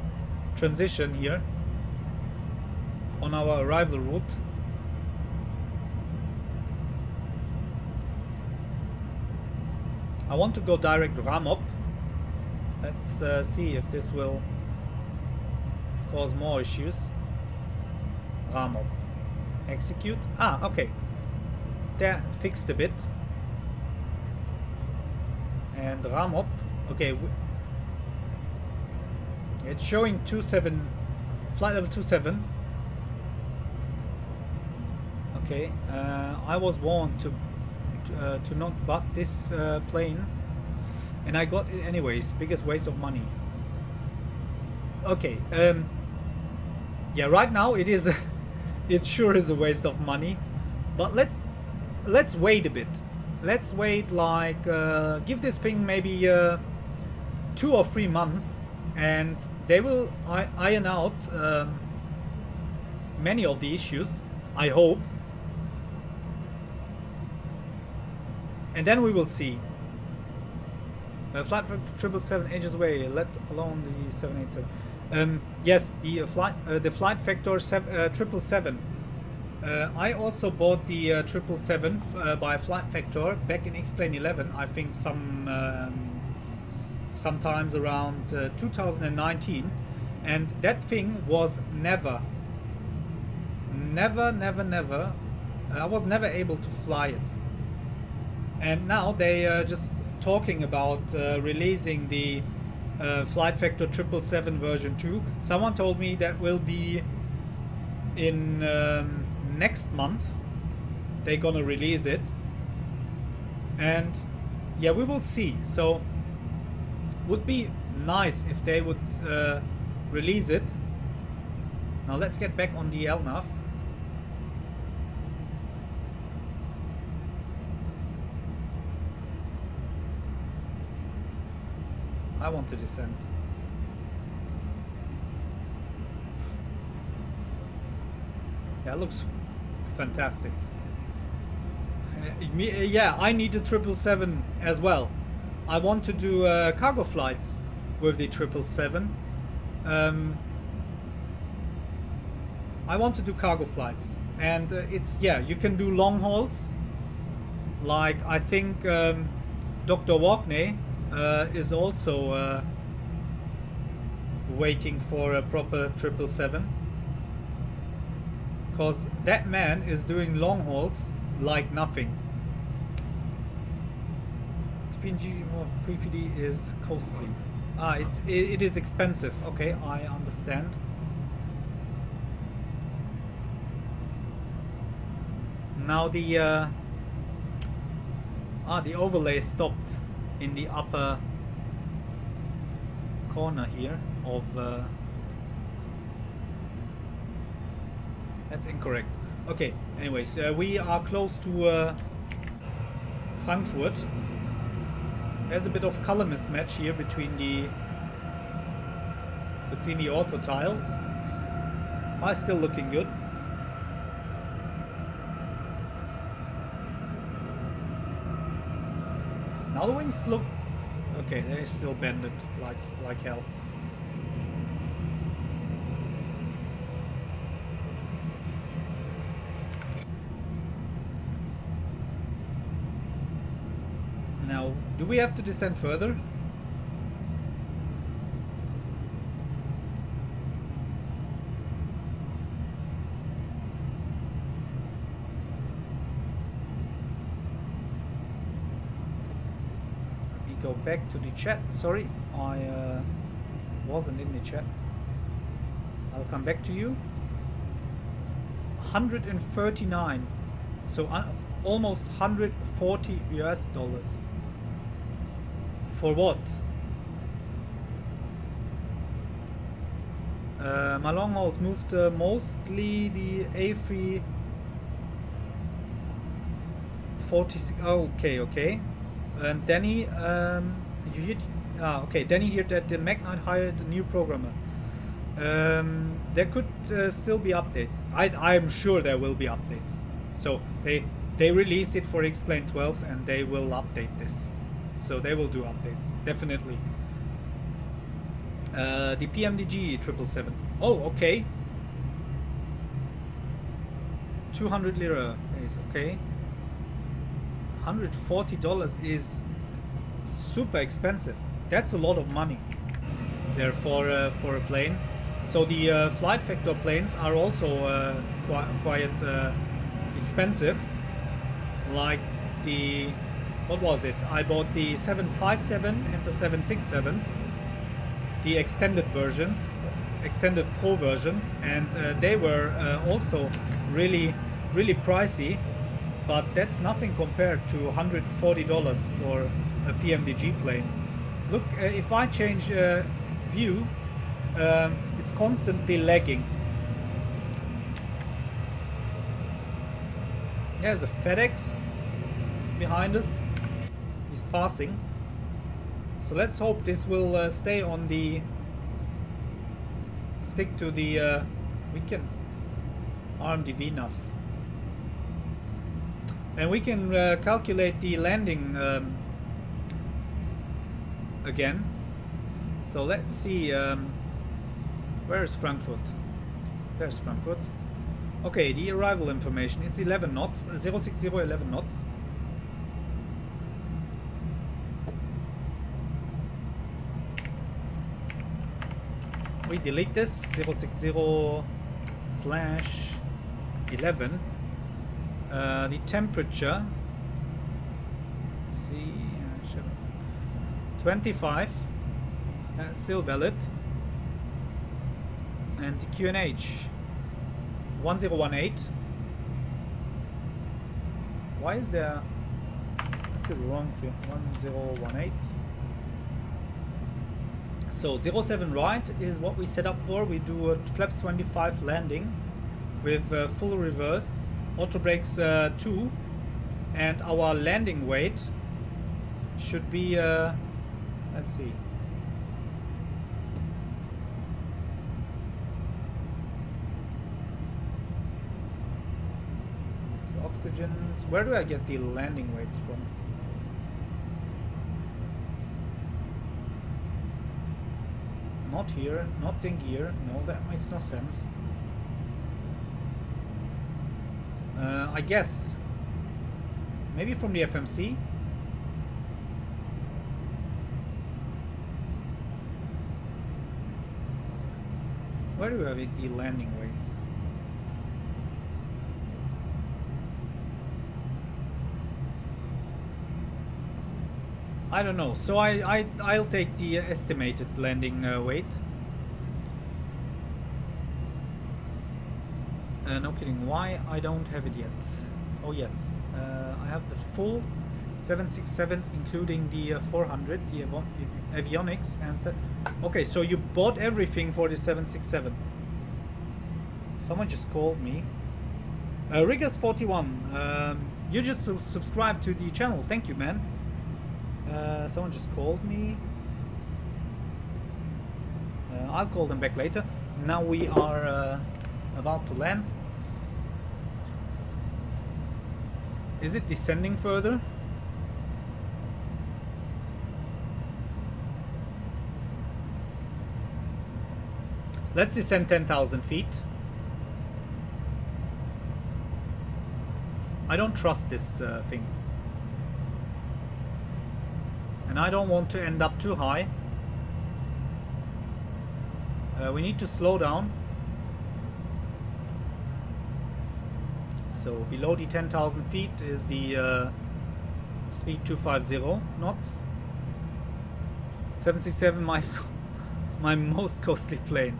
[SPEAKER 1] transition here, on our arrival route. I want to go direct ram up. Let's see if this will cause more issues. Ram up. Execute. Ah, okay. That fixed a bit. And ram up. Okay. It's showing 27, flight level 27. Okay. I was warned to not butt this plane, and I got it anyways. Biggest waste of money. Okay. Yeah. Right now it is. It sure is a waste of money, but let's wait a bit. Let's wait, like give this thing maybe 2 or 3 months, and they will iron out many of the issues, I hope, and then we will see. Flight 777 ages away, let alone the 787. Yes, the flight factor 777. I also bought the 777 by flight factor back in XPlane 11. I think sometimes around 2019, and that thing was never. I was never able to fly it. And now they are just talking about releasing the flight factor 777 version 2. Someone told me that will be in next month. They're gonna release it, and yeah, we will see. So would be nice if they would release it. Now let's get back on the LNAV. I want to descend. That looks fantastic. Yeah, I need the 777 as well. I want to do cargo flights with the 777. I want to do cargo flights, and it's, yeah, you can do long hauls. Like I think Dr. Walkney is also waiting for a proper 777, because that man is doing long hauls like nothing. PNG of pre-FD is costly. It is expensive. Okay, I understand. Now the overlay stopped in the upper corner here of that's incorrect. Okay, anyways, we are close to Frankfurt. There's a bit of color mismatch here between the auto tiles. Are still looking good. Now the wings look okay. They're still bended like hell. Now, do we have to descend further? Let me go back to the chat. Sorry, I wasn't in the chat. I'll come back to you. 139. So almost 140 US dollars. For what? My long hauls moved mostly the A3 46. Oh, okay. And Danny, you heard? Okay. Danny heard that the Magknight hired a new programmer. There could still be updates. I'm sure there will be updates. So they release it for XPlane 12 and they will update this. So they will do updates, definitely. The PMDG 777. Oh, okay. 200 lira is okay. $140 is super expensive. That's a lot of money there for a plane. So the flight factor planes are also quite expensive. Like the, what was it? I bought the 757 and the 767, the extended versions, extended pro versions, and they were also really pricey. But that's nothing compared to $140 for a PMDG plane. Look, if I change view, it's constantly lagging. There's a FedEx behind us. He's passing. So let's hope this will stay on the... stick to the... we can arm the VNAV. And we can calculate the landing again. So let's see, where is Frankfurt? There's Frankfurt. Okay, the arrival information, it's 11 knots, 060 11 knots. We delete this, 060/11. The temperature, let's see, 25, still valid. And the QNH 1018. Why is there, that's the wrong 1018. So 07 right is what we set up for. We do a flaps 25 landing with full reverse, auto brakes 2, and our landing weight should be let's see, so oxygens, where do I get the landing weights from? Not here, not in gear, no, that makes no sense. I guess maybe from the FMC. Where do we have the landing weights? I don't know. So I'll take the estimated landing weight. No kidding. Why I don't have it yet? Oh yes, I have the full 767, including the 400, the avionics, and okay. So you bought everything for the 767. Someone just called me. Riggers41, you just subscribed to the channel. Thank you, man. Someone just called me. I'll call them back later. Now we are about to land. Is it descending further? Let's descend 10,000 feet. I don't trust this thing. And I don't want to end up too high. We need to slow down. So below the 10,000 feet is the speed 250 knots. 767, my most costly plane.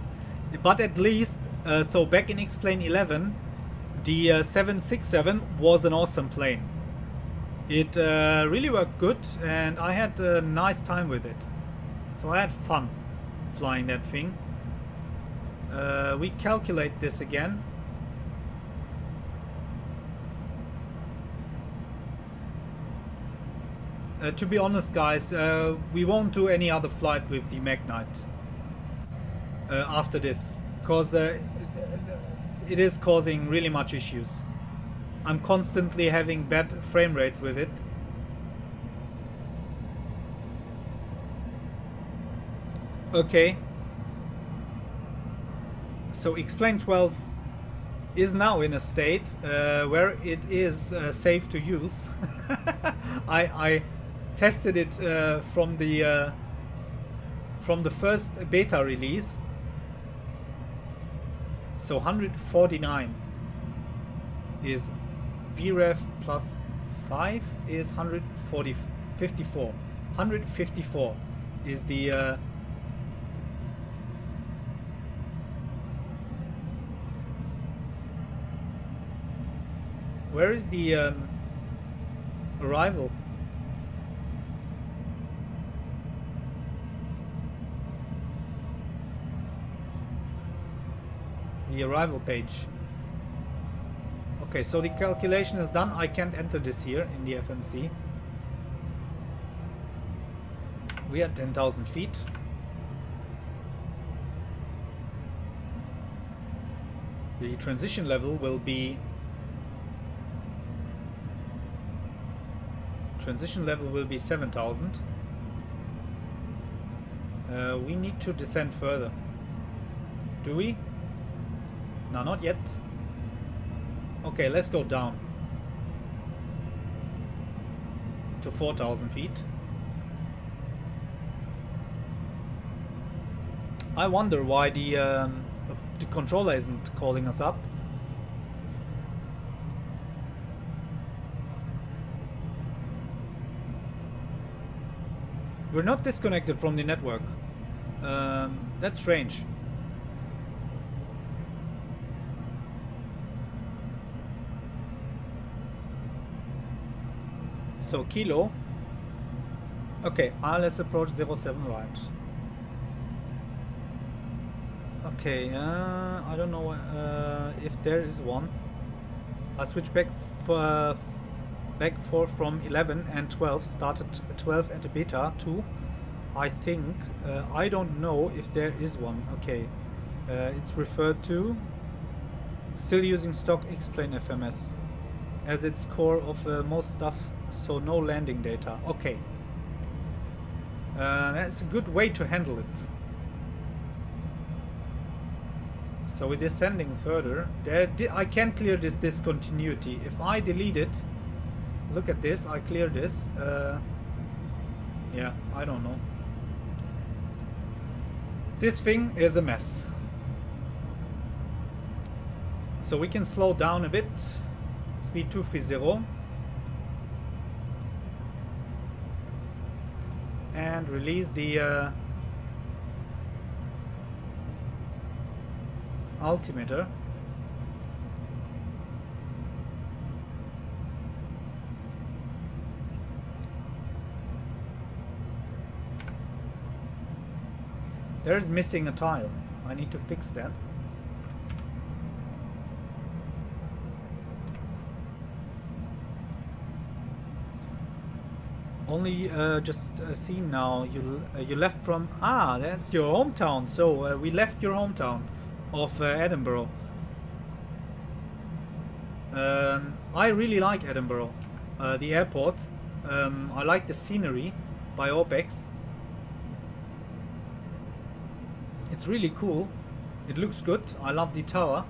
[SPEAKER 1] But at least, so back in XPlane 11, the 767 was an awesome plane. It really worked good, and I had a nice time with it. So I had fun flying that thing. We calculate this again. To be honest, guys, we won't do any other flight with the Magknight after this, because it is causing really much issues. I'm constantly having bad frame rates with it. Okay. So XPlane 12 is now in a state where it is safe to use. I tested it from the first beta release. So 149 is VREF plus 5 is 154. 154 is the where is the arrival? The arrival page. Okay, so the calculation is done. I can't enter this here in the FMC. We are 10,000 feet. The transition level will be 7,000. We need to descend further. Do we? No, not yet. Okay, let's go down to 4,000 feet. I wonder why the controller isn't calling us up. We're not disconnected from the network. That's strange. So Kilo. Okay, ILS approach 07 right. Okay, I don't know if there is one. I switched back for from 11 and 12. Started 12 at the beta 2. I think. I don't know if there is one. Okay, it's referred to. Still using stock XPlane FMS as its core of most stuff. So no landing data. Okay, that's a good way to handle it. So we're descending further. I can clear this discontinuity. If I delete it, look at this. I clear this. Yeah, I don't know. This thing is a mess. So we can slow down a bit. Speed 230. And release the altimeter. There's missing a tile. I need to fix that. Only just seen now. You left from that's your hometown. So we left your hometown of Edinburgh. I really like Edinburgh, the airport. I like the scenery by OPEX. It's really cool. It looks good. I love the tower.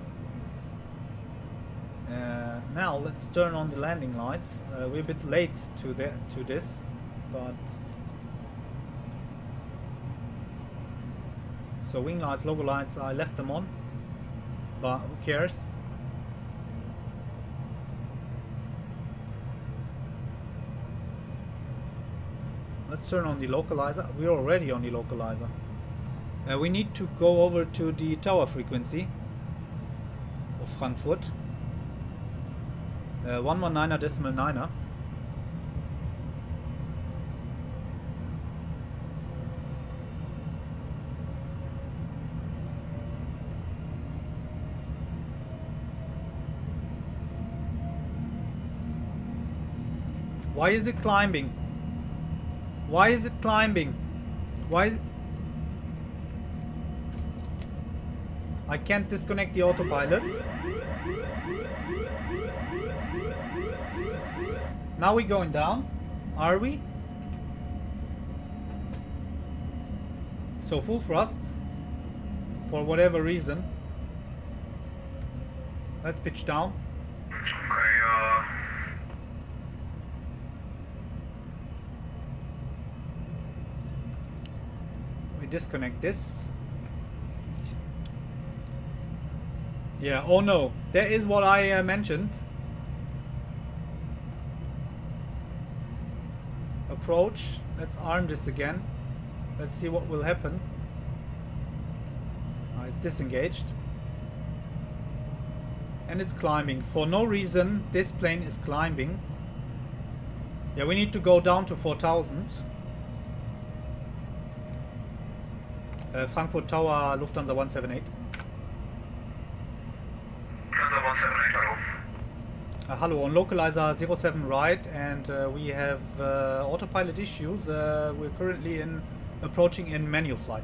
[SPEAKER 1] Now let's turn on the landing lights. We're a bit late to this, but so wing lights, logo lights, I left them on, but who cares? Let's turn on the localizer. We're already on the localizer. We need to go over to the tower frequency of Frankfurt. 119.9. Why is it climbing? Why is it climbing? Why is it... I can't disconnect the autopilot. Now we're going down. Are we? So full thrust. For whatever reason. Let's pitch down. We disconnect this. Yeah, oh no. That is what I mentioned. Approach. Let's arm this again. Let's see what will happen. It's disengaged. And it's climbing. For no reason, this plane is climbing. Yeah, we need to go down to 4000. Frankfurt Tower, Lufthansa 178. Hello, on localizer 07 right, and we have autopilot issues. We're currently approaching in manual flight.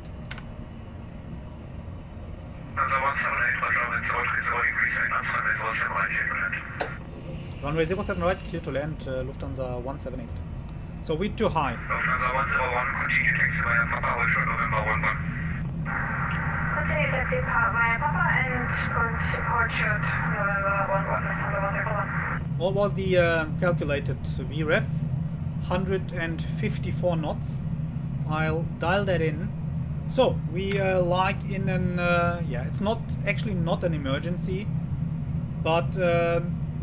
[SPEAKER 1] Runway 07 right, clear to land, Lufthansa 178. So we're too high.
[SPEAKER 2] Lufthansa 101, continue taxi via Papa, Hotel November 11. Continue taxi via Papa and Orchard November 11, Lufthansa 101.
[SPEAKER 1] What was the calculated VREF? 154 knots. I'll dial that in. So we like in an yeah, it's not actually not an emergency, but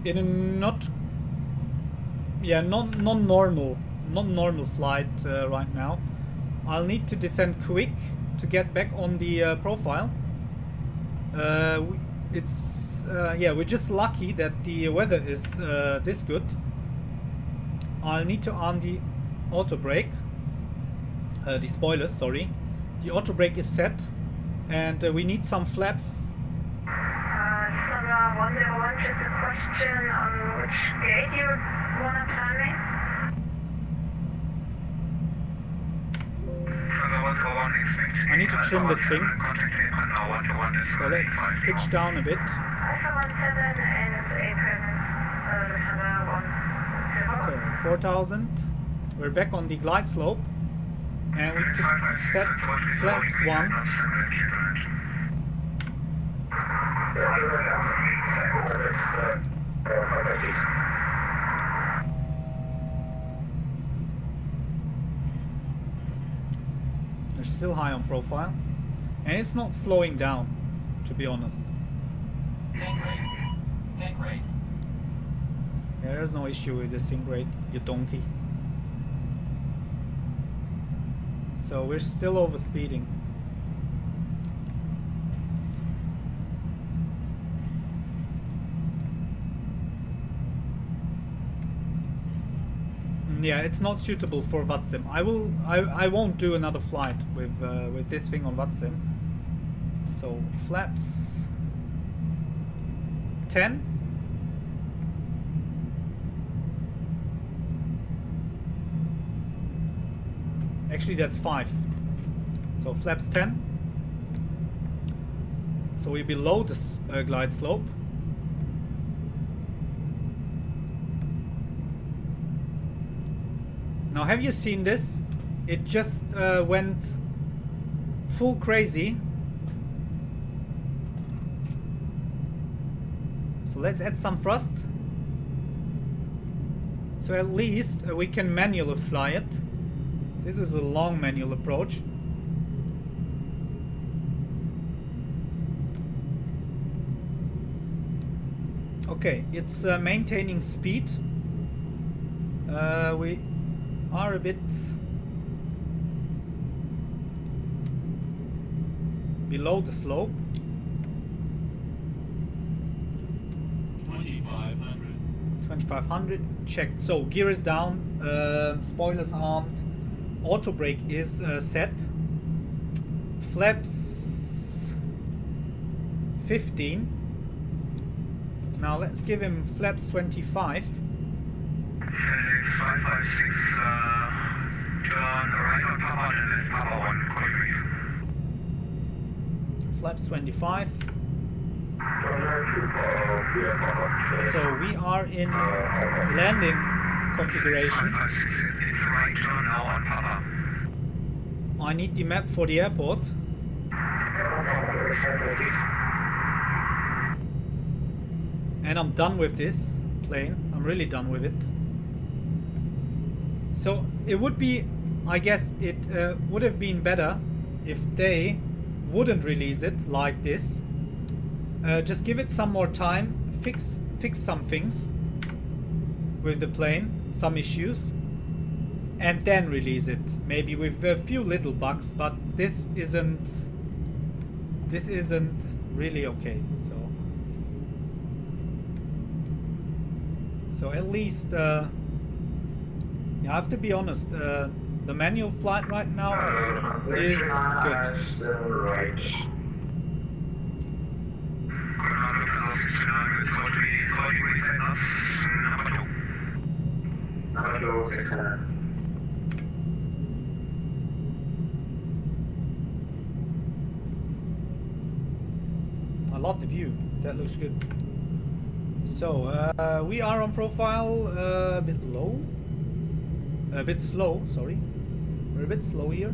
[SPEAKER 1] in a not normal flight right now. I'll need to descend quick to get back on the profile. It's yeah, we're just lucky that the weather is this good. I'll need to arm the auto brake, the spoilers, sorry. The auto brake is set, and we need some flaps.
[SPEAKER 2] Lufthansa 101, just a question on which gate you want to turn me?
[SPEAKER 1] I need to trim this thing. So let's pitch down a bit. Okay, 4000. We're back on the glide slope. And we can set flaps 1. They're still high on profile. And it's not slowing down, to be honest.
[SPEAKER 3] Tank rate.
[SPEAKER 1] Yeah, there's no issue with the sync rate, you donkey. So we're still over speeding. Yeah, it's not suitable for VATSIM. I won't do another flight with this thing on VATSIM. So flaps 10. Actually, that's 5. So flaps 10. So we're below this glide slope. Now, have you seen this? It just went full crazy. So let's add some thrust. So at least we can manually fly it. This is a long manual approach. Okay, it's maintaining speed. We are a bit... below the slope.
[SPEAKER 3] 2500.
[SPEAKER 1] 2500 checked. So gear is down, spoilers armed, auto brake is set, flaps 15. Now let's give him flaps 25.
[SPEAKER 2] FedEx 556, turn right on Papa and left Papa 1, copy brief.
[SPEAKER 1] Flaps 25. So we are in landing configuration.
[SPEAKER 2] 556, it's right turn now on Papa.
[SPEAKER 1] I need the map for the airport. And I'm done with this plane. I'm really done with it. So it would be, I guess it would have been better if they wouldn't release it like this. Just give it some more time, fix some things with the plane, some issues, and then release it. Maybe with a few little bugs, but this isn't really okay. So at least, yeah, I have to be honest. The manual flight right now is good. I love the view. That looks good. So we are on profile, a bit low, a bit slow. Sorry, we're a bit slow here.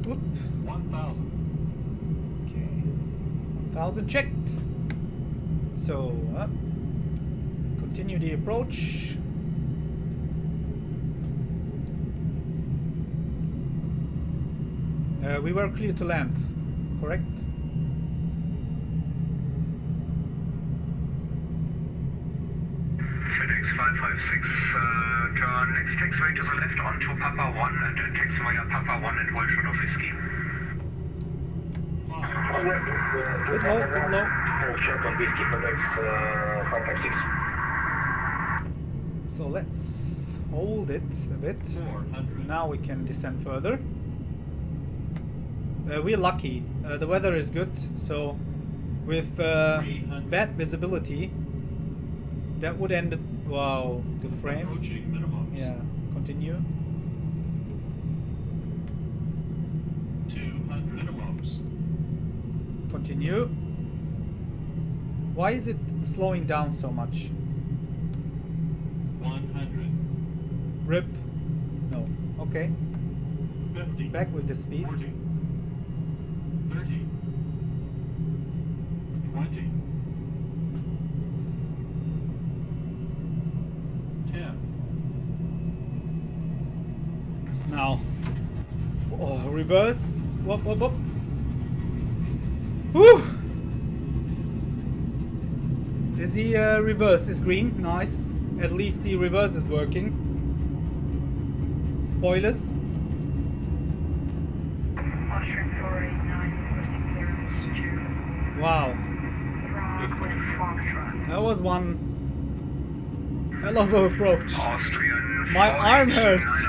[SPEAKER 1] Whoop.
[SPEAKER 3] 1000.
[SPEAKER 1] Okay, 1000 checked. So continue the approach. We were clear to land, correct?
[SPEAKER 2] FedEx 556, turn next taxiway to the left onto Papa 1 and then taxiway at Papa 1 and hold short of whiskey.
[SPEAKER 1] Bit low, bit low.
[SPEAKER 2] Hold short on whiskey, FedEx 556.
[SPEAKER 1] So let's hold it a bit.
[SPEAKER 3] 400.
[SPEAKER 1] Now we can descend further. We're lucky. The weather is good, so with bad visibility, that would end it. Wow, the frames.
[SPEAKER 3] Approaching minimums.
[SPEAKER 1] Yeah, continue.
[SPEAKER 3] 200 minimums.
[SPEAKER 1] Continue. Why is it slowing down so much?
[SPEAKER 3] 100.
[SPEAKER 1] RIP. No. Okay.
[SPEAKER 3] 50.
[SPEAKER 1] Back with the speed.
[SPEAKER 3] 40. 30. 20. 10.
[SPEAKER 1] Now. Oh, reverse. Whoop, whoop, whoop. Whew. Is the reverse is green? Nice. At least the reverse is working. Spoilers. Wow. That was one hell of an approach. My arm hurts.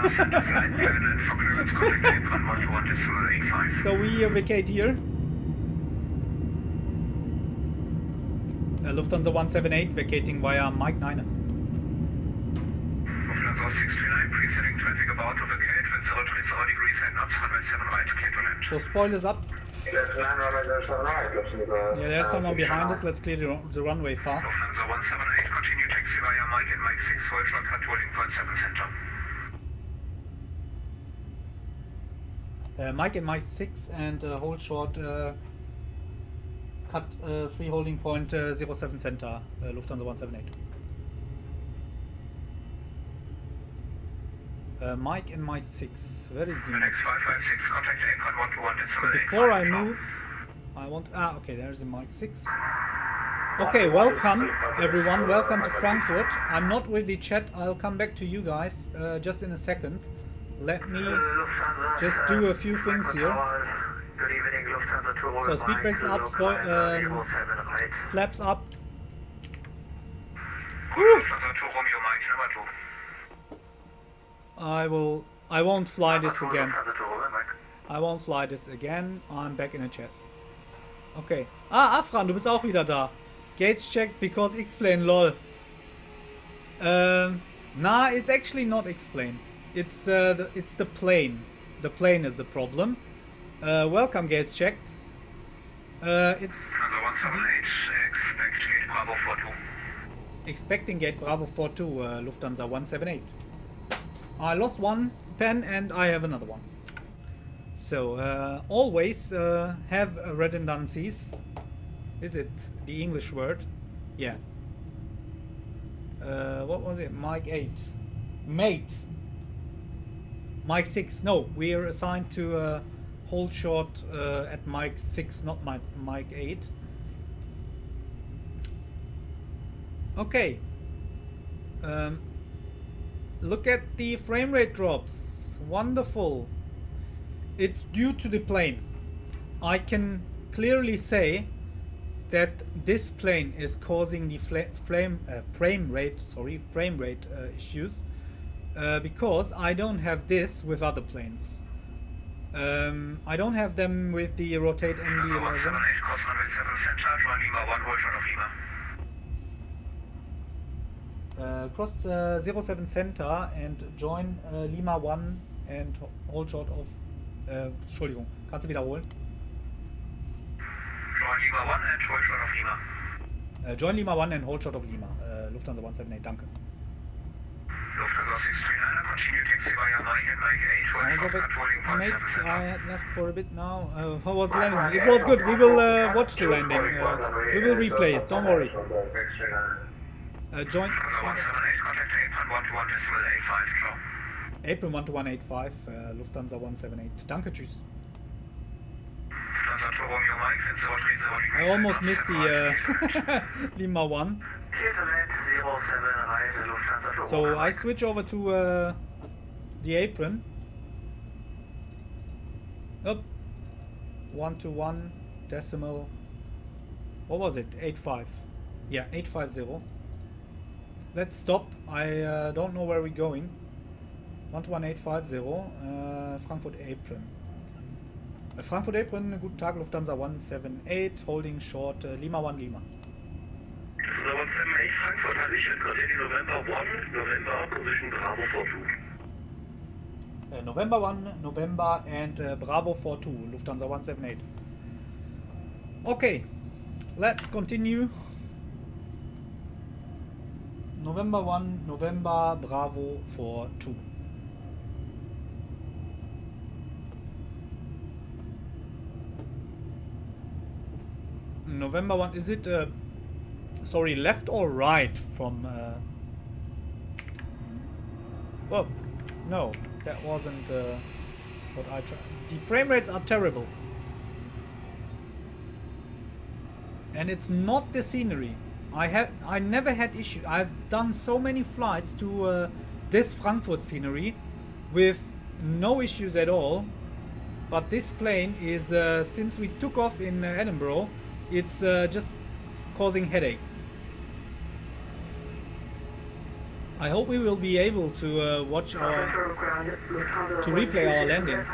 [SPEAKER 1] So we vacate here. Lufthansa 178 vacating via Magknight.
[SPEAKER 2] Lufthansa 639, presetting traffic about to vacate with 0 degrees and knots, runway 7 right, clear to land.
[SPEAKER 1] So spoilers up. Yeah, there's someone behind us. Let's clear the runway fast.
[SPEAKER 2] Lufthansa 178, continue taxi via Mike and Mike 6, hold shortcut to holding point 7 center.
[SPEAKER 1] Mike and Mike 6 and hold short cut free holding point 07 center, Lufthansa 178. Mike and Mike 6, where is the
[SPEAKER 2] FedEx 556, contact airport 121,
[SPEAKER 1] So before I move, I want, okay, there's the Mike 6. Okay, welcome everyone, welcome to Frankfurt. I'm not with the chat, I'll come back to you guys just in a second. let me just do a few things here.
[SPEAKER 2] Good evening, Lufthansa Tour.
[SPEAKER 1] So speed brakes up, flaps up. Woo! I won't fly this again. I won't fly this again. I'm back in the chat. Okay. Ah, Afran, du bist auch wieder da. Gates checked because XPlane, lol. Nah, it's actually not XPlane. It's the plane. The plane is the problem. Welcome, Gates checked. It's expecting gate Bravo 42, Lufthansa 178. I lost one pen and I have another one. So always have redundancies. Is it the English word? Yeah. What was it? Mike 8. Mate. Mike 6. No, we are assigned to hold short at Mike 6, not Mike 8. Okay. Look at the frame rate drops. Wonderful. It's due to the plane. I can clearly say that this plane is causing the frame rate issues because I don't have this with other planes. I don't have them with the rotate MD-11. Cross 07 center and join Lima 1 and hold short of Entschuldigung, kannst du wiederholen?
[SPEAKER 2] Join Lima 1 and hold short of Lima.
[SPEAKER 1] Join Lima 1 and hold short of Lima. Lufthansa 178, danke.
[SPEAKER 2] Lufthansa 639, continue taxi via Mike and Mike 8, hold short controlling
[SPEAKER 1] Mate, I had left for a bit now. How was the landing? It was good. We will watch the landing. We will replay it, don't worry. Join April 12185, Lufthansa 178. Danke, tschüss. I almost missed the Lima 1. So I switch over to the apron. Up. 121 decimal. What was it? 85. Yeah, 850. Let's stop. I don't know where we're going. 11850, Frankfurt apron. Frankfurt apron, guten Tag, Lufthansa 178, holding short Lima 1 Lima.
[SPEAKER 2] Lufthansa 178, Frankfurt, Hallöchen, continue November 1, November, position Bravo 42.
[SPEAKER 1] November 1, November, and Bravo 42, Lufthansa 178. Okay, let's continue. November 1, November, Bravo 42. November 1, is it sorry, left or right from oh no, that wasn't what I tried. The frame rates are terrible and it's not the scenery. I never had issues. I've done so many flights to this Frankfurt scenery with no issues at all, but this plane is since we took off in Edinburgh, it's just causing headache. I hope we will be able to watch our to replay our landing.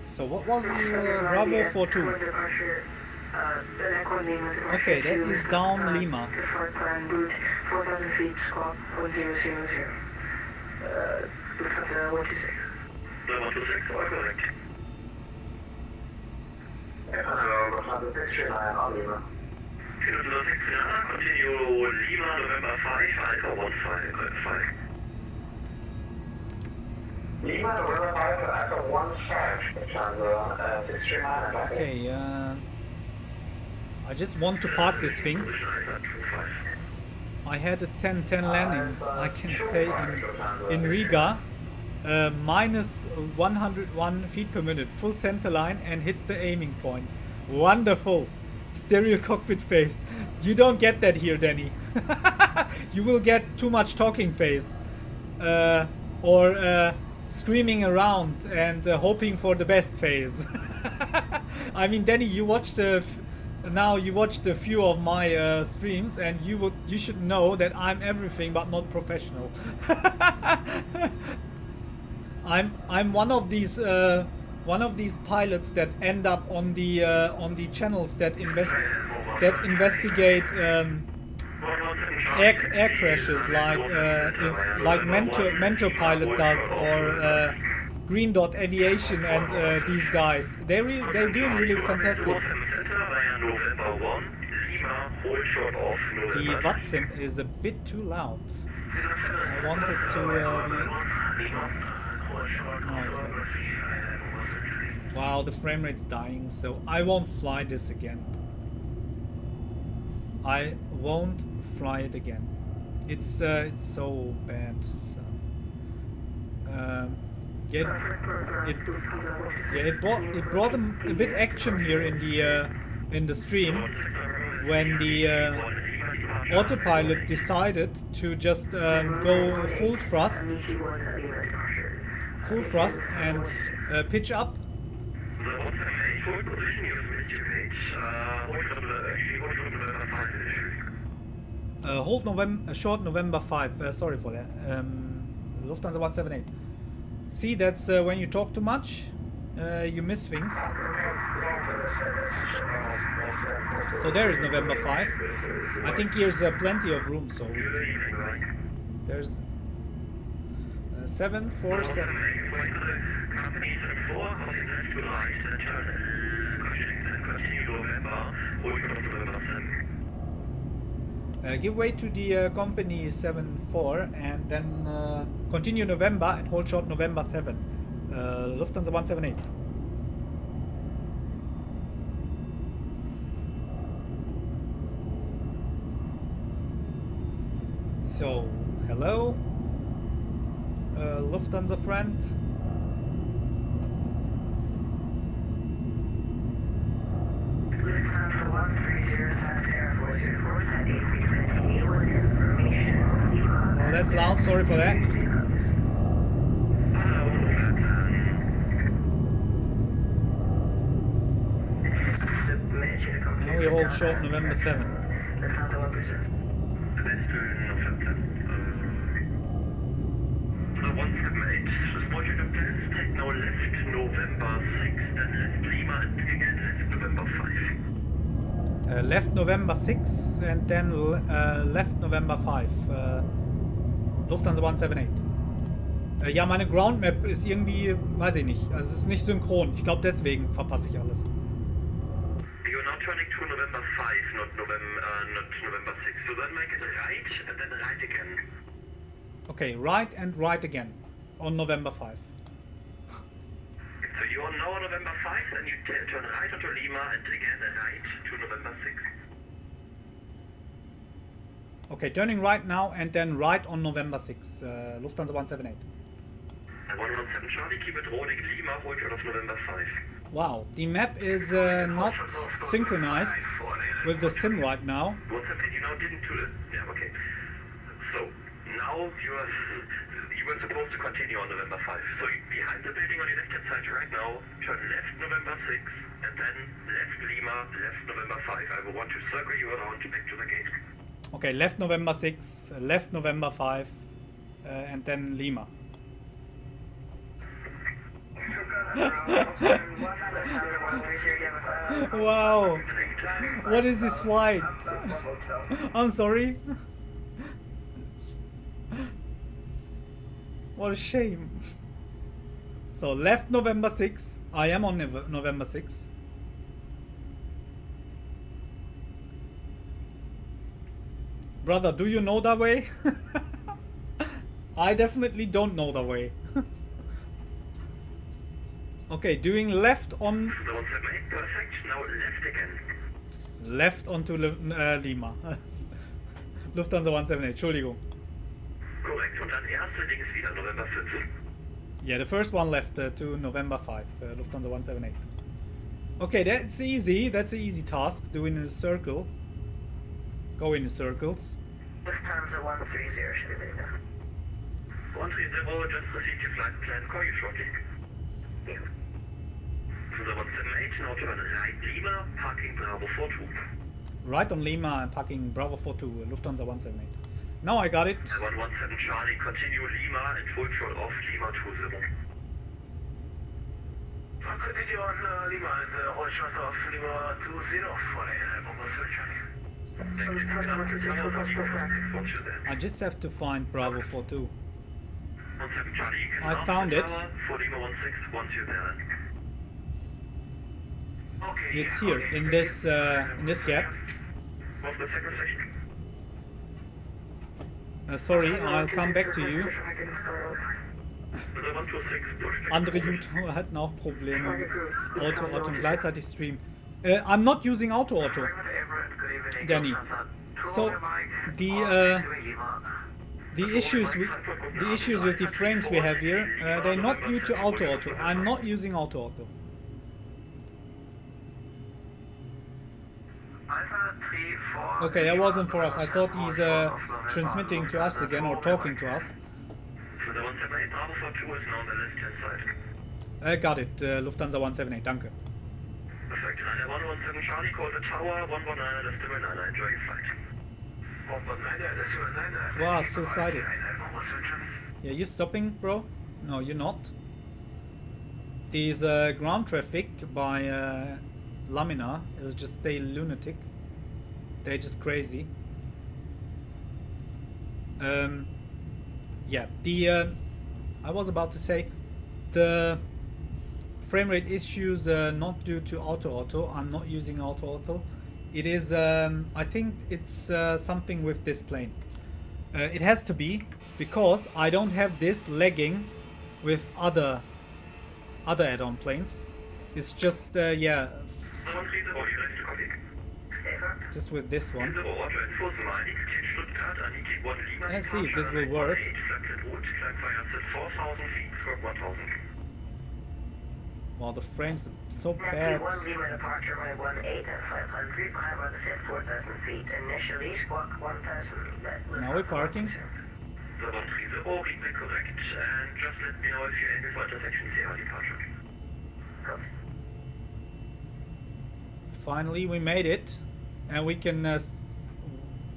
[SPEAKER 1] So what was the Bravo 42? Okay, that is down Lima.
[SPEAKER 2] 4,000 feet, squawk 1000. Lufthansa 126. 126, all correct. Hello, Lufthansa 639 on Lima. Lufthansa 639, continue Lima, November 5, Alpha 15. Lima, November 5, Alpha 15, Lufthansa 639.
[SPEAKER 1] Okay, I just want to park this thing. I had a 10-10 landing, I can say, in Riga, minus 101 feet per minute, full center line, and hit the aiming point. Wonderful. Stereo cockpit phase. You don't get that here, Danny. You will get too much talking phase. Or screaming around and hoping for the best phase. I mean, Danny, you watched now you watched a few of my streams, and you should know that I'm everything but not professional. I'm one of these pilots that end up on the channels that investigate air crashes, like Mentor Pilot does, or Green Dot Aviation, and these guys. They're doing really fantastic. The VATSIM is a bit too loud. I want it to be... No, it's better. Wow, the frame rate's dying, so I won't fly this again. I won't fly it again. It's so bad. So. It brought a bit action here in the stream when the Autopilot decided to just go full thrust and pitch up. Hold short November 5. Sorry for that. Lufthansa 178. See, that's when you talk too much, you miss things. So there is November 5. I think here's plenty of room, so there's 747. Give way to the company 74 and then continue November and hold short November 7. Lufthansa 178. So, hello, Lufthansa friend. Oh, that's loud, sorry for that. Now we hold short November 7. Left November 6 and then left November 5. Lufthansa 178. Ja, meine Ground Map ist irgendwie, weiß ich nicht, also es ist nicht synchron. Ich glaube, deswegen verpasse ich alles.
[SPEAKER 4] You're now turning to November 5, not November 6. So then make it right and then right again.
[SPEAKER 1] Okay, right and right again on November 5.
[SPEAKER 4] So you are now on November 5, then you turn right onto Lima and again right to November 6.
[SPEAKER 1] Okay, turning right now and then right on November 6. Lufthansa 178.
[SPEAKER 4] 117 Charlie, keep it rolling Lima, hold short of November 5.
[SPEAKER 1] Wow, the map is not synchronized with the sim right now.
[SPEAKER 4] What's happening? You now didn't do it. Yeah, okay. So now you were supposed to continue on November 5. So behind the building on the left hand side right now, turn left November 6 and then left Lima, left November 5. I will want to circle you around back to the gate.
[SPEAKER 1] Okay, left November 6, left November 5, and then Lima. Wow, what is this flight? I'm sorry. What a shame. So left November 6. I am on November 6. Brother, do you know that way? I definitely don't know the way. Okay, doing left on...
[SPEAKER 4] Perfect, now left again.
[SPEAKER 1] Left onto Lima. Lufthansa 178, Entschuldigung.
[SPEAKER 4] Korrekt, und dann erste links wieder, November 14.
[SPEAKER 1] Yeah, the first one left to November 5, Lufthansa 178. Okay, that's easy. That's an easy task. Doing in a circle. Go in circles.
[SPEAKER 2] Lufthansa 130 should be there.
[SPEAKER 4] 130, just received your flight plan. Call you shortly.
[SPEAKER 2] Yeah.
[SPEAKER 4] Lufthansa 178, now turn right Lima, parking Bravo 42.
[SPEAKER 1] Right on Lima and parking Bravo 42, Lufthansa 178. Now I got it.
[SPEAKER 4] 117 Charlie, continue Lima and full throttle off Lima 20.
[SPEAKER 2] Continue on Lima and hold short off Lima 20 for Bravo 30.
[SPEAKER 1] I just have to find Bravo 42.
[SPEAKER 4] 17 Charlie, you can
[SPEAKER 1] I found it.
[SPEAKER 4] For Lima 16 once you're there.
[SPEAKER 2] Okay.
[SPEAKER 1] It's here in this gap.
[SPEAKER 4] What's the second section?
[SPEAKER 1] Sorry, I'll come back to you.
[SPEAKER 4] The 126 push.
[SPEAKER 1] Andere YouTuber hatten auch Probleme. Auto und gleichzeitig streamen. I'm not using Auto, Danny. So the issues with the frames we have here, they're not due to Auto. I'm not using Auto. Okay, that wasn't for us. I thought he's transmitting to us again or talking to us.
[SPEAKER 4] The 178 Bravo 42 is now on the left-hand side.
[SPEAKER 1] Got it. Lufthansa 178, danke.
[SPEAKER 4] Perfect. And the 117 Charlie, call the tower, 119 decimal 9, enjoy your flight.
[SPEAKER 2] 119 decimal 9.
[SPEAKER 1] Wow, so excited. Yeah, you stopping, bro? No, you're not. These ground traffic by Lamina is just they lunatic. They're just crazy. Yeah, I was about to say the frame rate issues not due to auto. I'm not using auto. It is I think it's something with this plane. It has to be because I don't have this lagging with other add-on planes. It's just yeah, just with this one. Let's see if this will work. Wow, the frames are so bad.
[SPEAKER 2] Departure by 18 and 500, climb on the set 4,000 feet. Initially, squawk 1,000.
[SPEAKER 1] Now we're parking.
[SPEAKER 4] The 130, replay correct, and just let me know if you're able for intersection CR departure.
[SPEAKER 2] Copy.
[SPEAKER 1] Finally, we made it, and we can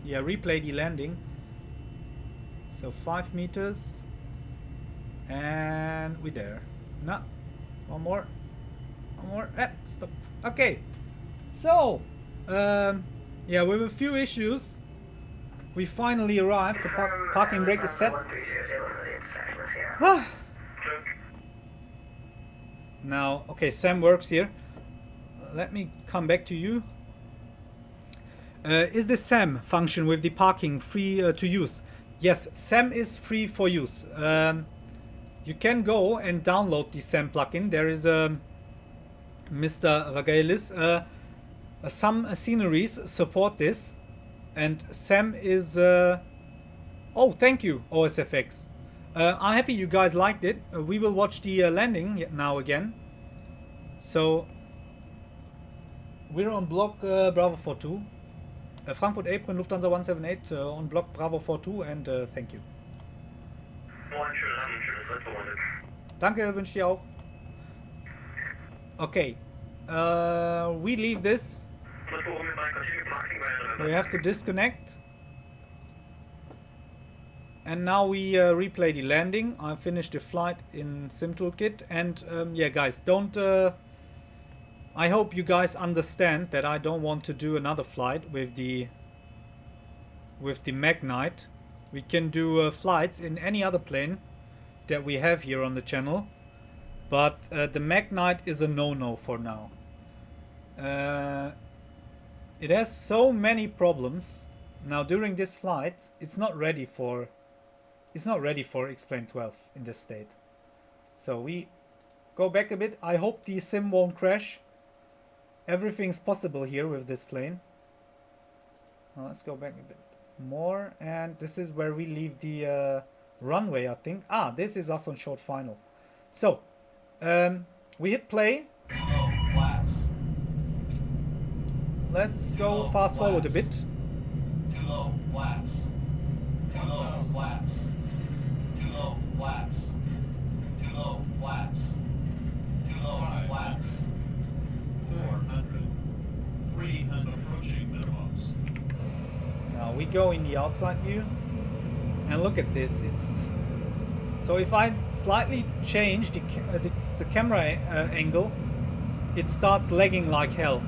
[SPEAKER 1] yeah, replay the landing. So 5 meters, and we're there. No, one more. Stop. Okay, so yeah, with a few issues, we finally arrived. So parking brake is set. Now, okay, Sam works here. Let me come back to you. Is the SAM function with the parking free to use? Yes, SAM is free for use. You can go and download the SAM plugin. There is Mr. Vagalis. Some sceneries support this, and SAM is. Oh, thank you, OSFX. I'm happy you guys liked it. We will watch the landing now again. So we're on block Bravo 42. Frankfurt Apron, Lufthansa 178 on block Bravo 42, and thank you. Danke, wünsche dir auch. Okay, we leave this. We have to disconnect. And now we replay the landing. I finished the flight in Sim Toolkit, and yeah, guys, don't. I hope you guys understand that I don't want to do another flight with the Magknight. We can do flights in any other plane that we have here on the channel, but the Magknight is a no-no for now. It has so many problems. Now during this flight, it's not ready for XPlane 12 in this state. So we go back a bit. I hope the sim won't crash. Everything's possible here with this plane. Let's go back a bit more, and this is where we leave the runway, I think. Ah, this is us on short final. So, we hit play. Let's go fast forward a bit.
[SPEAKER 5] Too low, flaps. Too low, flaps. Too low, flaps. Too low, flaps. Too low, flaps.
[SPEAKER 3] 400. 300 approaching minimums.
[SPEAKER 1] Now we go in the outside view and look at this. It's so if I slightly change the camera angle, it starts lagging like hell.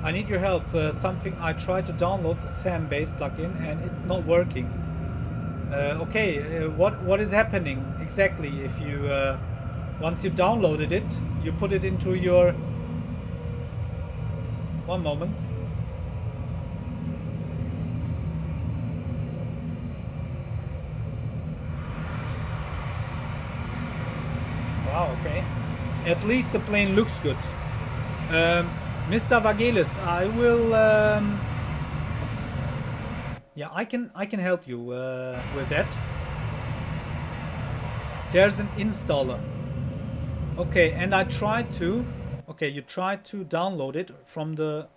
[SPEAKER 1] I need your help. Something I tried to download the SAM base plugin and it's not working. Okay, what is happening exactly? If you once you downloaded it, you put it into your. One moment. Wow, okay. At least the plane looks good. Mr. Vagelis, I will. Yeah, I can help you with that. There's an installer. Okay, and I tried to. Okay, you tried to download it from the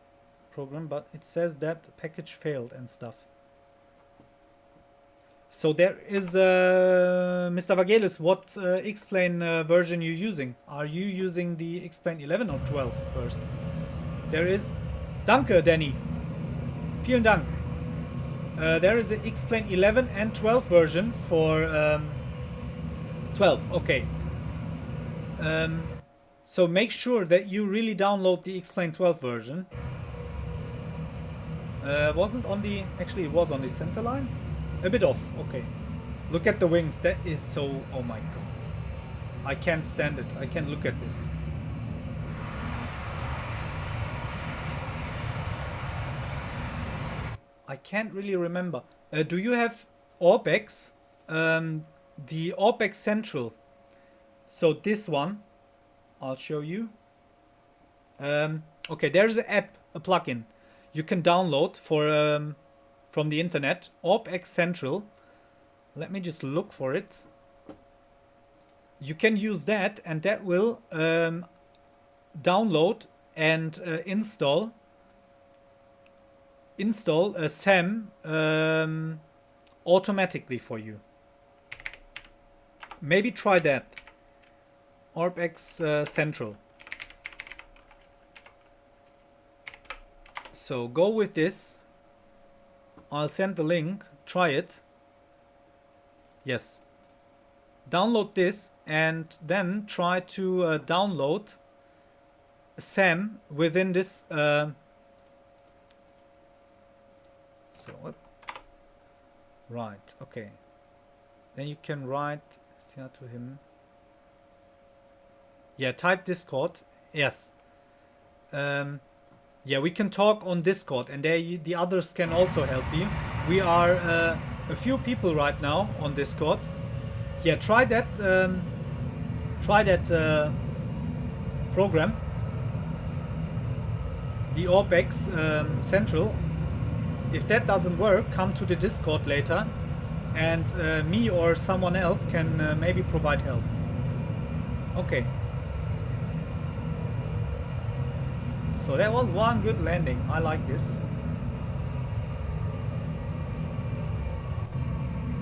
[SPEAKER 1] program, but it says that the package failed and stuff. So there is Mr. Vagelis. What XPlane version you using? Are you using the XPlane 11 or 12 first? There is. Danke, Danny. Vielen Dank. There is a XPlane 11 and 12 version for 12. Okay. So make sure that you really download the XPlane 12 version. Wasn't on the. Actually, it was on the center line. A bit off. Okay. Look at the wings. That is so. Oh my god. I can't stand it. I can't look at this. I can't really remember. Do you have Orbex? The Orbex Central. So this one, I'll show you. Okay, there's an app, a plugin you can download for from the internet. Orbex Central. Let me just look for it. You can use that, and that will download and install a SAM automatically for you. Maybe try that. Orbex Central. So go with this. I'll send the link. Try it. Yes. Download this and then try to download SAM within this. Right. Okay. Then you can write to him. Yeah, type Discord. Yes. Yeah, we can talk on Discord, and there the others can also help you. We are a few people right now on Discord. Yeah, try that. Program. The Orbex Central. If that doesn't work, come to the Discord later, and me or someone else can maybe provide help. Okay. So that was one good landing. I like this.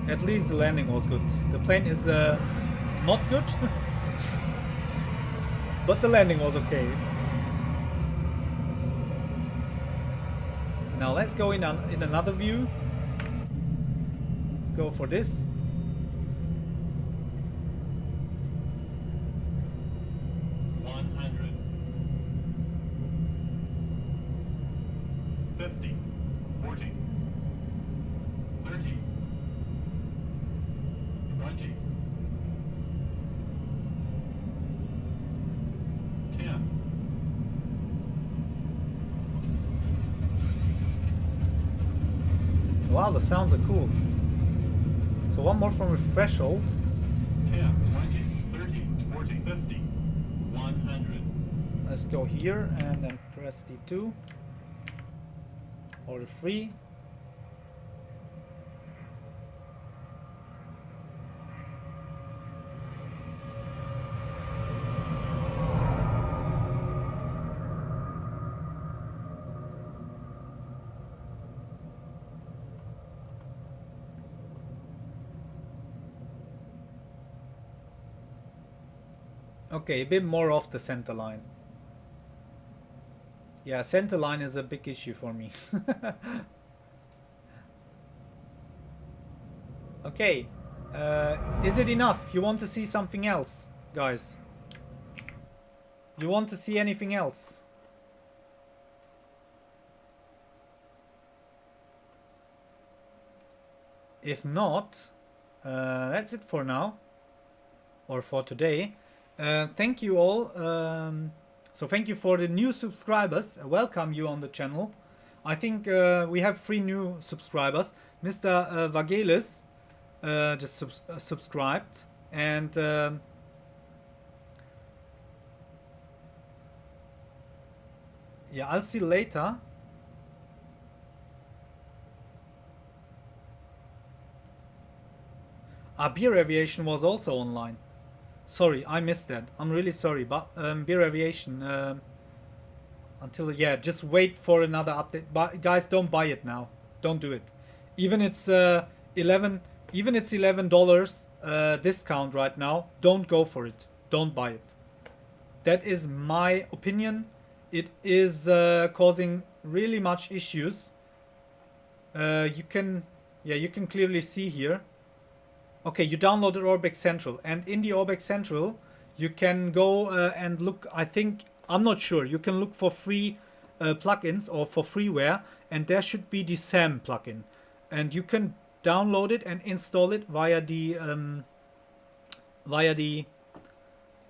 [SPEAKER 1] At least the landing was good. The plane is not good, but the landing was okay. Now let's go in another view. Let's go for this. Wow, the sounds are cool. So one more from a threshold.
[SPEAKER 3] 10, 20, 30, 40, 50, 100.
[SPEAKER 1] Let's go here and then press D2 or the 3. Okay, a bit more off the center line. Yeah, center line is a big issue for me. Okay, is it enough? You want to see something else, guys? You want to see anything else? If not, that's it for now, or for today. Thank you all. So thank you for the new subscribers. I welcome you on the channel. I think we have 3 new subscribers. Mr. Vagelis just subscribed, and yeah, I'll see later. Beer Aviation was also online. Sorry, I missed that. I'm really sorry, but Beer Aviation until, yeah, just wait for another update. But guys, don't buy it now. Don't do it. Even it's $11 discount right now. Don't go for it. Don't buy it. That is my opinion. It is causing really much issues. You can clearly see here. Okay, you downloaded Orbex Central, and in the Orbex Central you can go and look. I'm not sure, you can look for free plugins or for freeware, and there should be the SAM plugin, and you can download it and install it via the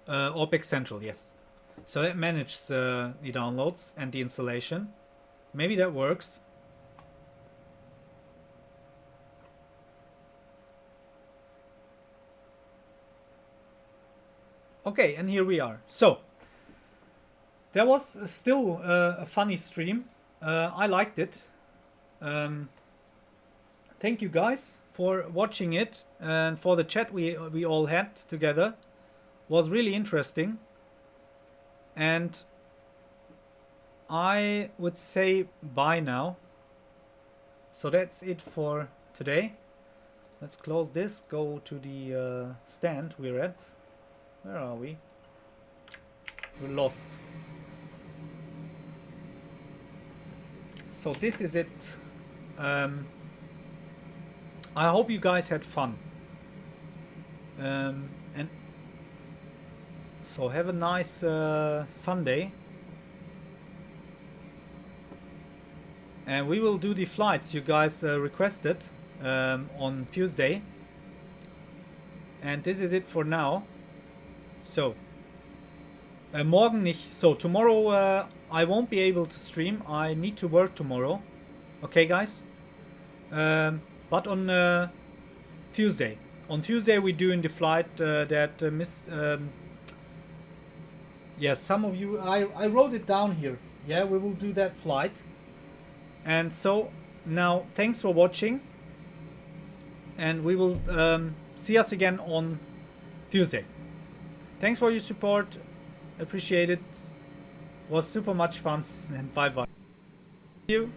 [SPEAKER 1] Orbex Central. Yes, so it manages the downloads and the installation. Maybe that works. Okay, and here we are. So there was still a funny stream. I liked it. Thank you guys for watching it, and for the chat we all had together. Was really interesting. And I would say bye now. So that's it for today. Let's close this, go to the stand we're at. Where are we? We're lost. So this is it. I hope you guys had fun. And so have a nice Sunday. And we will do the flights you guys requested on Tuesday. And this is it for now. So, morgen nicht. So, tomorrow I won't be able to stream. I need to work tomorrow. Okay, guys? But on Tuesday. On Tuesday we're doing the flight that missed... yes, some of you... I wrote it down here. Yeah, we will do that flight. And so, now, thanks for watching. And we will see us again on Tuesday. Thanks for your support. Appreciate it. Was super much fun. And bye bye. See you.